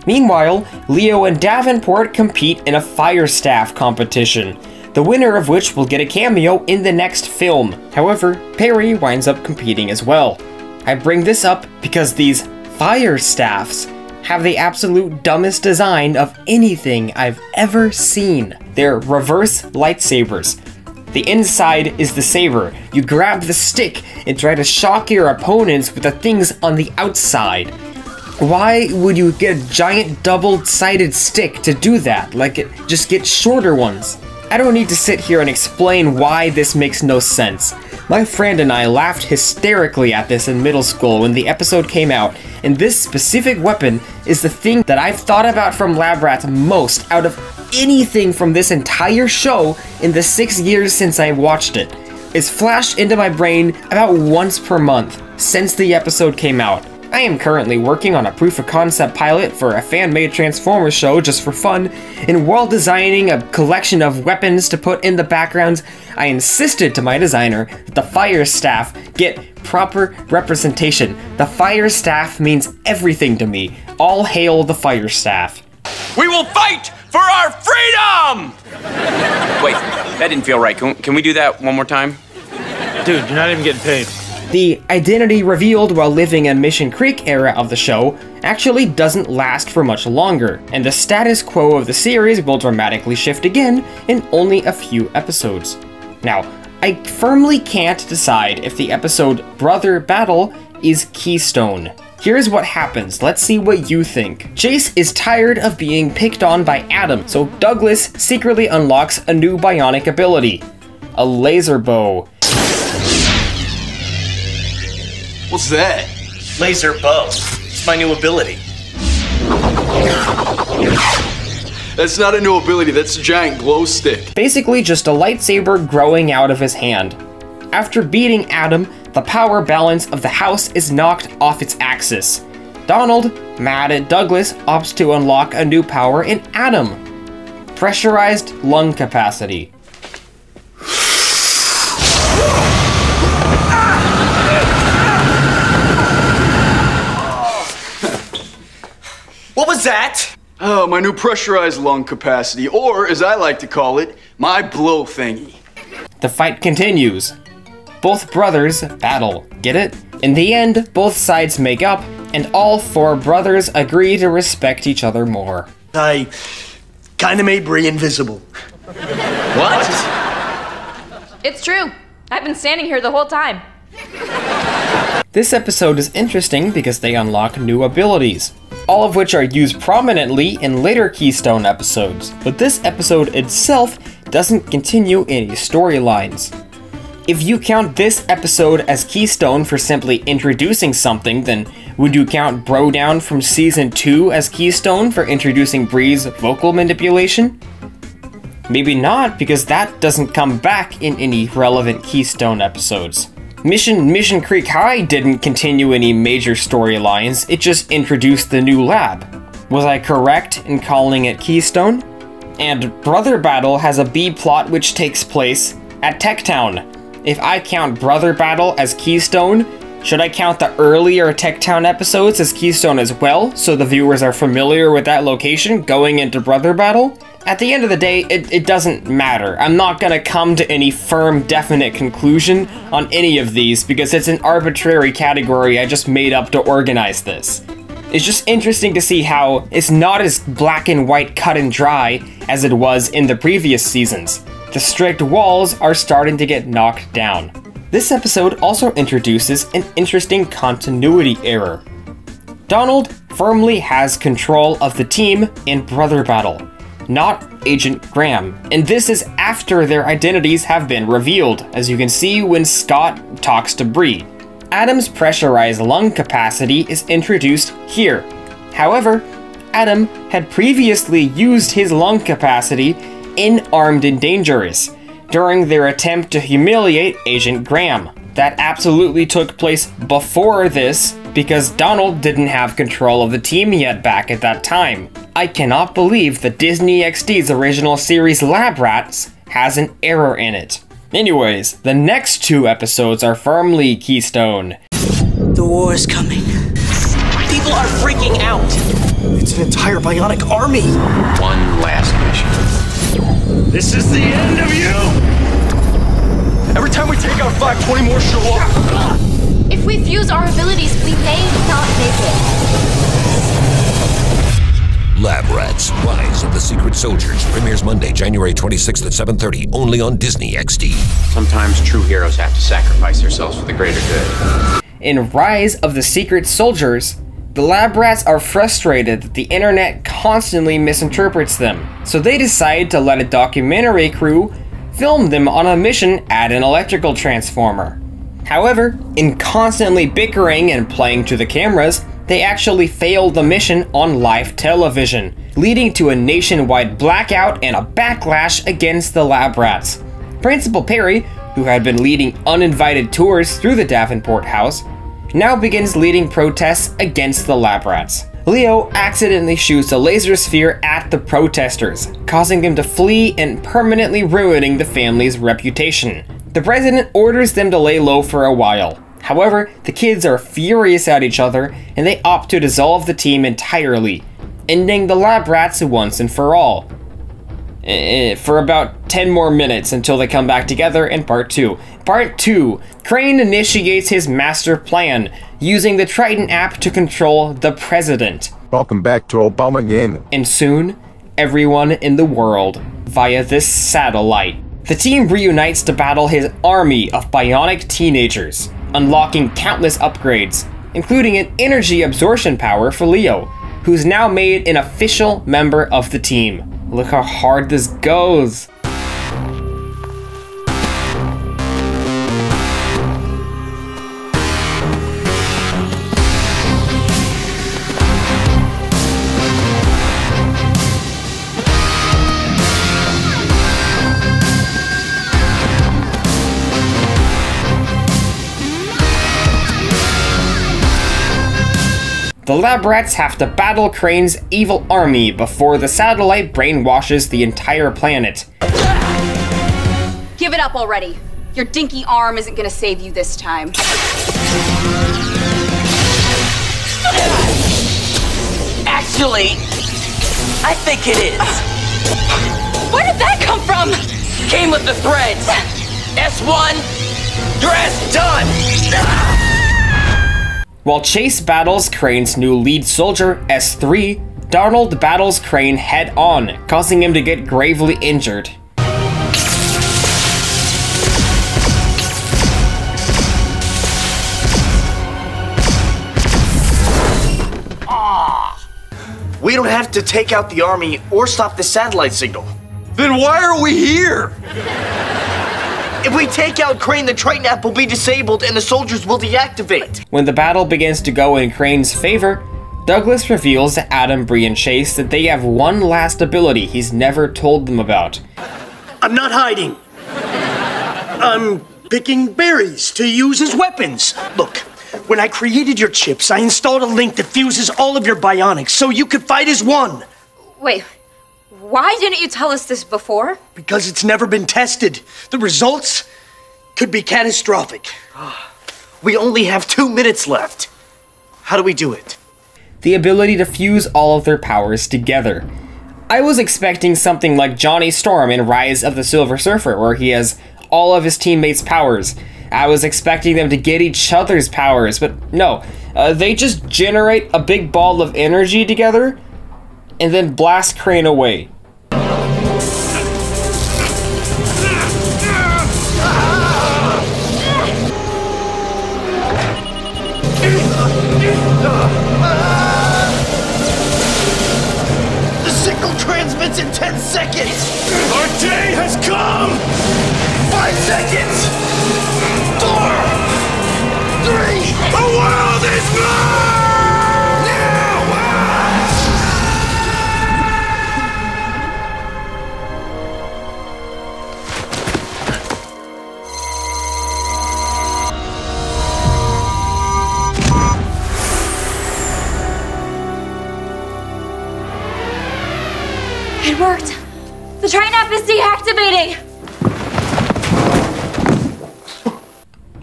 Meanwhile, Leo and Davenport compete in a fire staff competition, the winner of which will get a cameo in the next film. However, Perry winds up competing as well. I bring this up because these fire staffs have the absolute dumbest design of anything I've ever seen. They're reverse lightsabers. The inside is the saber. You grab the stick and try to shock your opponents with the things on the outside. Why would you get a giant double-sided stick to do that? Just get shorter ones. I don't need to sit here and explain why this makes no sense. My friend and I laughed hysterically at this in middle school when the episode came out, and this specific weapon is the thing that I've thought about from Lab Rats most out of anything from this entire show in the 6 years since I watched it. It's flashed into my brain about once per month since the episode came out. I am currently working on a proof-of-concept pilot for a fan-made Transformers show just for fun, and while designing a collection of weapons to put in the backgrounds, I insisted to my designer that the fire staff get proper representation. The fire staff means everything to me. All hail the fire staff. We will fight for our freedom! Wait, that didn't feel right. Can we do that one more time? Dude, you're not even getting paid. The identity revealed while living in Mission Creek era of the show actually doesn't last for much longer, and the status quo of the series will dramatically shift again in only a few episodes. Now, I firmly can't decide if the episode Brother Battle is Keystone. Here's what happens, let's see what you think. Chase is tired of being picked on by Adam, so Douglas secretly unlocks a new bionic ability, a laser bow. What's that? Laser bow. It's my new ability. That's not a new ability, that's a giant glow stick. Basically just a lightsaber growing out of his hand. After beating Adam, the power balance of the house is knocked off its axis. Donald, mad at Douglas, opts to unlock a new power in Adam. Pressurized lung capacity. What was that? Oh, my new pressurized lung capacity, or as I like to call it, my blow thingy. The fight continues. Both brothers battle, get it? In the end, both sides make up, and all four brothers agree to respect each other more. I kinda made Bree invisible. What? It's true. I've been standing here the whole time. This episode is interesting because they unlock new abilities, all of which are used prominently in later Keystone episodes, but this episode itself doesn't continue any storylines. If you count this episode as Keystone for simply introducing something, then would you count Bro Down from Season 2 as Keystone for introducing Bree's vocal manipulation? Maybe not, because that doesn't come back in any relevant Keystone episodes. Mission Creek High didn't continue any major storylines, it just introduced the new lab. Was I correct in calling it Keystone? And Brother Battle has a B-plot which takes place at Techtown. If I count Brother Battle as Keystone, should I count the earlier Techtown episodes as Keystone as well, so the viewers are familiar with that location going into Brother Battle? At the end of the day, it doesn't matter. I'm not gonna come to any firm, definite conclusion on any of these because it's an arbitrary category I just made up to organize this. It's just interesting to see how it's not as black and white cut and dry as it was in the previous seasons. The strict walls are starting to get knocked down. This episode also introduces an interesting continuity error. Donald firmly has control of the team in Brother Battle, not Agent Graham, and this is after their identities have been revealed, as you can see when Scott talks to Bree. Adam's pressurized lung capacity is introduced here. However, Adam had previously used his lung capacity in Armed and Dangerous during their attempt to humiliate Agent Graham. That absolutely took place before this because Donald didn't have control of the team yet back at that time. I cannot believe that Disney XD's original series Lab Rats has an error in it. Anyways, the next 2 episodes are firmly keystone. The war is coming. People are freaking out. It's an entire bionic army. One last mission. This is the end of you! Every time we take out 5, 20 more show up. If we fuse our abilities, we may not make it. Lab Rats, Rise of the Secret Soldiers premieres Monday, January 26th at 7:30, only on Disney XD. Sometimes true heroes have to sacrifice themselves for the greater good. In Rise of the Secret Soldiers, the Lab Rats are frustrated that the internet constantly misinterprets them, so they decide to let a documentary crew film them on a mission at an electrical transformer. However, in constantly bickering and playing to the cameras, they actually failed the mission on live television, leading to a nationwide blackout and a backlash against the Lab Rats. Principal Perry, who had been leading uninvited tours through the Davenport house, now begins leading protests against the Lab Rats. Leo accidentally shoots a laser sphere at the protesters, causing them to flee and permanently ruining the family's reputation. The president orders them to lay low for a while. However, the kids are furious at each other and they opt to dissolve the team entirely, ending the Lab Rats once and for all. For about 10 more minutes until they come back together in Part 2. Part 2, Crane initiates his master plan, using the Triton app to control the president. Welcome back to Obama again. And soon, everyone in the world via this satellite. The team reunites to battle his army of bionic teenagers, unlocking countless upgrades, including an energy absorption power for Leo, who's now made an official member of the team. Look how hard this goes. The Lab Rats have to battle Crane's evil army before the satellite brainwashes the entire planet. Give it up already. Your dinky arm isn't gonna save you this time. Actually, I think it is. Where did that come from? Came with the threads. S1, dress done. While Chase battles Crane's new lead soldier, S3, Donald battles Crane head-on, causing him to get gravely injured. We don't have to take out the army or stop the satellite signal. Then why are we here? If we take out Crane, the Triton app will be disabled and the soldiers will deactivate. When the battle begins to go in Crane's favor, Douglas reveals to Adam, Bree, and Chase that they have one last ability he's never told them about. I'm not hiding. I'm picking berries to use as weapons. Look, when I created your chips, I installed a link that fuses all of your bionics so you could fight as one. Wait, why didn't you tell us this before? Because it's never been tested. The results could be catastrophic. We only have 2 minutes left. How do we do it? The ability to fuse all of their powers together. I was expecting something like Johnny Storm in Rise of the Silver Surfer, where he has all of his teammates' powers. I was expecting them to get each other's powers, but no. They just generate a big ball of energy together and then blast Crane away. The signal transmits in 10 seconds! Our day has come! 5 seconds! 4! 3! The world is mine! is deactivating!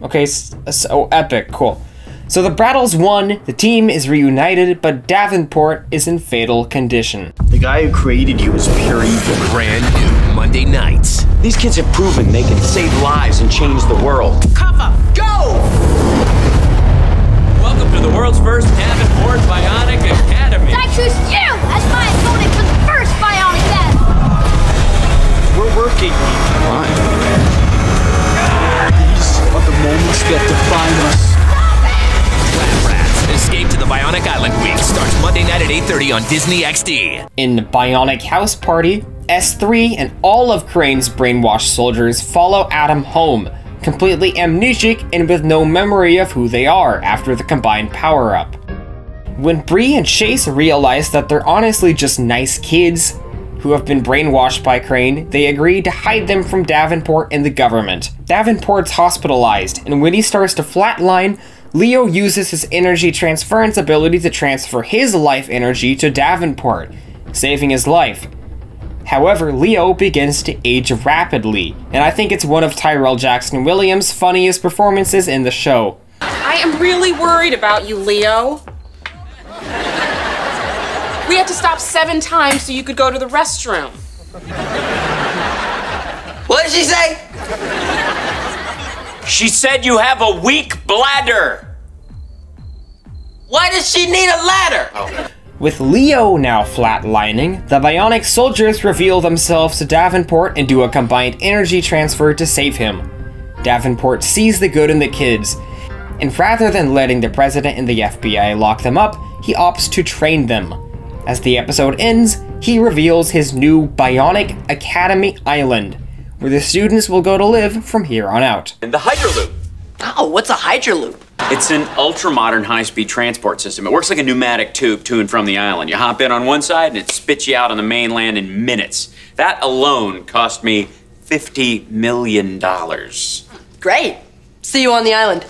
Okay, so epic, cool. So the battle's won, the team is reunited, but Davenport is in fatal condition. The guy who created you is pure evil. Brand new Monday nights. These kids have proven they can save lives and change the world. Cover, go! Welcome to the world's first Davenport Bionic Academy. I choose you as my opponent for the first Bionic Death! We're working. Fine. These are the moments that define us. Lab Rats, Escape to the Bionic Island Week starts Monday night at 8:30 on Disney XD. In Bionic House Party, S3 and all of Crane's brainwashed soldiers follow Adam home, completely amnesic and with no memory of who they are after the combined power-up. When Bree and Chase realize that they're honestly just nice kids who have been brainwashed by Crane, they agree to hide them from Davenport and the government. Davenport's hospitalized, and when he starts to flatline, Leo uses his energy transference ability to transfer his life energy to Davenport, saving his life. However, Leo begins to age rapidly, and I think it's one of Tyrell Jackson Williams' funniest performances in the show. I am really worried about you, Leo. We had to stop 7 times so you could go to the restroom. What did she say? She said you have a weak bladder. Why does she need a ladder? Oh. With Leo now flatlining, the Bionic soldiers reveal themselves to Davenport and do a combined energy transfer to save him. Davenport sees the good in the kids, and rather than letting the president and the FBI lock them up, he opts to train them. As the episode ends, he reveals his new Bionic Academy Island, where the students will go to live from here on out. And the Hydraloop. Oh, what's a Hydraloop? It's an ultra-modern high-speed transport system. It works like a pneumatic tube to and from the island. You hop in on one side and it spits you out on the mainland in minutes. That alone cost me $50 million. Great. See you on the island.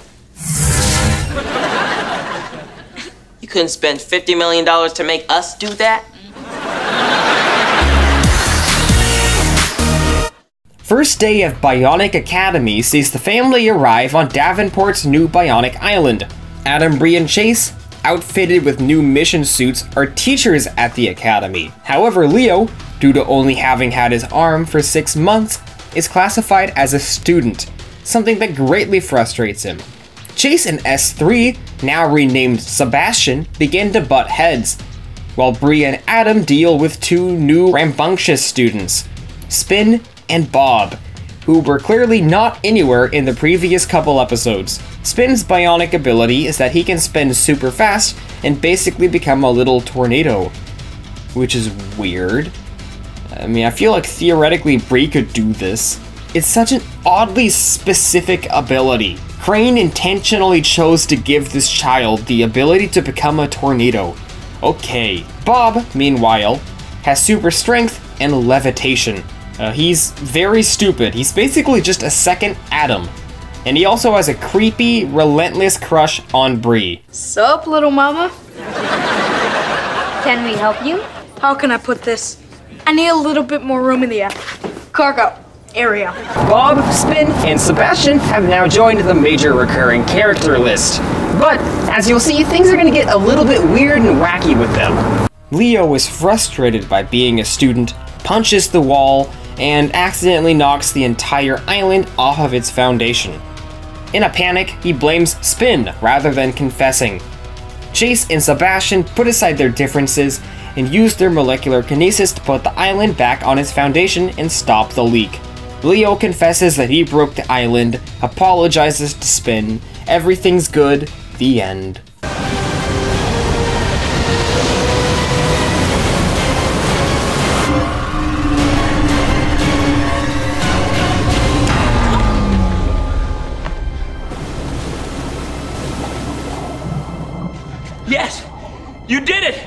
You couldn't spend $50 million to make us do that? First day of Bionic Academy sees the family arrive on Davenport's new Bionic Island. Adam, Bree, and Chase, outfitted with new mission suits, are teachers at the academy. However, Leo, due to only having had his arm for 6 months, is classified as a student, something that greatly frustrates him. Chase and S3, now renamed Sebastian, begin to butt heads, while Bree and Adam deal with 2 new rambunctious students, Spin and Bob, who were clearly not anywhere in the previous couple episodes. Spin's bionic ability is that he can spin super fast and basically become a little tornado, which is weird. I mean, I feel like theoretically Bree could do this. It's such an oddly specific ability. Crane intentionally chose to give this child the ability to become a tornado. Okay. Bob, meanwhile, has super strength and levitation. He's very stupid. He's basically just a second Adam. And he also has a creepy, relentless crush on Bree. Sup, little mama? Can we help you? How can I put this? I need a little bit more room in the cargo area. Bob, Spin, and Sebastian have now joined the major recurring character list. But, as you'll see, things are gonna get a little bit weird and wacky with them. Leo is frustrated by being a student, punches the wall, and accidentally knocks the entire island off of its foundation. In a panic, he blames Spin rather than confessing. Chase and Sebastian put aside their differences and use their molecular kinesis to put the island back on its foundation and stop the leak. Leo confesses that he broke the island, apologizes to Spin, everything's good, the end. Yes! You did it!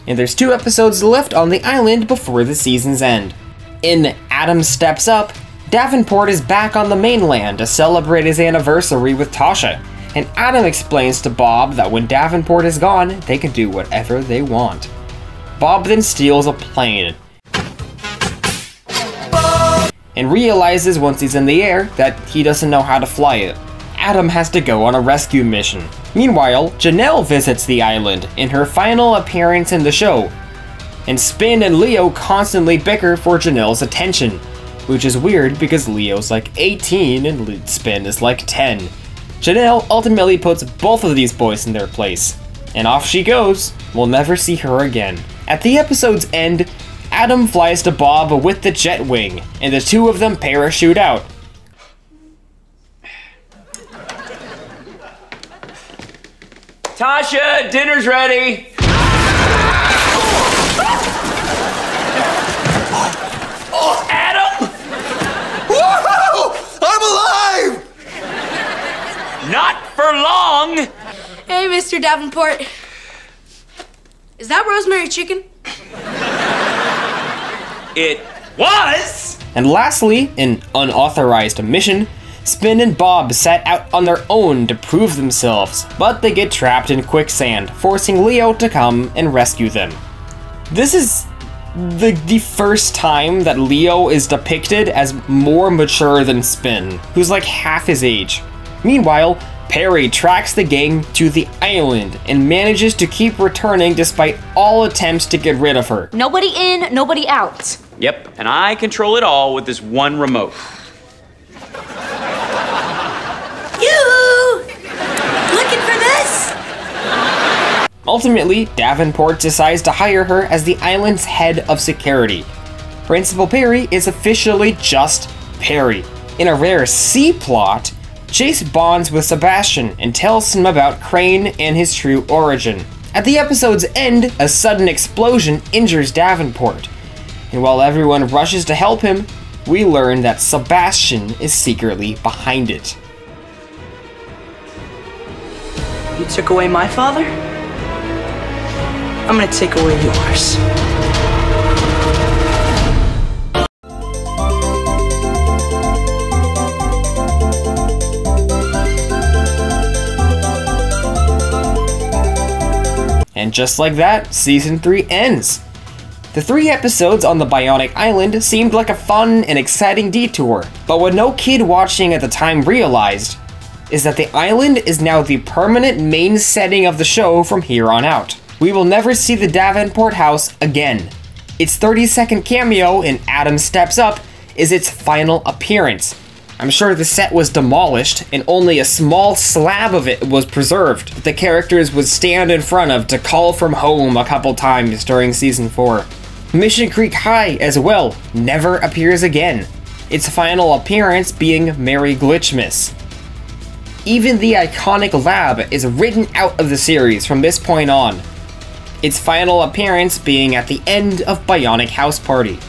And there's 2 episodes left on the island before the season's end. In Adam Steps Up, Davenport is back on the mainland to celebrate his anniversary with Tasha, and Adam explains to Bob that when Davenport is gone, they can do whatever they want. Bob then steals a plane. Bob and realizes once he's in the air that he doesn't know how to fly it. Adam has to go on a rescue mission. Meanwhile, Janelle visits the island in her final appearance in the show, and Spin and Leo constantly bicker for Janelle's attention, which is weird because Leo's like 18 and Spin is like 10. Janelle ultimately puts both of these boys in their place, and off she goes. We'll never see her again. At the episode's end, Adam flies to Bob with the jet wing, and the two of them parachute out. Tasha, dinner's ready. Oh, Adam! Whoa! I'm alive! Not for long. Hey, Mr. Davenport. Is that rosemary chicken? It was! And lastly, an unauthorized mission, Spin and Bob set out on their own to prove themselves, but they get trapped in quicksand, forcing Leo to come and rescue them. This is the first time that Leo is depicted as more mature than Spin, who's like half his age. Meanwhile, Perry tracks the gang to the island and manages to keep returning despite all attempts to get rid of her. Nobody in, nobody out. Yep, and I control it all with this one remote. You looking for this? Ultimately, Davenport decides to hire her as the island's head of security. Principal Perry is officially just Perry. In a rare C-plot, Chase bonds with Sebastian and tells him about Crane and his true origin. At the episode's end, a sudden explosion injures Davenport, and while everyone rushes to help him, we learn that Sebastian is secretly behind it. You took away my father? I'm gonna take away yours. And just like that, Season 3 ends. The 3 episodes on the Bionic Island seemed like a fun and exciting detour, but what no kid watching at the time realized is that the island is now the permanent main setting of the show from here on out. We will never see the Davenport house again. Its 30-second cameo in Adam Steps Up is its final appearance. I'm sure the set was demolished and only a small slab of it was preserved that the characters would stand in front of to call from home a couple times during Season 4. Mission Creek High as well never appears again, its final appearance being Mary Glitchmas. Even the iconic lab is written out of the series from this point on, its final appearance being at the end of Bionic House Party.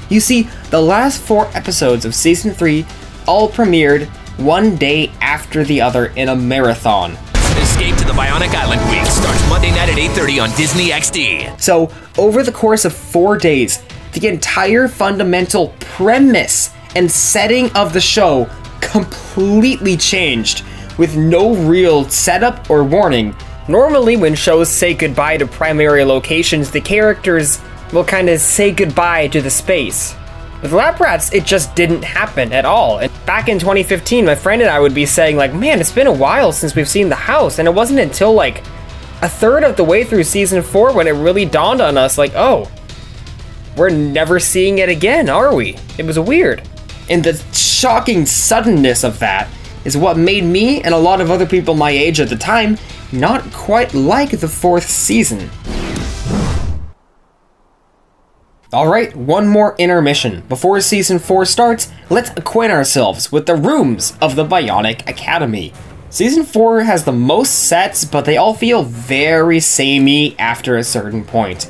You see, the last 4 episodes of Season 3 all premiered one day after the other in a marathon. Escape to the Bionic Island week starts Monday night at 8:30 on Disney XD. So, over the course of 4 days, the entire fundamental premise and setting of the show completely changed, with no real setup or warning. Normally when shows say goodbye to primary locations, the characters will kind of say goodbye to the space. With Lab Rats, it just didn't happen at all. And back in 2015, my friend and I would be saying like, man, it's been a while since we've seen the house, and it wasn't until like a third of the way through Season 4 when it really dawned on us like, oh, we're never seeing it again, are we? It was weird. And the shocking suddenness of that is what made me and a lot of other people my age at the time not quite like the 4th season. Alright, one more intermission. Before Season 4 starts, let's acquaint ourselves with the rooms of the Bionic Academy. Season 4 has the most sets, but they all feel very samey after a certain point.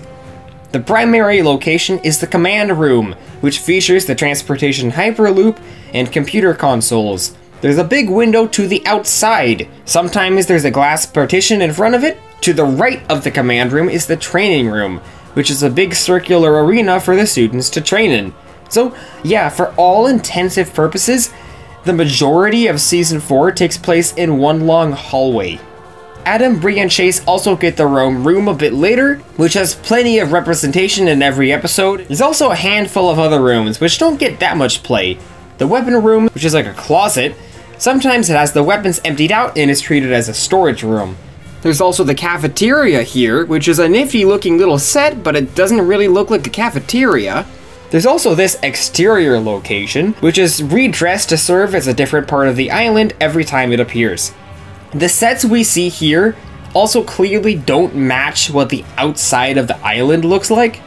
The primary location is the command room, which features the transportation hyperloop and computer consoles. There's a big window to the outside. Sometimes there's a glass partition in front of it. To the right of the command room is the training room, which is a big circular arena for the students to train in. So yeah, for all intensive purposes, the majority of Season 4 takes place in one long hallway. Adam, Bree, and Chase also get their own room a bit later, which has plenty of representation in every episode. There's also a handful of other rooms, which don't get that much play. The weapon room, which is like a closet, sometimes it has the weapons emptied out and is treated as a storage room. There's also the cafeteria here, which is a nifty looking little set, but it doesn't really look like a cafeteria. There's also this exterior location, which is redressed to serve as a different part of the island every time it appears. The sets we see here also clearly don't match what the outside of the island looks like,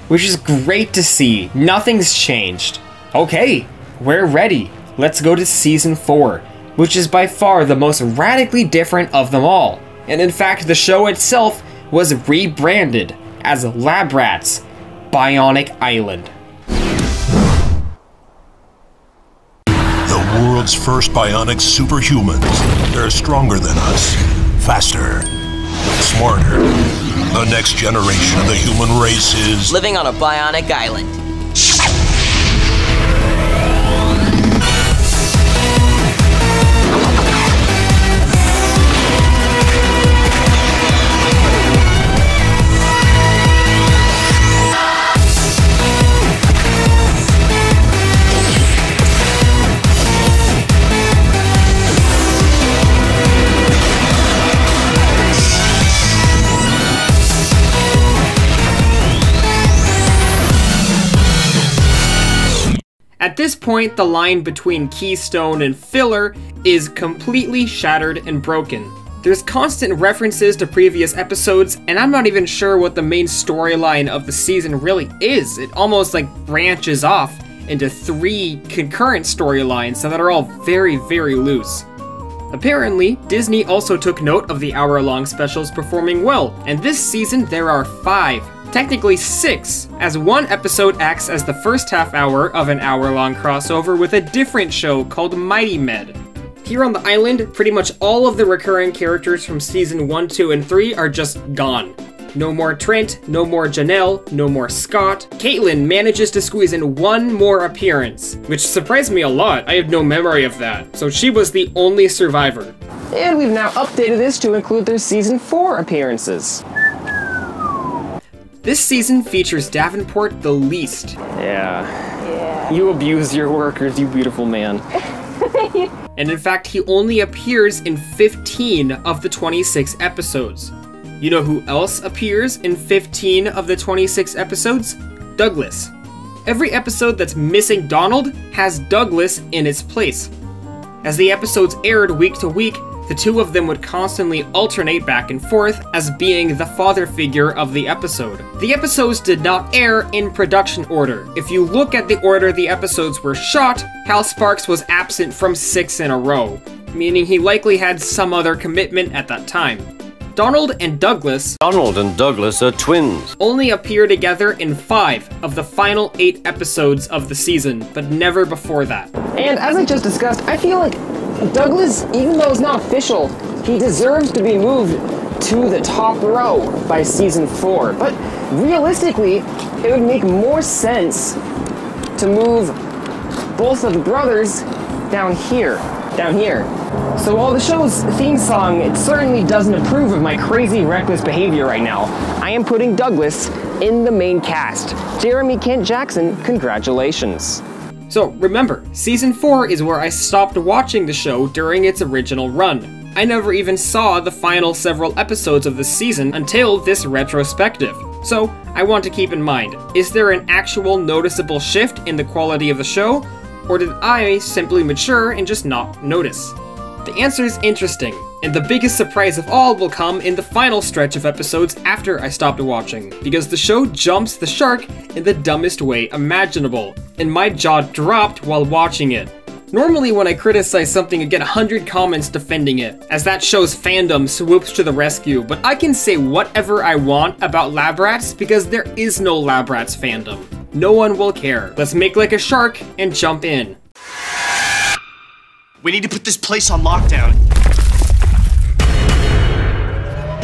which is great to see. Nothing's changed. Okay, we're ready. Let's go to Season 4, which is by far the most radically different of them all. And in fact, the show itself was rebranded as Lab Rats: Bionic Island. The world's first bionic superhumans. They're stronger than us, faster, smarter. The next generation of the human race is living on a bionic island. At this point, the line between keystone and filler is completely shattered and broken. There's constant references to previous episodes, and I'm not even sure what the main storyline of the season really is. It almost like branches off into 3 concurrent storylines that are all very, very loose. Apparently, Disney also took note of the hour-long specials performing well, and this season there are 5. Technically 6, as one episode acts as the first half hour of an hour-long crossover with a different show called Mighty Med. Here on the island, pretty much all of the recurring characters from season 1, 2, and 3 are just gone. No more Trent, no more Janelle, no more Scott. Caitlin manages to squeeze in 1 more appearance, which surprised me a lot. I have no memory of that, so she was the only survivor. And we've now updated this to include their season 4 appearances. This season features Davenport the least. Yeah. You abuse your workers, you beautiful man. And in fact, he only appears in 15 of the 26 episodes. You know who else appears in 15 of the 26 episodes? Douglas. Every episode that's missing Donald has Douglas in its place. As the episodes aired week to week, the two of them would constantly alternate back and forth as being the father figure of the episode. The episodes did not air in production order. If you look at the order the episodes were shot, Hal Sparks was absent from 6 in a row, meaning he likely had some other commitment at that time. Donald and Douglas are twins. Only appear together in 5 of the final 8 episodes of the season, but never before that. And as I just discussed, I feel like Douglas, even though it's not official, he deserves to be moved to the top row by season 4. But realistically, it would make more sense to move both of the brothers down here. So while the show's theme song, it certainly doesn't approve of my crazy reckless behavior right now, I am putting Douglas in the main cast. Jeremy Kent Jackson, congratulations. So remember, season 4 is where I stopped watching the show during its original run. I never even saw the final several episodes of the season until this retrospective. So I want to keep in mind, is there an actual noticeable shift in the quality of the show? Or did I simply mature and just not notice? The answer is interesting, and the biggest surprise of all will come in the final stretch of episodes after I stopped watching, because the show jumps the shark in the dumbest way imaginable, and my jaw dropped while watching it. Normally when I criticize something I get 100 comments defending it, as that show's fandom swoops to the rescue, but I can say whatever I want about Lab Rats because there is no Lab Rats fandom. No one will care. Let's make like a shark and jump in. We need to put this place on lockdown.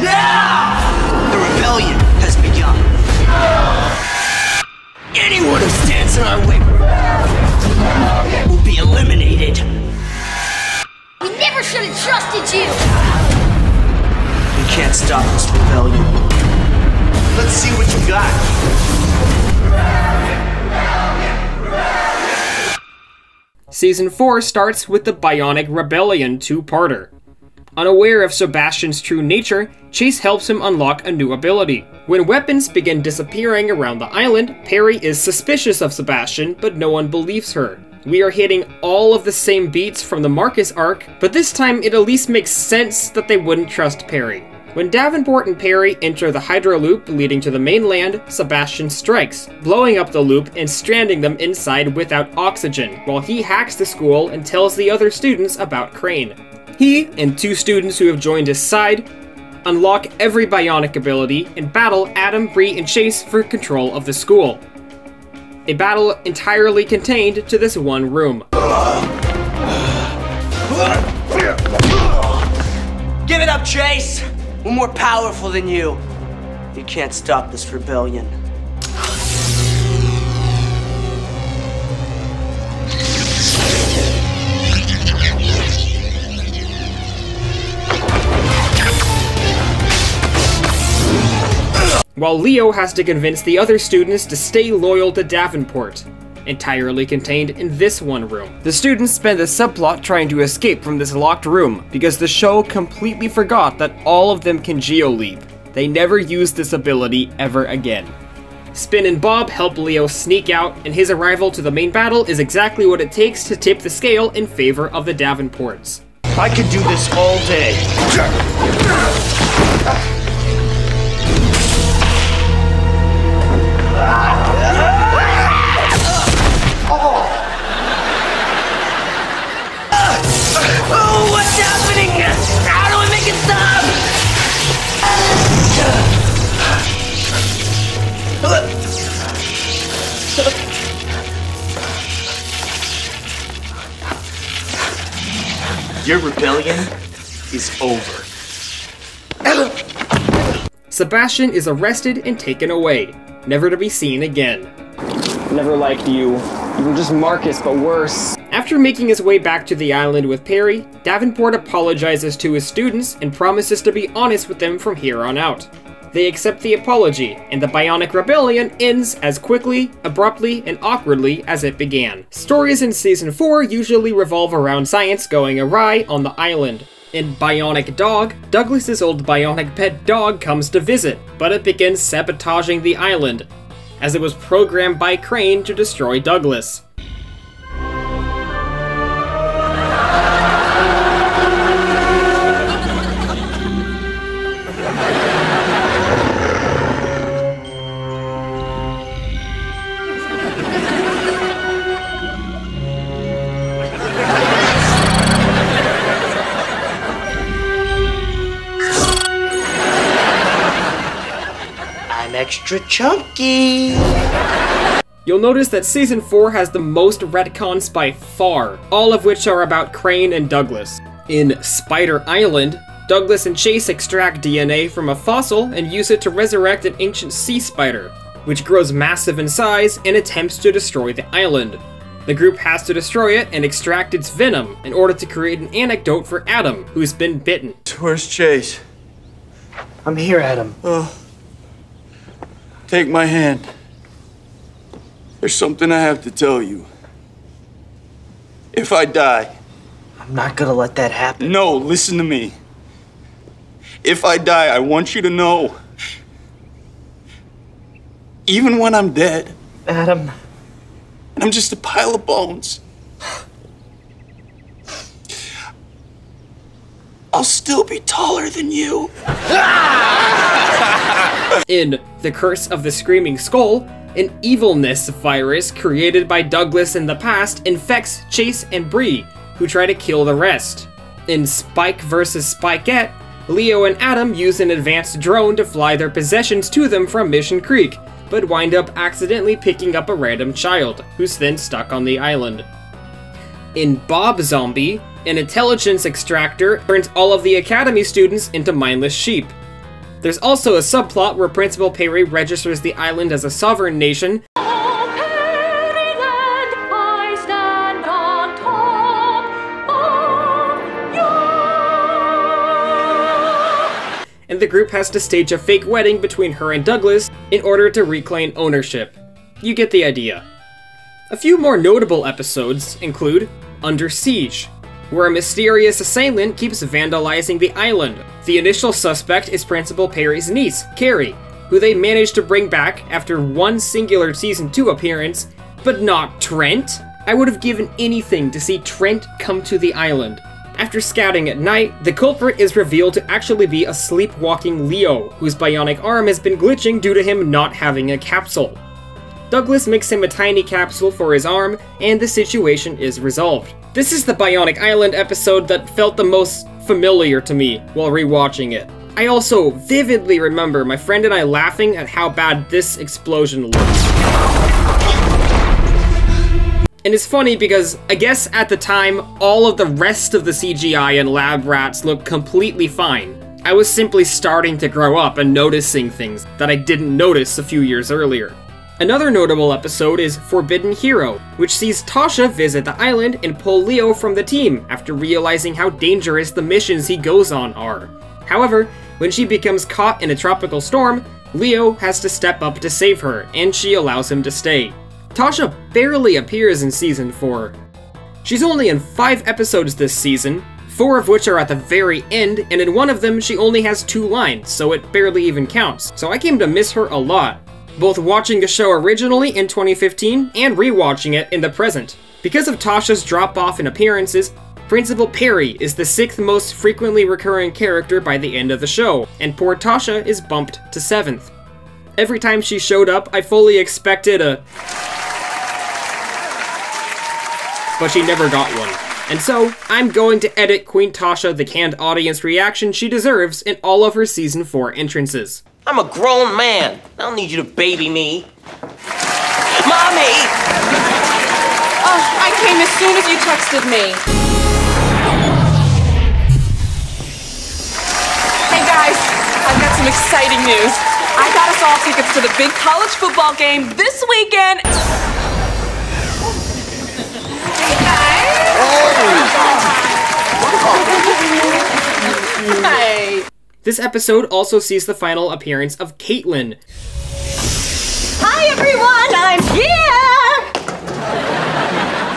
Yeah! The rebellion has begun. Anyone who stands in our way will be eliminated. We never should have trusted you! can't stop this rebellion. Let's see what you got. Season 4 starts with the Bionic Rebellion two-parter. Unaware of Sebastian's true nature, Chase helps him unlock a new ability. When weapons begin disappearing around the island, Perry is suspicious of Sebastian, but no one believes her. We are hitting all of the same beats from the Marcus arc, but this time it at least makes sense that they wouldn't trust Perry. When Davenport and Perry enter the Hydro Loop leading to the mainland, Sebastian strikes, blowing up the loop and stranding them inside without oxygen, while he hacks the school and tells the other students about Crane. He, and 2 students who have joined his side, unlock every bionic ability and battle Adam, Bree, and Chase for control of the school. A battle entirely contained to this one room. Give it up, Chase! We're more powerful than you. You can't stop this rebellion. While Leo has to convince the other students to stay loyal to Davenport, entirely contained in this one room. The students spend a subplot trying to escape from this locked room, because the show completely forgot that all of them can geoleap. They never use this ability ever again. Spin and Bob help Leo sneak out, and his arrival to the main battle is exactly what it takes to tip the scale in favor of the Davenports. I could do this all day. Oh, what's happening? How do we make it stop? Your rebellion is over. Sebastian is arrested and taken away, never to be seen again. Never liked you. You were just Marcus, but worse. After making his way back to the island with Perry, Davenport apologizes to his students and promises to be honest with them from here on out. They accept the apology, and the Bionic Rebellion ends as quickly, abruptly, and awkwardly as it began. Stories in Season 4 usually revolve around science going awry on the island. In Bionic Dog, Douglas's old bionic pet dog comes to visit, but it begins sabotaging the island, as it was programmed by Crane to destroy Douglas. Extra chunky. You'll notice that Season 4 has the most retcons by far, all of which are about Crane and Douglas. In Spider Island, Douglas and Chase extract DNA from a fossil and use it to resurrect an ancient sea spider, which grows massive in size and attempts to destroy the island. The group has to destroy it and extract its venom in order to create an antidote for Adam, who's been bitten. Where's Chase? I'm here, Adam. Take my hand. There's something I have to tell you. If I die... I'm not gonna let that happen. No, listen to me. If I die, I want you to know. Even when I'm dead... Adam... And I'm just a pile of bones. I'll still be taller than you. In The Curse of the Screaming Skull, an evilness virus created by Douglas in the past infects Chase and Bree, who try to kill the rest. In Spike vs. Spikette, Leo and Adam use an advanced drone to fly their possessions to them from Mission Creek, but wind up accidentally picking up a random child, who's then stuck on the island. In Bob Zombie, an intelligence extractor turns all of the Academy students into mindless sheep. There's also a subplot where Principal Perry registers the island as a sovereign nation, and the group has to stage a fake wedding between her and Douglas in order to reclaim ownership. You get the idea. A few more notable episodes include Under Siege, where a mysterious assailant keeps vandalizing the island. The initial suspect is Principal Perry's niece, Carrie, who they managed to bring back after one singular Season 2 appearance, but not Trent. I would have given anything to see Trent come to the island. After scouting at night, the culprit is revealed to actually be a sleepwalking Leo, whose bionic arm has been glitching due to him not having a capsule. Douglas makes him a tiny capsule for his arm, and the situation is resolved. This is the Bionic Island episode that felt the most familiar to me while rewatching it. I also vividly remember my friend and I laughing at how bad this explosion looks. And it's funny because I guess at the time, all of the rest of the CGI and lab rats looked completely fine. I was simply starting to grow up and noticing things that I didn't notice a few years earlier. Another notable episode is Forbidden Hero, which sees Tasha visit the island and pull Leo from the team after realizing how dangerous the missions he goes on are. However, when she becomes caught in a tropical storm, Leo has to step up to save her, and she allows him to stay. Tasha barely appears in Season 4. She's only in 5 episodes this season, 4 of which are at the very end, and in one of them she only has 2 lines, so it barely even counts. So I came to miss her a lot, both watching the show originally in 2015 and rewatching it in the present. Because of Tasha's drop-off in appearances, Principal Perry is the 6th most frequently recurring character by the end of the show, and poor Tasha is bumped to 7th. Every time she showed up, I fully expected a... but she never got one. And so, I'm going to edit Queen Tasha the canned audience reaction she deserves in all of her Season 4 entrances. I'm a grown man. I don't need you to baby me. Mommy! Oh, I came as soon as you texted me. Hey guys, I've got some exciting news. I got us all tickets to the big college football game this weekend. Hey. This episode also sees the final appearance of Caitlin. Hi everyone, I'm here!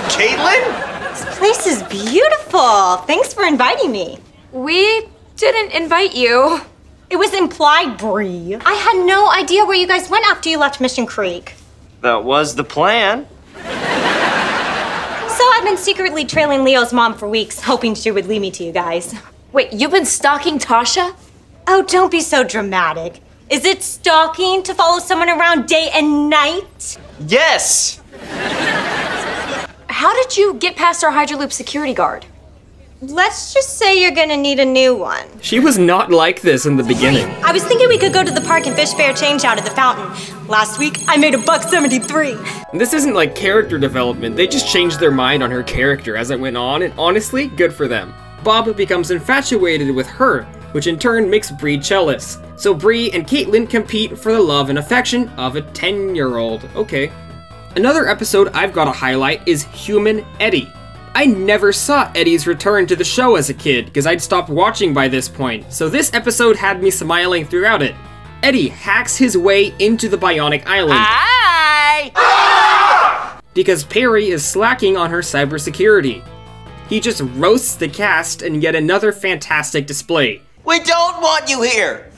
Caitlin? This place is beautiful. Thanks for inviting me. We didn't invite you. It was implied, Bree. I had no idea where you guys went after you left Mission Creek. That was the plan. So I've been secretly trailing Leo's mom for weeks, hoping she would lead me to you guys. Wait, you've been stalking Tasha? Oh, don't be so dramatic. Is it stalking to follow someone around day and night? Yes! How did you get past our Hydroloop security guard? Let's just say you're gonna need a new one. She was not like this in the beginning. I was thinking we could go to the park and fish fair change out at the fountain. Last week, I made $1.73. This isn't like character development, they just changed their mind on her character as it went on, and honestly, good for them. Bob becomes infatuated with her, which in turn makes Bree jealous. So Bree and Caitlin compete for the love and affection of a 10-year-old. Okay. Another episode I've got to highlight is Human Eddie. I never saw Eddie's return to the show as a kid, because I'd stopped watching by this point, so this episode had me smiling throughout it. Eddie hacks his way into the Bionic Island. Hi! Because Perry is slacking on her cybersecurity. He just roasts the cast in yet another fantastic display. We don't want you here!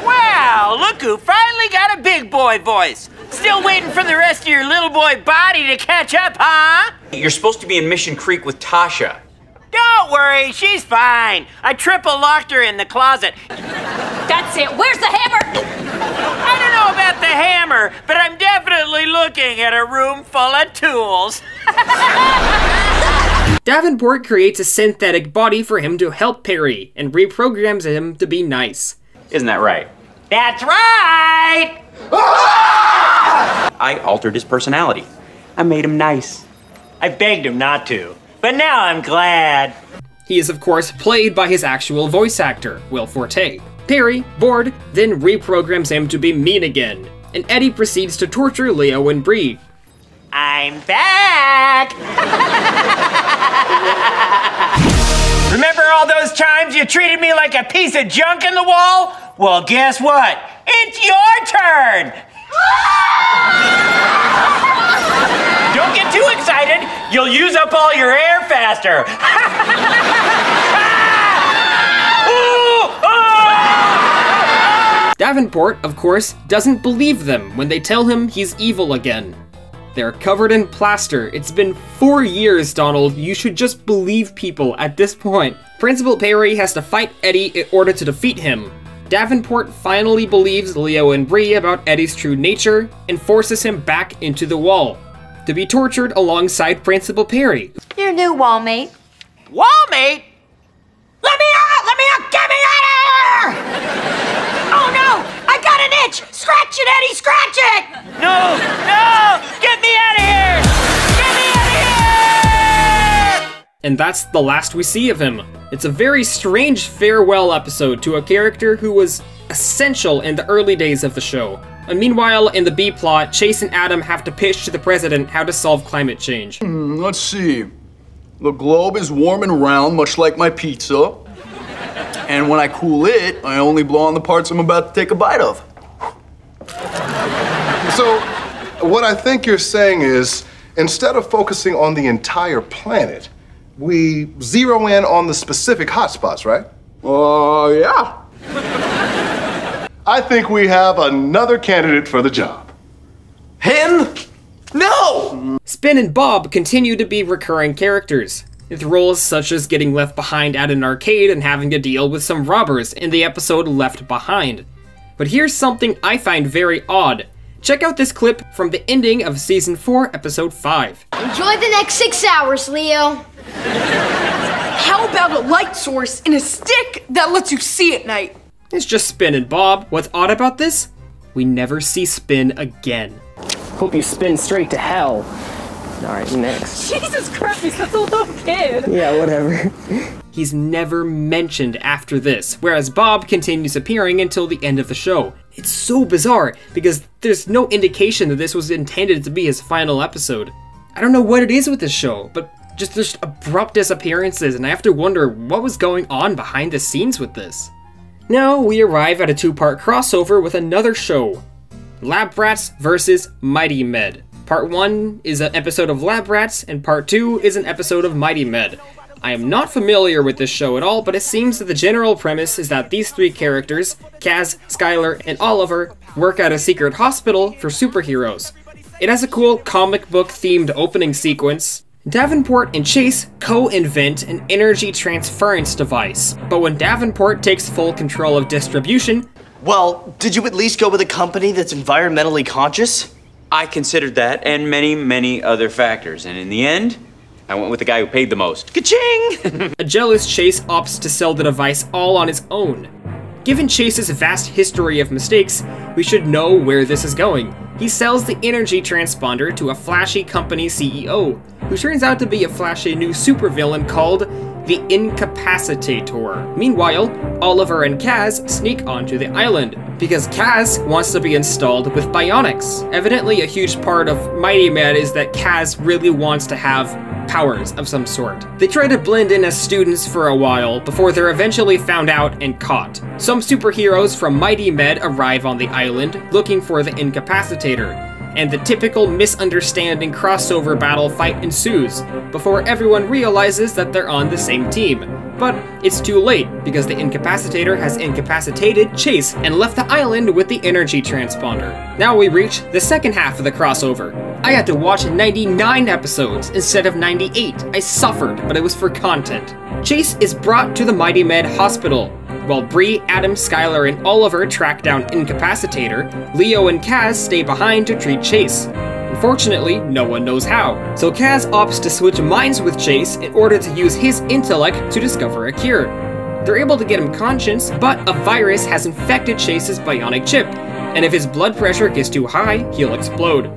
Wow, look who finally got a big boy voice. Still waiting for the rest of your little boy body to catch up, huh? You're supposed to be in Mission Creek with Tasha. Don't worry, she's fine. I triple locked her in the closet. That's it. Where's the hammer? I don't know about the hammer, but I'm definitely looking at a room full of tools. Davenport creates a synthetic body for him to help Perry and reprograms him to be nice. Isn't that right? That's right! I altered his personality. I made him nice. I begged him not to, but now I'm glad. He is of course played by his actual voice actor, Will Forte. Perry, bored, then reprograms him to be mean again, and Eddie proceeds to torture Leo and Bree. I'm back! Remember all those times you you treated me like a piece of junk in the wall? Well, guess what? It's your turn! Don't get too excited. You'll use up all your air faster. Davenport, of course, doesn't believe them when they tell him he's evil again. They're covered in plaster. It's been 4 years, Donald. You should just believe people at this point. Principal Perry has to fight Eddie in order to defeat him. Davenport finally believes Leo and Bree about Eddie's true nature and forces him back into the wall to be tortured alongside Principal Perry. Your new wall mate. Wall mate? Let me out! Let me out! Get me out of here! Oh no! I got an itch! Scratch it, Eddie! Scratch it! No! No! Get me out of here! Get me out of here! And that's the last we see of him. It's a very strange farewell episode to a character who was essential in the early days of the show. And meanwhile, in the B-plot, Chase and Adam have to pitch to the president how to solve climate change. Let's see. The globe is warm and round, much like my pizza. And when I cool it, I only blow on the parts I'm about to take a bite of. So, what I think you're saying is, instead of focusing on the entire planet, we zero in on the specific hotspots, right? Yeah. I think we have another candidate for the job. Him? No! Spin and Bob continue to be recurring characters, with roles such as getting left behind at an arcade and having to deal with some robbers in the episode Left Behind. But here's something I find very odd. Check out this clip from the ending of Season 4, Episode 5. Enjoy the next 6 hours, Leo. How about a light source and a stick that lets you see at night? It's just Spin and Bob. What's odd about this? We never see Spin again. Hope you spin straight to hell. Alright, next. Jesus Christ, that's a little kid. Yeah, whatever. He's never mentioned after this, whereas Bob continues appearing until the end of the show. It's so bizarre, because there's no indication that this was intended to be his final episode. I don't know what it is with this show, but just abrupt disappearances, and I have to wonder what was going on behind the scenes with this. Now we arrive at a 2-part crossover with another show, Lab Rats vs. Mighty Med. Part 1 is an episode of Lab Rats, and Part 2 is an episode of Mighty Med. I am not familiar with this show at all, but it seems that the general premise is that these 3 characters, Kaz, Skylar, and Oliver, work at a secret hospital for superheroes. It has a cool comic book themed opening sequence. Davenport and Chase co-invent an energy transference device, but when Davenport takes full control of distribution... Well, did you at least go with a company that's environmentally conscious? I considered that and many, many other factors, and in the end, I went with the guy who paid the most. Ka-ching! A jealous Chase opts to sell the device all on his own. Given Chase's vast history of mistakes, we should know where this is going. He sells the energy transponder to a flashy company CEO, who turns out to be a flashy new supervillain called the Incapacitator. Meanwhile, Oliver and Kaz sneak onto the island, because Kaz wants to be installed with bionics. Evidently, a huge part of Mighty Med is that Kaz really wants to have powers of some sort. They try to blend in as students for a while before they're eventually found out and caught. Some superheroes from Mighty Med arrive on the island looking for the Incapacitator, and the typical misunderstanding crossover battle fight ensues before everyone realizes that they're on the same team. But it's too late, because the Incapacitator has incapacitated Chase and left the island with the energy transponder. Now we reach the second half of the crossover. I had to watch 99 episodes instead of 98. I suffered, but it was for content. Chase is brought to the Mighty Med hospital. While Bree, Adam, Skylar, and Oliver track down Incapacitator, Leo and Kaz stay behind to treat Chase. Unfortunately, no one knows how, so Kaz opts to switch minds with Chase in order to use his intellect to discover a cure. They're able to get him conscious, but a virus has infected Chase's bionic chip, and if his blood pressure gets too high, he'll explode.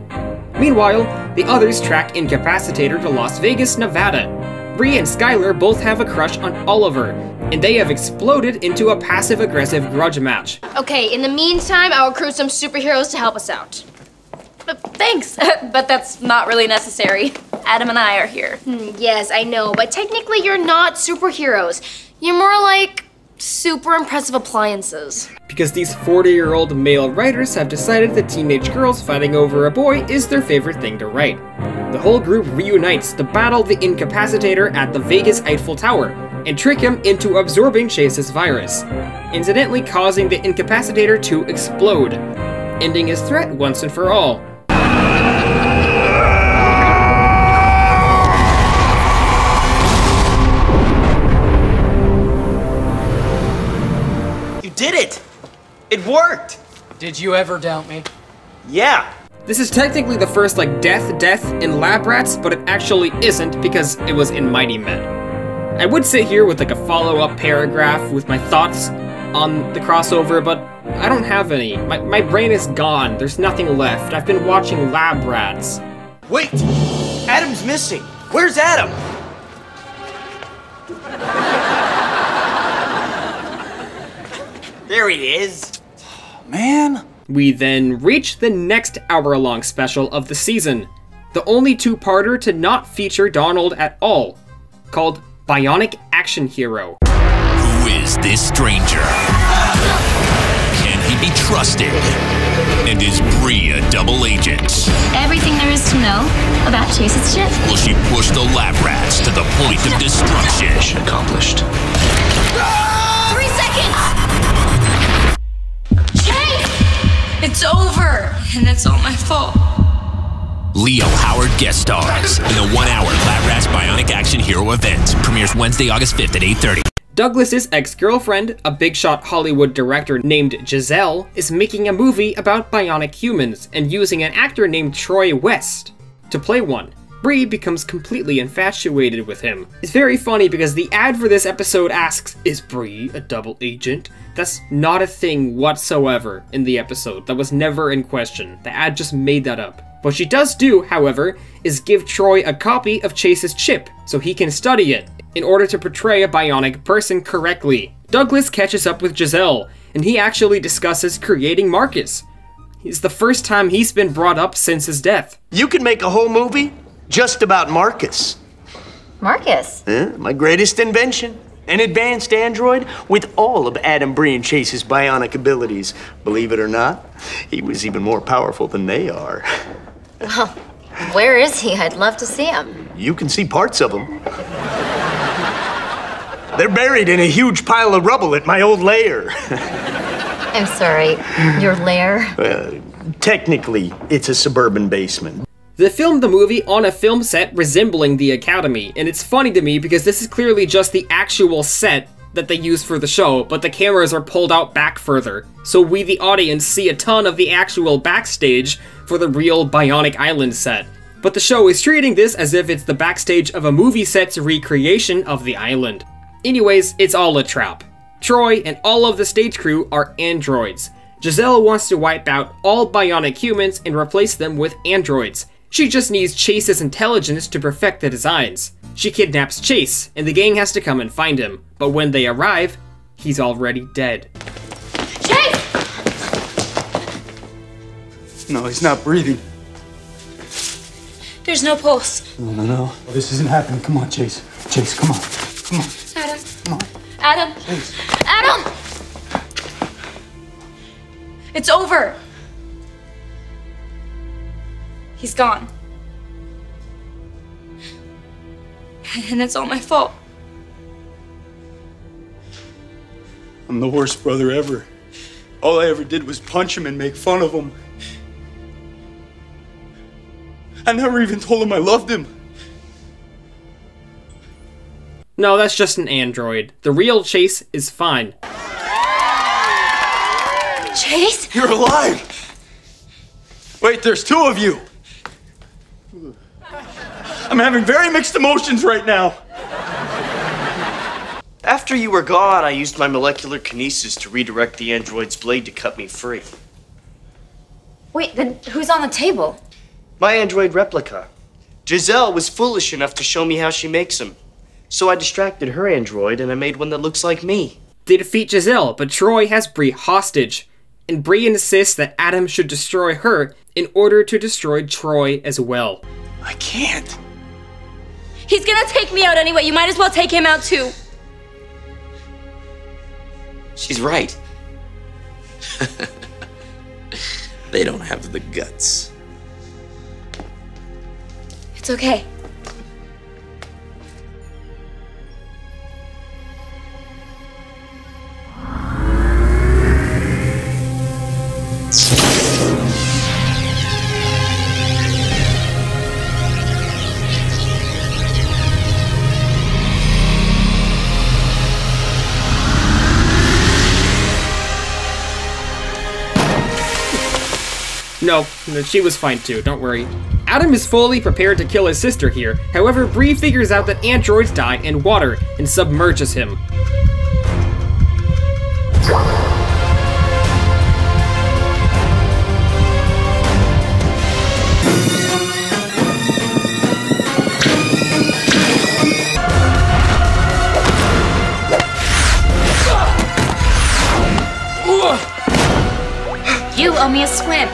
Meanwhile, the others track Incapacitator to Las Vegas, Nevada. Bree and Skylar both have a crush on Oliver, and they have exploded into a passive-aggressive grudge match. Okay, in the meantime, I'll recruit some superheroes to help us out. Thanks, but that's not really necessary. Adam and I are here. Yes, I know, but technically you're not superheroes. You're more like super impressive appliances. Because these 40-year-old male writers have decided that teenage girls fighting over a boy is their favorite thing to write. The whole group reunites to battle the Incapacitator at the Vegas Eiffel Tower and trick him into absorbing Chase's virus, incidentally causing the Incapacitator to explode, ending his threat once and for all. You did it! It worked! Did you ever doubt me? Yeah. This is technically the first death in Lab Rats, but it actually isn't because it was in Mighty Men. I would sit here with a follow-up paragraph with my thoughts on the crossover, but I don't have any. My brain is gone. There's nothing left. I've been watching Lab Rats. Wait! Adam's missing. Where's Adam? There he is. Man. We then reach the next hour-long special of the season, the only two-parter to not feature Donald at all, called Bionic Action Hero. Who is this stranger? Can he be trusted? And is Bree a double agent? Everything there is to know about Chase's ship. Will she push the Lab Rats to the point of destruction? Mission accomplished. 3 seconds! Chase! It's over, and it's all my fault. Leo Howard guest stars in the 1-hour Lab Rats Bionic Action Hero event. Premieres Wednesday, August 5th at 8:30. Douglas's ex-girlfriend, a big-shot Hollywood director named Giselle, is making a movie about bionic humans and using an actor named Troy West to play one. Bree becomes completely infatuated with him. It's very funny because the ad for this episode asks, "Is Bree a double agent?" That's not a thing whatsoever in the episode. That was never in question. The ad just made that up. What she does do, however, is give Troy a copy of Chase's chip so he can study it in order to portray a bionic person correctly. Douglas catches up with Giselle, and he actually discusses creating Marcus. It's the first time he's been brought up since his death. You could make a whole movie just about Marcus. Marcus? My greatest invention. An advanced android with all of Adam, Bree, and Chase's bionic abilities. Believe it or not, he was even more powerful than they are. Well, where is he? I'd love to see him. You can see parts of him. They're buried in a huge pile of rubble at my old lair. I'm sorry, your lair? Technically, it's a suburban basement. They filmed the movie on a film set resembling the Academy, and it's funny to me because this is clearly just the actual set that they use for the show, but the cameras are pulled out back further, so we the audience see a ton of the actual backstage for the real Bionic Island set. But the show is treating this as if it's the backstage of a movie set's recreation of the island. Anyways, it's all a trap. Troy and all of the stage crew are androids. Giselle wants to wipe out all bionic humans and replace them with androids. She just needs Chase's intelligence to perfect the designs. She kidnaps Chase, and the gang has to come and find him. But when they arrive, he's already dead. Chase! No, he's not breathing. There's no pulse. No. This isn't happening. Come on, Chase. Chase, come on. Come on. Adam. Come on. Adam. Chase. Adam! It's over. He's gone. And it's all my fault. I'm the worst brother ever. All I ever did was punch him and make fun of him. I never even told him I loved him. No, that's just an android. The real Chase is fine. Chase? You're alive! Wait, there's two of you! I'm having very mixed emotions right now. After you were gone, I used my molecular kinesis to redirect the android's blade to cut me free. Wait, then who's on the table? My android replica. Giselle was foolish enough to show me how she makes them. So I distracted her android and I made one that looks like me. They defeat Giselle, but Troy has Bree hostage. And Bree insists that Adam should destroy her in order to destroy Troy as well. I can't. He's gonna take me out anyway. You might as well take him out too. She's right. They don't have the guts. It's okay. No, she was fine too, don't worry. Adam is fully prepared to kill his sister here, however Bree figures out that androids die in water and submerges him. You owe me a swim.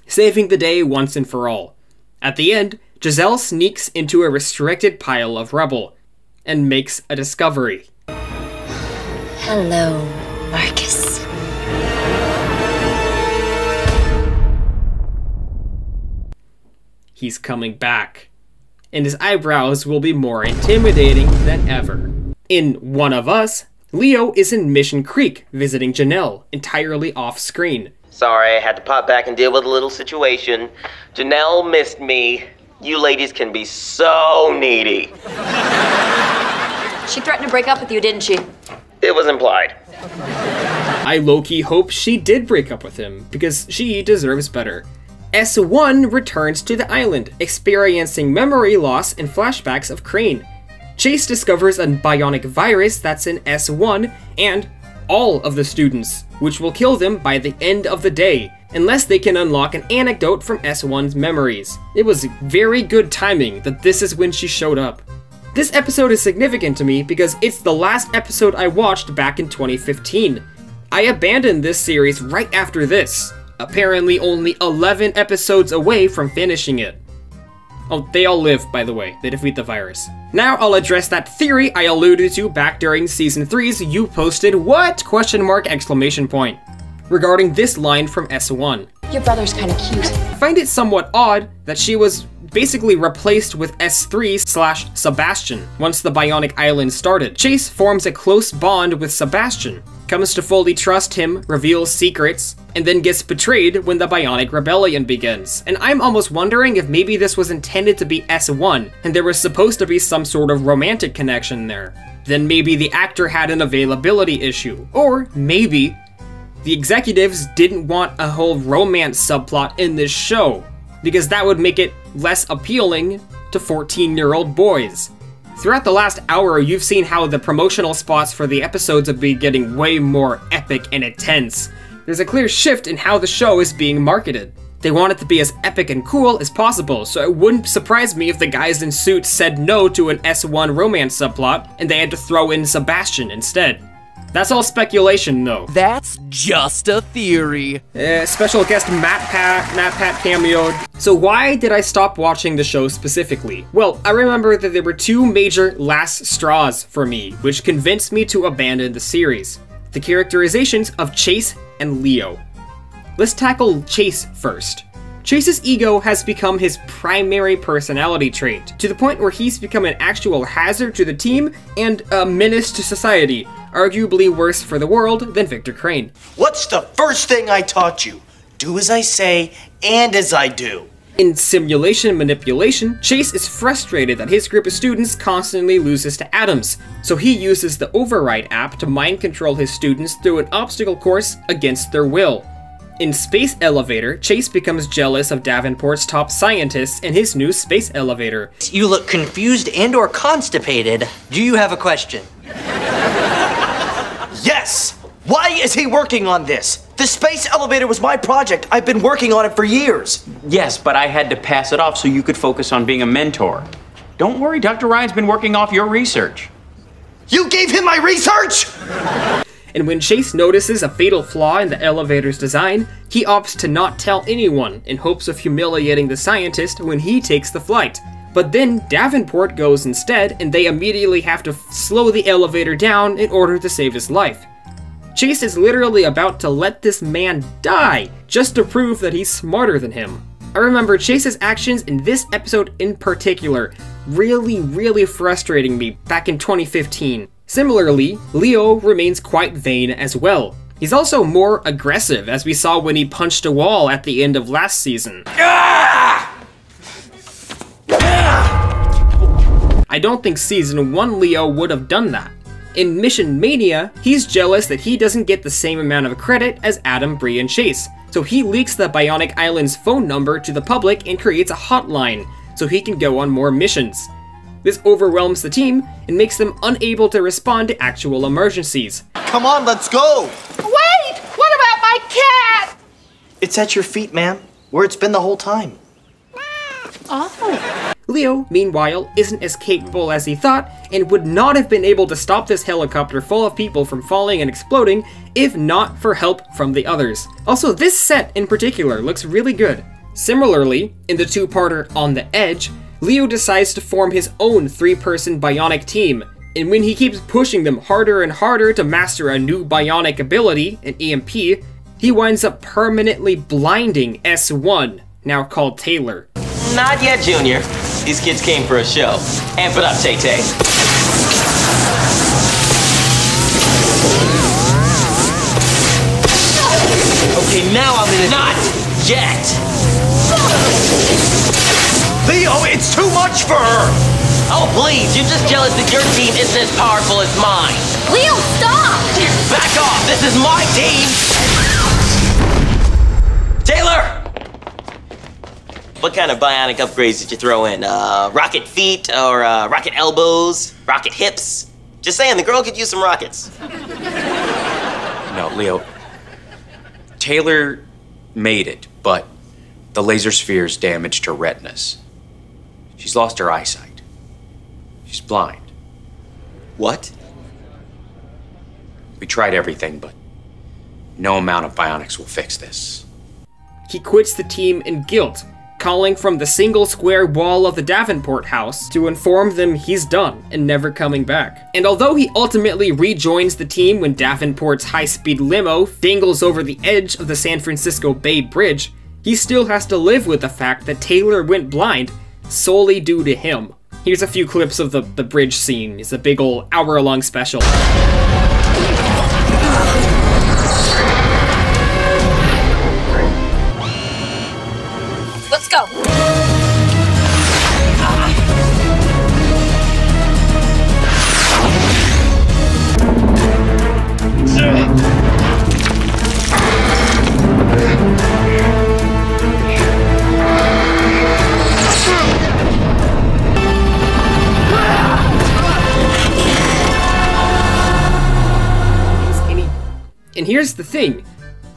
Saving the day once and for all. At the end, Giselle sneaks into a restricted pile of rubble and makes a discovery. Hello, Marcus. He's coming back, and his eyebrows will be more intimidating than ever. In One of Us, Leo is in Mission Creek visiting Janelle, entirely off-screen. Sorry, I had to pop back and deal with a little situation. Janelle missed me. You ladies can be so needy. She threatened to break up with you, didn't she? It was implied. I low-key hope she did break up with him, because she deserves better. S1 returns to the island, experiencing memory loss and flashbacks of Crane. Chase discovers a bionic virus that's in S1 and all of the students, which will kill them by the end of the day, unless they can unlock an anecdote from S1's memories. It was very good timing that this is when she showed up. This episode is significant to me because it's the last episode I watched back in 2015. I abandoned this series right after this, apparently only 11 episodes away from finishing it. Oh, they all live, by the way. They defeat the virus. Now I'll address that theory I alluded to back during Season 3's You Posted What? ? Regarding this line from S1. Your brother's kind of cute. I find it somewhat odd that she was basically replaced with S3/Sebastian once the Bionic Island started. Chase forms a close bond with Sebastian, comes to fully trust him, reveals secrets, and then gets betrayed when the Bionic Rebellion begins. And I'm almost wondering if maybe this was intended to be S1, and there was supposed to be some sort of romantic connection there. Then maybe the actor had an availability issue, or maybe the executives didn't want a whole romance subplot in this show, because that would make it less appealing to 14-year-old boys. Throughout the last hour, you've seen how the promotional spots for the episodes have been getting way more epic and intense. There's a clear shift in how the show is being marketed. They want it to be as epic and cool as possible, so it wouldn't surprise me if the guys in suits said no to an S1 romance subplot and they had to throw in Sebastian instead. That's all speculation, though. That's just a theory. Special guest Matt Pat cameoed. So why did I stop watching the show specifically? Well, I remember that there were two major last straws for me, which convinced me to abandon the series. The characterizations of Chase and Leo. Let's tackle Chase first. Chase's ego has become his primary personality trait, to the point where he's become an actual hazard to the team and a menace to society, arguably worse for the world than Victor Crane. What's the first thing I taught you? Do as I say and as I do. In simulation manipulation, Chase is frustrated that his group of students constantly loses to atoms, so he uses the Override app to mind control his students through an obstacle course against their will. In Space Elevator, Chase becomes jealous of Davenport's top scientists in his new space elevator. You look confused and or constipated. Do you have a question? Yes! Why is he working on this? The space elevator was my project. I've been working on it for years. Yes, but I had to pass it off so you could focus on being a mentor. Don't worry, Dr. Ryan's been working off your research. You gave him my research?! And when Chase notices a fatal flaw in the elevator's design, he opts to not tell anyone in hopes of humiliating the scientist when he takes the flight, But then Davenport goes instead, and they immediately have to slow the elevator down in order to save his life. Chase is literally about to let this man die, just to prove that he's smarter than him. I remember Chase's actions in this episode in particular really frustrating me back in 2015. Similarly, Leo remains quite vain as well. He's also more aggressive, as we saw when he punched a wall at the end of last season. I don't think Season 1 Leo would have done that. In Mission Mania, he's jealous that he doesn't get the same amount of credit as Adam, Bree, and Chase, so he leaks the Bionic Island's phone number to the public and creates a hotline, so he can go on more missions. This overwhelms the team and makes them unable to respond to actual emergencies. Come on, let's go! Wait! What about my cat? It's at your feet, ma'am, where it's been the whole time. Oh. Leo, meanwhile, isn't as capable as he thought and would not have been able to stop this helicopter full of people from falling and exploding if not for help from the others. Also, this set in particular looks really good. Similarly, in the two-parter On the Edge, Leo decides to form his own 3-person bionic team, and when he keeps pushing them harder and harder to master a new bionic ability, an EMP, he winds up permanently blinding S1, now called Taylor. Not yet, Junior. These kids came for a show. Amp it up, Tay-Tay. Okay, now I'm in it. Not yet! Leo, it's too much for her! Oh, please, you're just jealous that your team isn't as powerful as mine. Leo, stop! Back off! This is my team! Taylor! What kind of bionic upgrades did you throw in? Rocket feet or rocket elbows? Rocket hips? Just saying, the girl could use some rockets. No, Leo. Taylor made it, but the laser spheres damaged her retinas. She's lost her eyesight. She's blind. What? We tried everything, but no amount of bionics will fix this. He quits the team in guilt, calling from the single square wall of the Davenport house to inform them he's done and never coming back. And although he ultimately rejoins the team when Davenport's high-speed limo dangles over the edge of the San Francisco Bay Bridge, he still has to live with the fact that Taylor went blind solely due to him. Here's a few clips of the bridge scene. It's a big ol' hour-long special. Let's go. And here's the thing.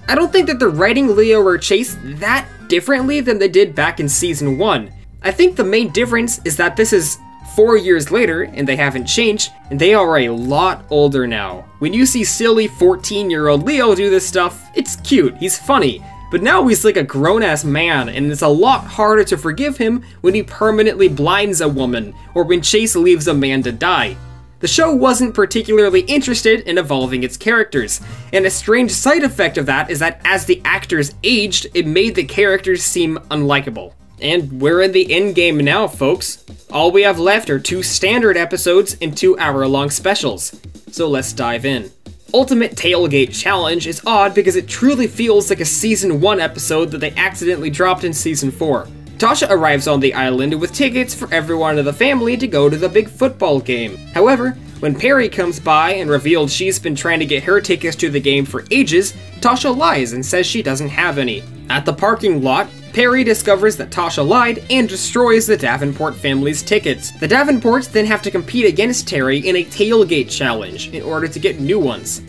I don't think that they're writing Leo or Chase that differently than they did back in Season 1. I think the main difference is that this is 4 years later, and they haven't changed, and they are a lot older now. When you see silly 14-year-old Leo do this stuff, it's cute, he's funny, but now he's like a grown-ass man, and it's a lot harder to forgive him when he permanently blinds a woman, or when Chase leaves a man to die. The show wasn't particularly interested in evolving its characters, and a strange side effect of that is that as the actors aged, it made the characters seem unlikable. And we're in the endgame now, folks. All we have left are 2 standard episodes and 2 hour-long specials. So let's dive in. Ultimate Tailgate Challenge is odd because it truly feels like a Season 1 episode that they accidentally dropped in Season 4. Tasha arrives on the island with tickets for everyone in the family to go to the big football game. However, when Perry comes by and reveals she's been trying to get her tickets to the game for ages, Tasha lies and says she doesn't have any. At the parking lot, Perry discovers that Tasha lied and destroys the Davenport family's tickets. The Davenports then have to compete against Terry in a tailgate challenge in order to get new ones.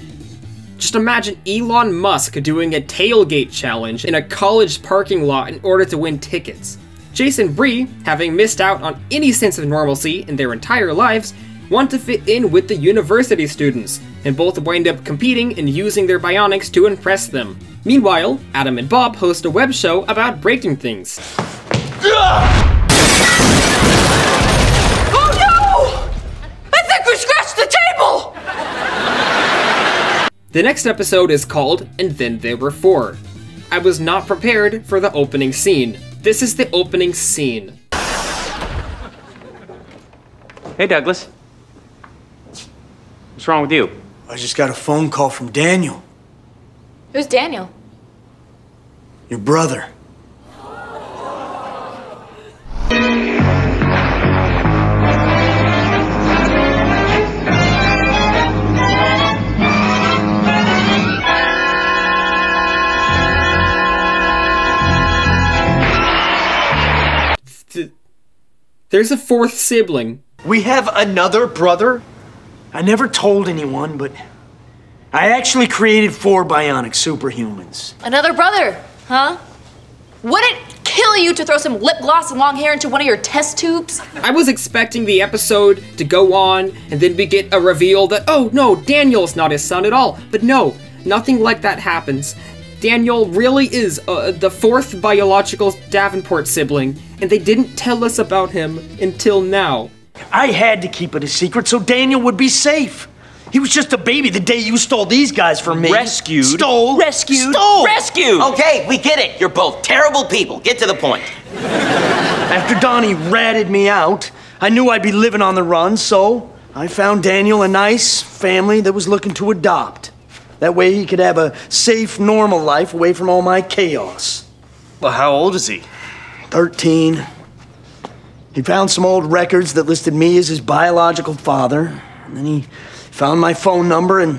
Just imagine Elon Musk doing a tailgate challenge in a college parking lot in order to win tickets. Chase and Bree, having missed out on any sense of normalcy in their entire lives, want to fit in with the university students, and both wind up competing and using their bionics to impress them. Meanwhile, Adam and Bob host a web show about breaking things. The next episode is called And Then There Were Four. I was not prepared for the opening scene. This is the opening scene. Hey, Douglas. What's wrong with you? I just got a phone call from Daniel, Who's Daniel? your brother. There's a fourth sibling. We have another brother? I never told anyone, but I actually created 4 bionic superhumans. Another brother, huh? Would it kill you to throw some lip gloss and long hair into one of your test tubes? I was expecting the episode to go on, and then we get a reveal that, oh no, Daniel's not his son at all. But no, nothing like that happens. Daniel really is the 4th biological Davenport sibling, and they didn't tell us about him until now. I had to keep it a secret so Daniel would be safe. He was just a baby the day you stole these guys from me. Rescued. Stole. Rescued. Stole! Rescued! Okay, we get it. You're both terrible people. Get to the point. After Donnie ratted me out, I knew I'd be living on the run, so I found Daniel a nice family that was looking to adopt. That way he could have a safe, normal life away from all my chaos. Well, how old is he? 13. He found some old records that listed me as his biological father, and then he found my phone number, and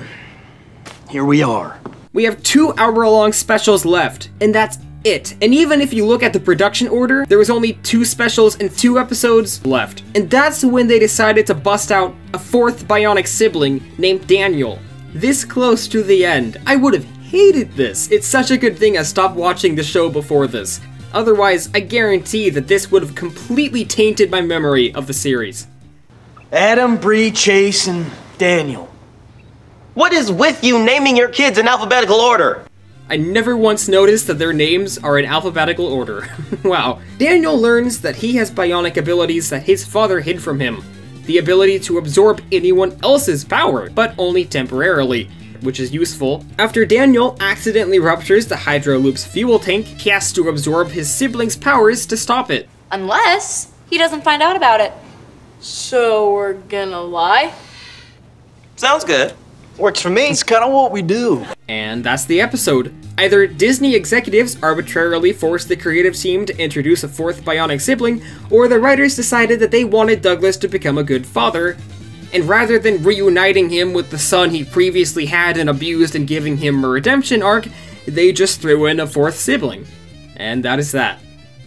here we are. We have 2-hour-long specials left, and that's it. And even if you look at the production order, there was only 2 specials and 2 episodes left. And that's when they decided to bust out a 4th bionic sibling named Daniel. This close to the end. I would have hated this. It's such a good thing I stopped watching the show before this. Otherwise, I guarantee that this would have completely tainted my memory of the series. Adam, Bree, Chase, and Daniel. What is with you naming your kids in alphabetical order? I never once noticed that their names are in alphabetical order. Wow. Daniel learns that he has bionic abilities that his father hid from him. The ability to absorb anyone else's power, but only temporarily, which is useful. After Daniel accidentally ruptures the Hydro Loop's fuel tank, he has to absorb his siblings' powers to stop it. Unless he doesn't find out about it. So we're gonna lie? Sounds good. Works for me. It's kind of what we do. And that's the episode. Either Disney executives arbitrarily forced the creative team to introduce a 4th bionic sibling, or the writers decided that they wanted Douglas to become a good father, and rather than reuniting him with the son he previously had and abused and giving him a redemption arc, they just threw in a 4th sibling. And that is that.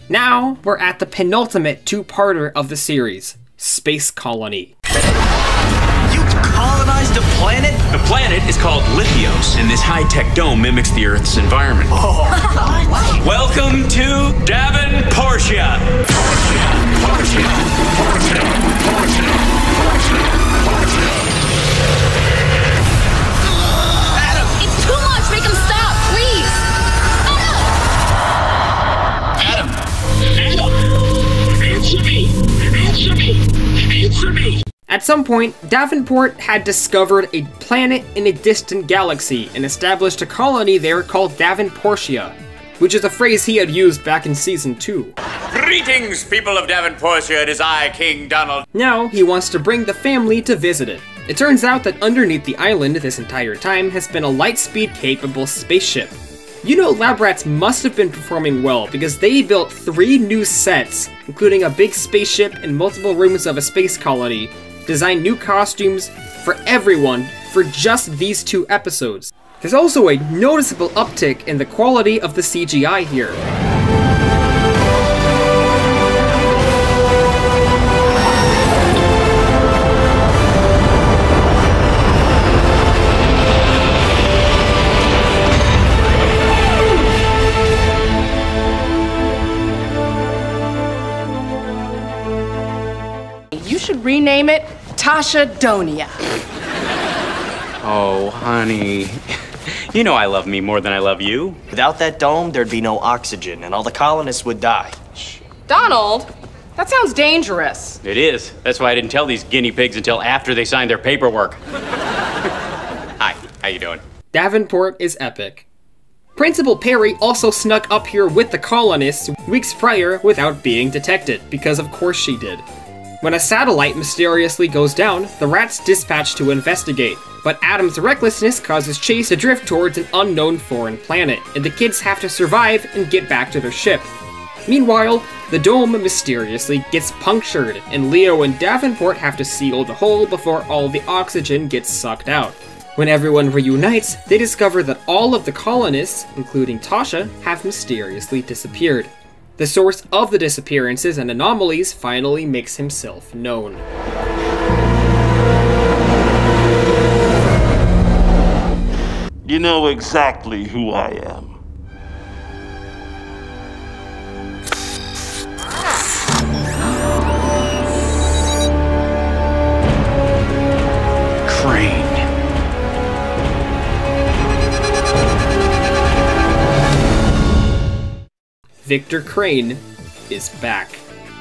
Now, we're at the penultimate 2-parter of the series, Space Colony. Colonized a planet? The planet is called Lithios, and this high-tech dome mimics the Earth's environment. Welcome to Davenportia. Adam! It's too much! Make him stop, please! Adam! Answer me! Answer me! Answer me! At some point, Davenport had discovered a planet in a distant galaxy and established a colony there called Davenportia, which is a phrase he had used back in Season 2. Greetings, people of Davenportia. It is I, King Donald. Now, he wants to bring the family to visit it. It turns out that underneath the island this entire time has been a light-speed-capable spaceship. You know, lab rats must have been performing well because they built 3 new sets, including a big spaceship and multiple rooms of a space colony, designed new costumes for everyone for just these 2 episodes. There's also a noticeable uptick in the quality of the CGI here. You should rename it Tasha Donia. Oh, honey. You know I love me more than I love you. Without that dome, there'd be no oxygen, and all the colonists would die. Donald, that sounds dangerous. It is. That's why I didn't tell these guinea pigs until after they signed their paperwork. Hi, how you doing? Davenport is epic. Principal Perry also snuck up here with the colonists weeks prior without being detected, because of course she did. When a satellite mysteriously goes down, the rats dispatch to investigate, but Adam's recklessness causes Chase to drift towards an unknown foreign planet, and the kids have to survive and get back to their ship. Meanwhile, the dome mysteriously gets punctured, and Leo and Davenport have to seal the hole before all the oxygen gets sucked out. When everyone reunites, they discover that all of the colonists, including Tasha, have mysteriously disappeared. The source of the disappearances and anomalies finally makes himself known. You know exactly who I am. Crane. Victor Crane is back.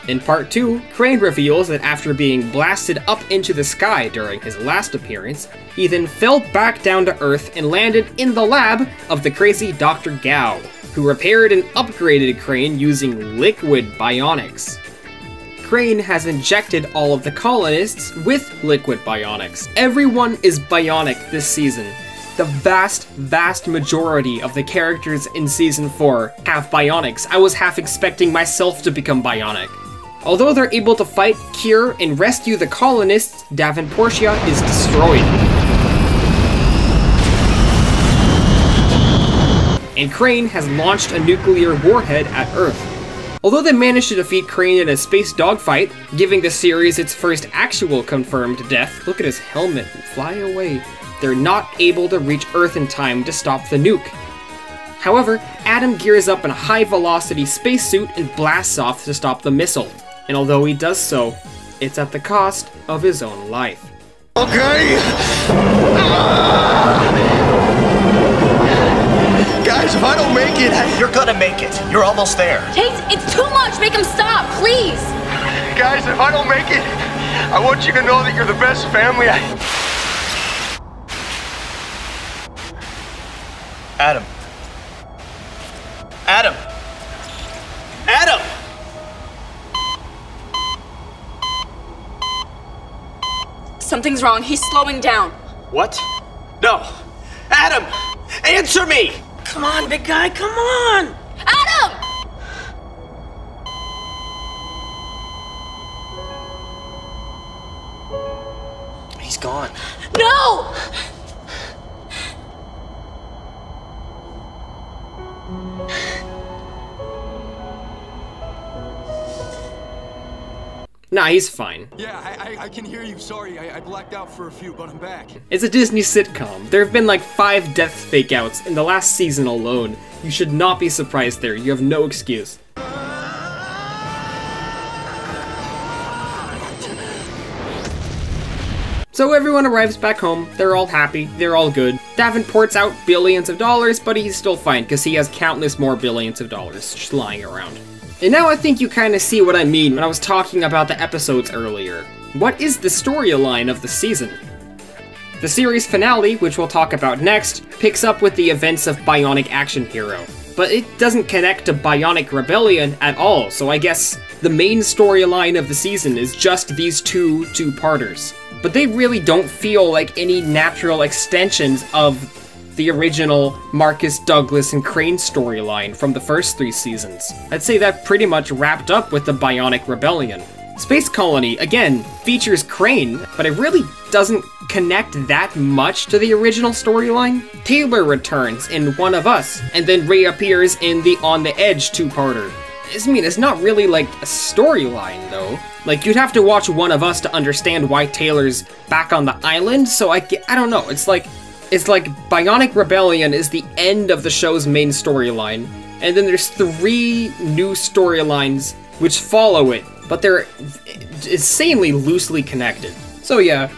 In part 2, Crane reveals that after being blasted up into the sky during his last appearance, he then fell back down to Earth and landed in the lab of the crazy Dr. Gao, who repaired and upgraded Crane using liquid bionics. Crane has injected all of the colonists with liquid bionics. Everyone is bionic this season. The vast majority of the characters in Season 4 have bionics. I was half expecting myself to become bionic. Although they're able to fight, cure, and rescue the colonists, Davenportia is destroyed. And Crane has launched a nuclear warhead at Earth. Although they managed to defeat Crane in a space dogfight, giving the series its first actual confirmed death, look at his helmet fly away, they're not able to reach Earth in time to stop the nuke. However, Adam gears up in a high-velocity spacesuit and blasts off to stop the missile. And although he does so, it's at the cost of his own life. Okay! Guys, if I don't make it... You're gonna make it. You're almost there. Chase, it's too much. Make him stop, please. Guys, if I don't make it, I want you to know that you're the best family Adam. Adam! Adam! Something's wrong. He's slowing down. What? No. Adam! Answer me! Come on, big guy, come on! Adam! He's gone. No! Nah, he's fine. Yeah, I can hear you. Sorry, I blacked out for a few, but I'm back. It's a Disney sitcom. There have been like 5 death fake-outs in the last season alone. You should not be surprised there. You have no excuse. So everyone arrives back home, they're all happy, they're all good. Davenport's out billions of dollars, but he's still fine because he has countless more billions of dollars just lying around. And now I think you kind of see what I mean when I was talking about the episodes earlier. What is the storyline of the season? The series finale, which we'll talk about next, picks up with the events of Bionic Action Hero, but it doesn't connect to Bionic Rebellion at all, so I guess the main storyline of the season is just these two-parters. But they really don't feel like any natural extensions of the original Marcus, Douglas, and Crane storyline from the first 3 seasons. I'd say that pretty much wrapped up with the Bionic Rebellion. Space Colony, again, features Crane, but it really doesn't connect that much to the original storyline. Taylor returns in One of Us, and then reappears in the On the Edge 2-parter. I mean, it's not really like a storyline, though. Like, you'd have to watch One of Us to understand why Taylor's back on the island, so I don't know, it's like Bionic Rebellion is the end of the show's main storyline, and then there's 3 new storylines which follow it, but they're insanely loosely connected. So yeah,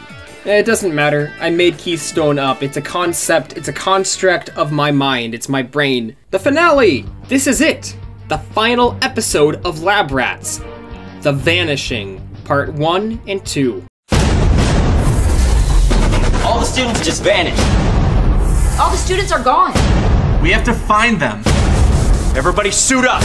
it doesn't matter. I made Keystone up. It's a concept, it's a construct of my mind, it's my brain. The finale! This is it! The final episode of Lab Rats. The Vanishing, Part 1 and 2. All the students just vanished. All the students are gone. We have to find them. Everybody suit up.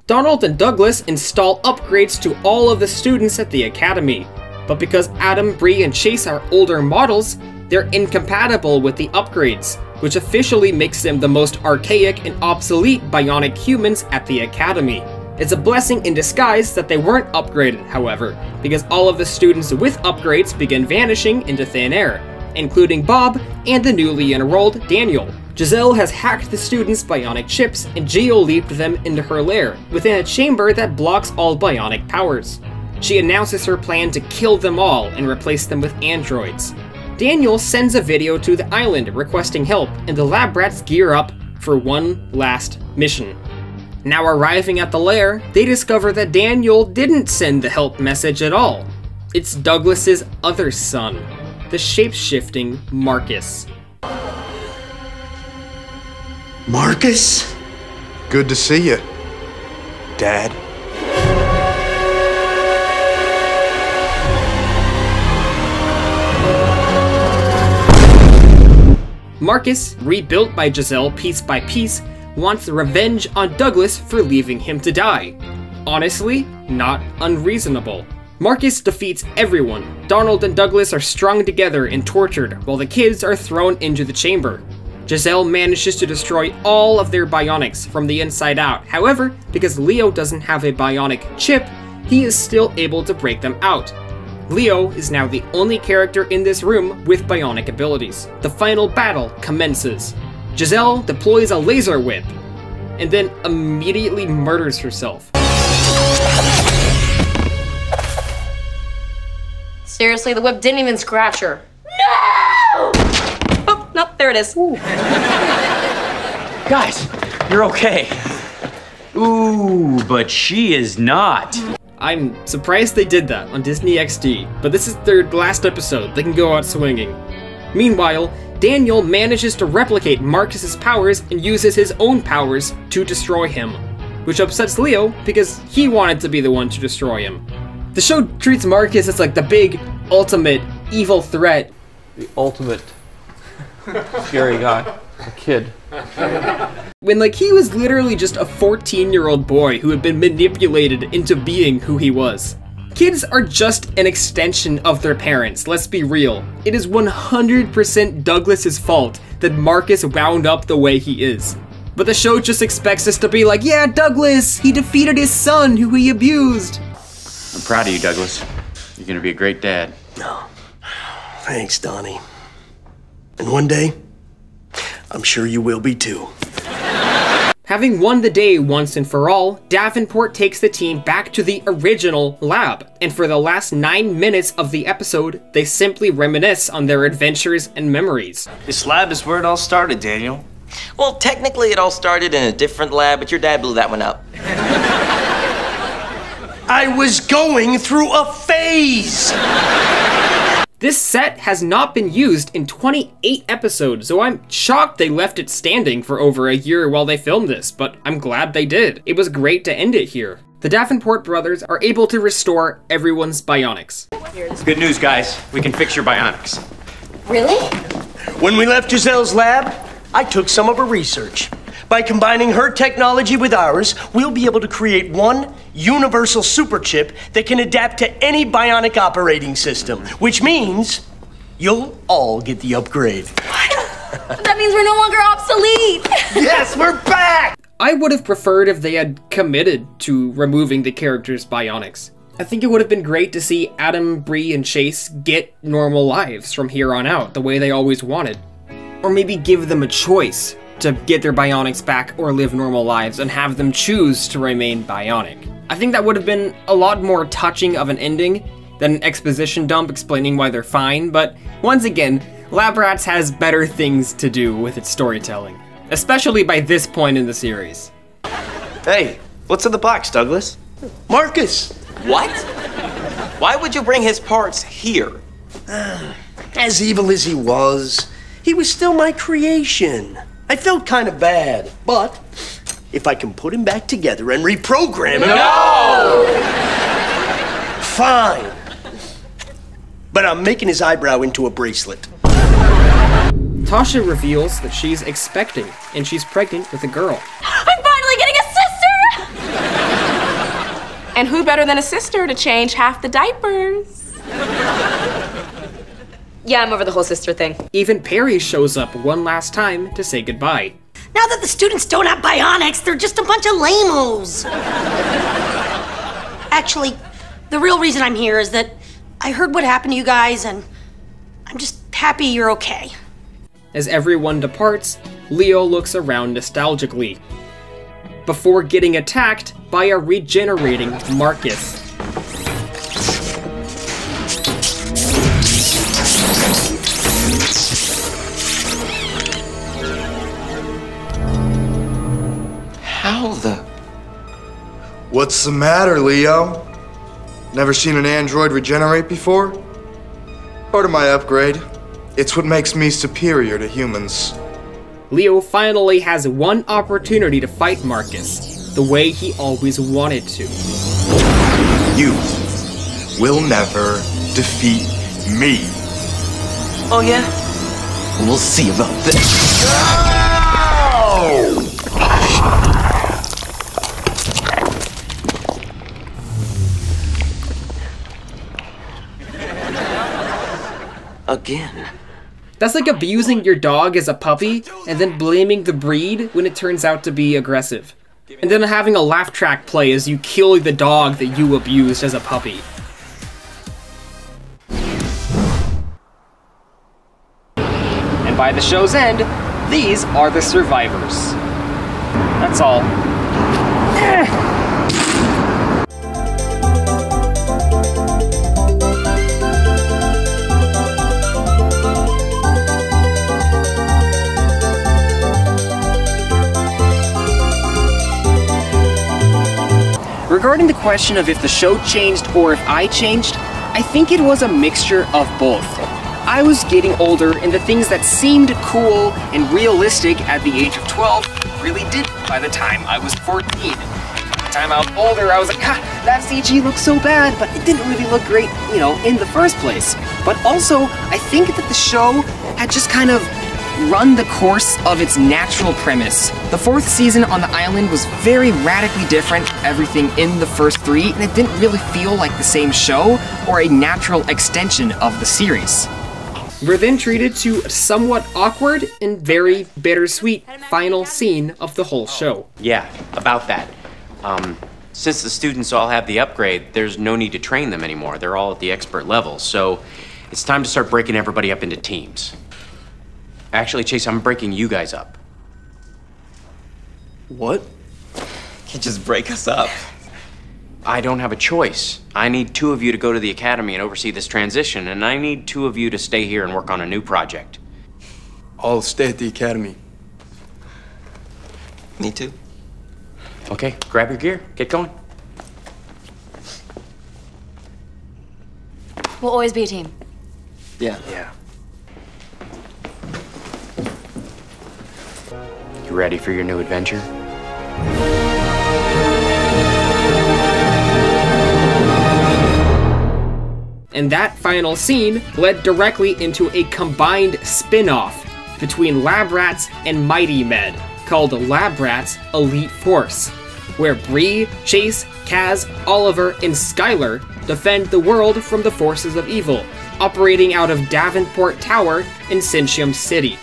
Donald and Douglas install upgrades to all of the students at the academy, but because Adam, Bree, and Chase are older models, they're incompatible with the upgrades, which officially makes them the most archaic and obsolete bionic humans at the academy. It's a blessing in disguise that they weren't upgraded, however, because all of the students with upgrades begin vanishing into thin air, including Bob and the newly enrolled Daniel. Giselle has hacked the students' bionic chips and geo-leaped them into her lair, within a chamber that blocks all bionic powers. She announces her plan to kill them all and replace them with androids. Daniel sends a video to the island requesting help, and the lab rats gear up for one last mission. Now arriving at the lair, they discover that Daniel didn't send the help message at all. It's Douglas's other son, the shape-shifting Marcus. Marcus? Good to see you, Dad. Marcus, rebuilt by Giselle piece by piece, wants revenge on Douglas for leaving him to die. Honestly, not unreasonable. Marcus defeats everyone. Donald and Douglas are strung together and tortured, while the kids are thrown into the chamber. Giselle manages to destroy all of their bionics from the inside out. However, because Leo doesn't have a bionic chip, he is still able to break them out. Leo is now the only character in this room with bionic abilities. The final battle commences. Giselle deploys a laser whip, and then immediately murders herself. Seriously, the whip didn't even scratch her. No! Oh, no, there it is. Guys, you're okay. Ooh, but she is not. I'm surprised they did that on Disney XD, but this is their last episode. They can go out swinging. Meanwhile, Daniel manages to replicate Marcus's powers and uses his own powers to destroy him, which upsets Leo because he wanted to be the one to destroy him. The show treats Marcus as like the big, ultimate, evil threat. The ultimate scary guy, a kid. When like he was literally just a 14-year-old boy who had been manipulated into being who he was. Kids are just an extension of their parents, let's be real. It is 100% Douglas's fault that Marcus wound up the way he is. But the show just expects us to be like, yeah, Douglas, he defeated his son who he abused. I'm proud of you, Douglas. You're gonna be a great dad. No. Thanks, Donnie. And one day, I'm sure you will be too. Having won the day once and for all, Davenport takes the team back to the original lab, and for the last 9 minutes of the episode, they simply reminisce on their adventures and memories. This lab is where it all started, Daniel. Well, technically it all started in a different lab, but your dad blew that one up. I was going through a phase! This set has not been used in 28 episodes, so I'm shocked they left it standing for over a year while they filmed this, but I'm glad they did. It was great to end it here. The Davenport brothers are able to restore everyone's bionics. Good news, guys. We can fix your bionics. Really? When we left Giselle's lab, I took some of her research. By combining her technology with ours, we'll be able to create one universal super chip that can adapt to any bionic operating system, which means you'll all get the upgrade. That means we're no longer obsolete. Yes, we're back! I would have preferred if they had committed to removing the characters' bionics. I think it would have been great to see Adam, Bree, and Chase get normal lives from here on out, the way they always wanted. Or maybe give them a choice to get their bionics back or live normal lives and have them choose to remain bionic. I think that would have been a lot more touching of an ending than an exposition dump explaining why they're fine, but once again, Lab Rats has better things to do with its storytelling, especially by this point in the series. Hey, what's in the box, Douglas? Marcus! What? Why would you bring his parts here? As evil as he was still my creation. I felt kind of bad, but if I can put him back together and reprogram him... No! Fine. but I'm making his eyebrow into a bracelet. Tasha reveals that she's expecting, and she's pregnant with a girl. I'm finally getting a sister! And who better than a sister to change half the diapers? Yeah, I'm over the whole sister thing. Even Perry shows up one last time to say goodbye. Now that the students don't have bionics, they're just a bunch of lame-os. Actually, the real reason I'm here is that I heard what happened to you guys, and I'm just happy you're okay. As everyone departs, Leo looks around nostalgically, before getting attacked by a regenerating Marcus. How the... What's the matter, Leo? Never seen an android regenerate before? Part of my upgrade. It's what makes me superior to humans. Leo finally has one opportunity to fight Marcus, the way he always wanted to. You will never defeat me. Oh yeah? We'll see about this. Again. That's like abusing your dog as a puppy and then blaming the breed when it turns out to be aggressive. And then having a laugh track play as you kill the dog that you abused as a puppy. And by the show's end, these are the survivors. That's all. Regarding the question of if the show changed or if I changed, I think it was a mixture of both. I was getting older, and the things that seemed cool and realistic at the age of 12 really didn't by the time I was 14. By the time I was older, I was like, that CG looks so bad, but it didn't really look great, you know, in the first place. But also, I think that the show had just kind of run the course of its natural premise. The fourth season on the island was very radically different from everything in the first three, and it didn't really feel like the same show or a natural extension of the series. We're then treated to a somewhat awkward and very bittersweet final scene of the whole show. Yeah, about that. Since the students all have the upgrade, there's no need to train them anymore. They're all at the expert level, so it's time to start breaking everybody up into teams. Actually, Chase, I'm breaking you guys up. What? You just break us up. I don't have a choice. I need 2 of you to go to the academy and oversee this transition, and I need 2 of you to stay here and work on a new project. I'll stay at the academy. Me too. Okay, grab your gear. Get going. We'll always be a team. Yeah. You ready for your new adventure? And that final scene led directly into a combined spin-off between Lab Rats and Mighty Med, called Lab Rats Elite Force, where Bree, Chase, Kaz, Oliver, and Skylar defend the world from the forces of evil, operating out of Davenport Tower in Sitcom City.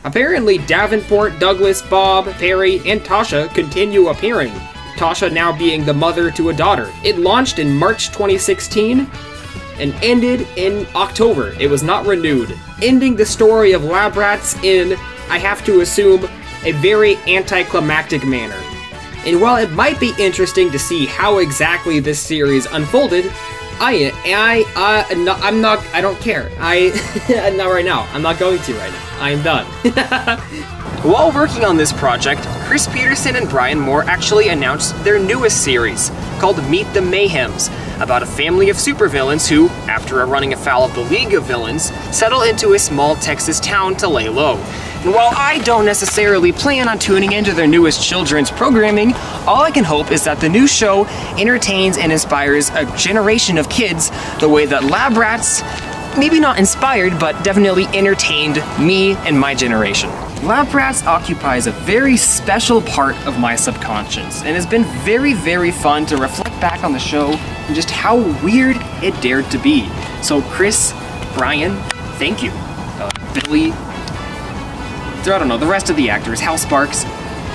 Apparently, Davenport, Douglas, Bob, Perry, and Tasha continue appearing, Tasha now being the mother to a daughter. It launched in March 2016 and ended in October. It was not renewed, ending the story of Lab Rats in, I have to assume, a very anticlimactic manner. And while it might be interesting to see how exactly this series unfolded, I don't care. Not right now. I'm not going to right now. I am done. While working on this project, Chris Peterson and Brian Moore actually announced their newest series, called Meet the Mayhems, about a family of supervillains who, after running afoul of the League of Villains, settle into a small Texas town to lay low. And while I don't necessarily plan on tuning into their newest children's programming, all I can hope is that the new show entertains and inspires a generation of kids the way that Lab Rats, maybe not inspired, but definitely entertained me and my generation. Lab Rats occupies a very special part of my subconscious, and has been very, very fun to reflect back on the show and just how weird it dared to be. So Chris, Brian, thank you. Billy, I don't know, the rest of the actors, Hal Sparks,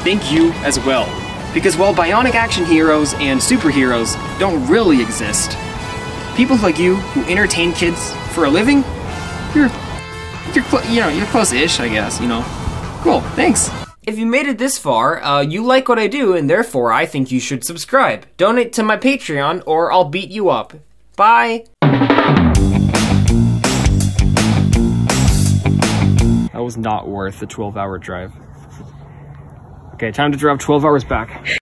thank you as well. Because while bionic action heroes and superheroes don't really exist, people like you who entertain kids for a living, you're close-ish, I guess, you know. Cool, thanks. If you made it this far, you like what I do, and therefore I think you should subscribe. Donate to my Patreon, or I'll beat you up. Bye! That was not worth the 12-hour drive. Okay, time to drive 12 hours back.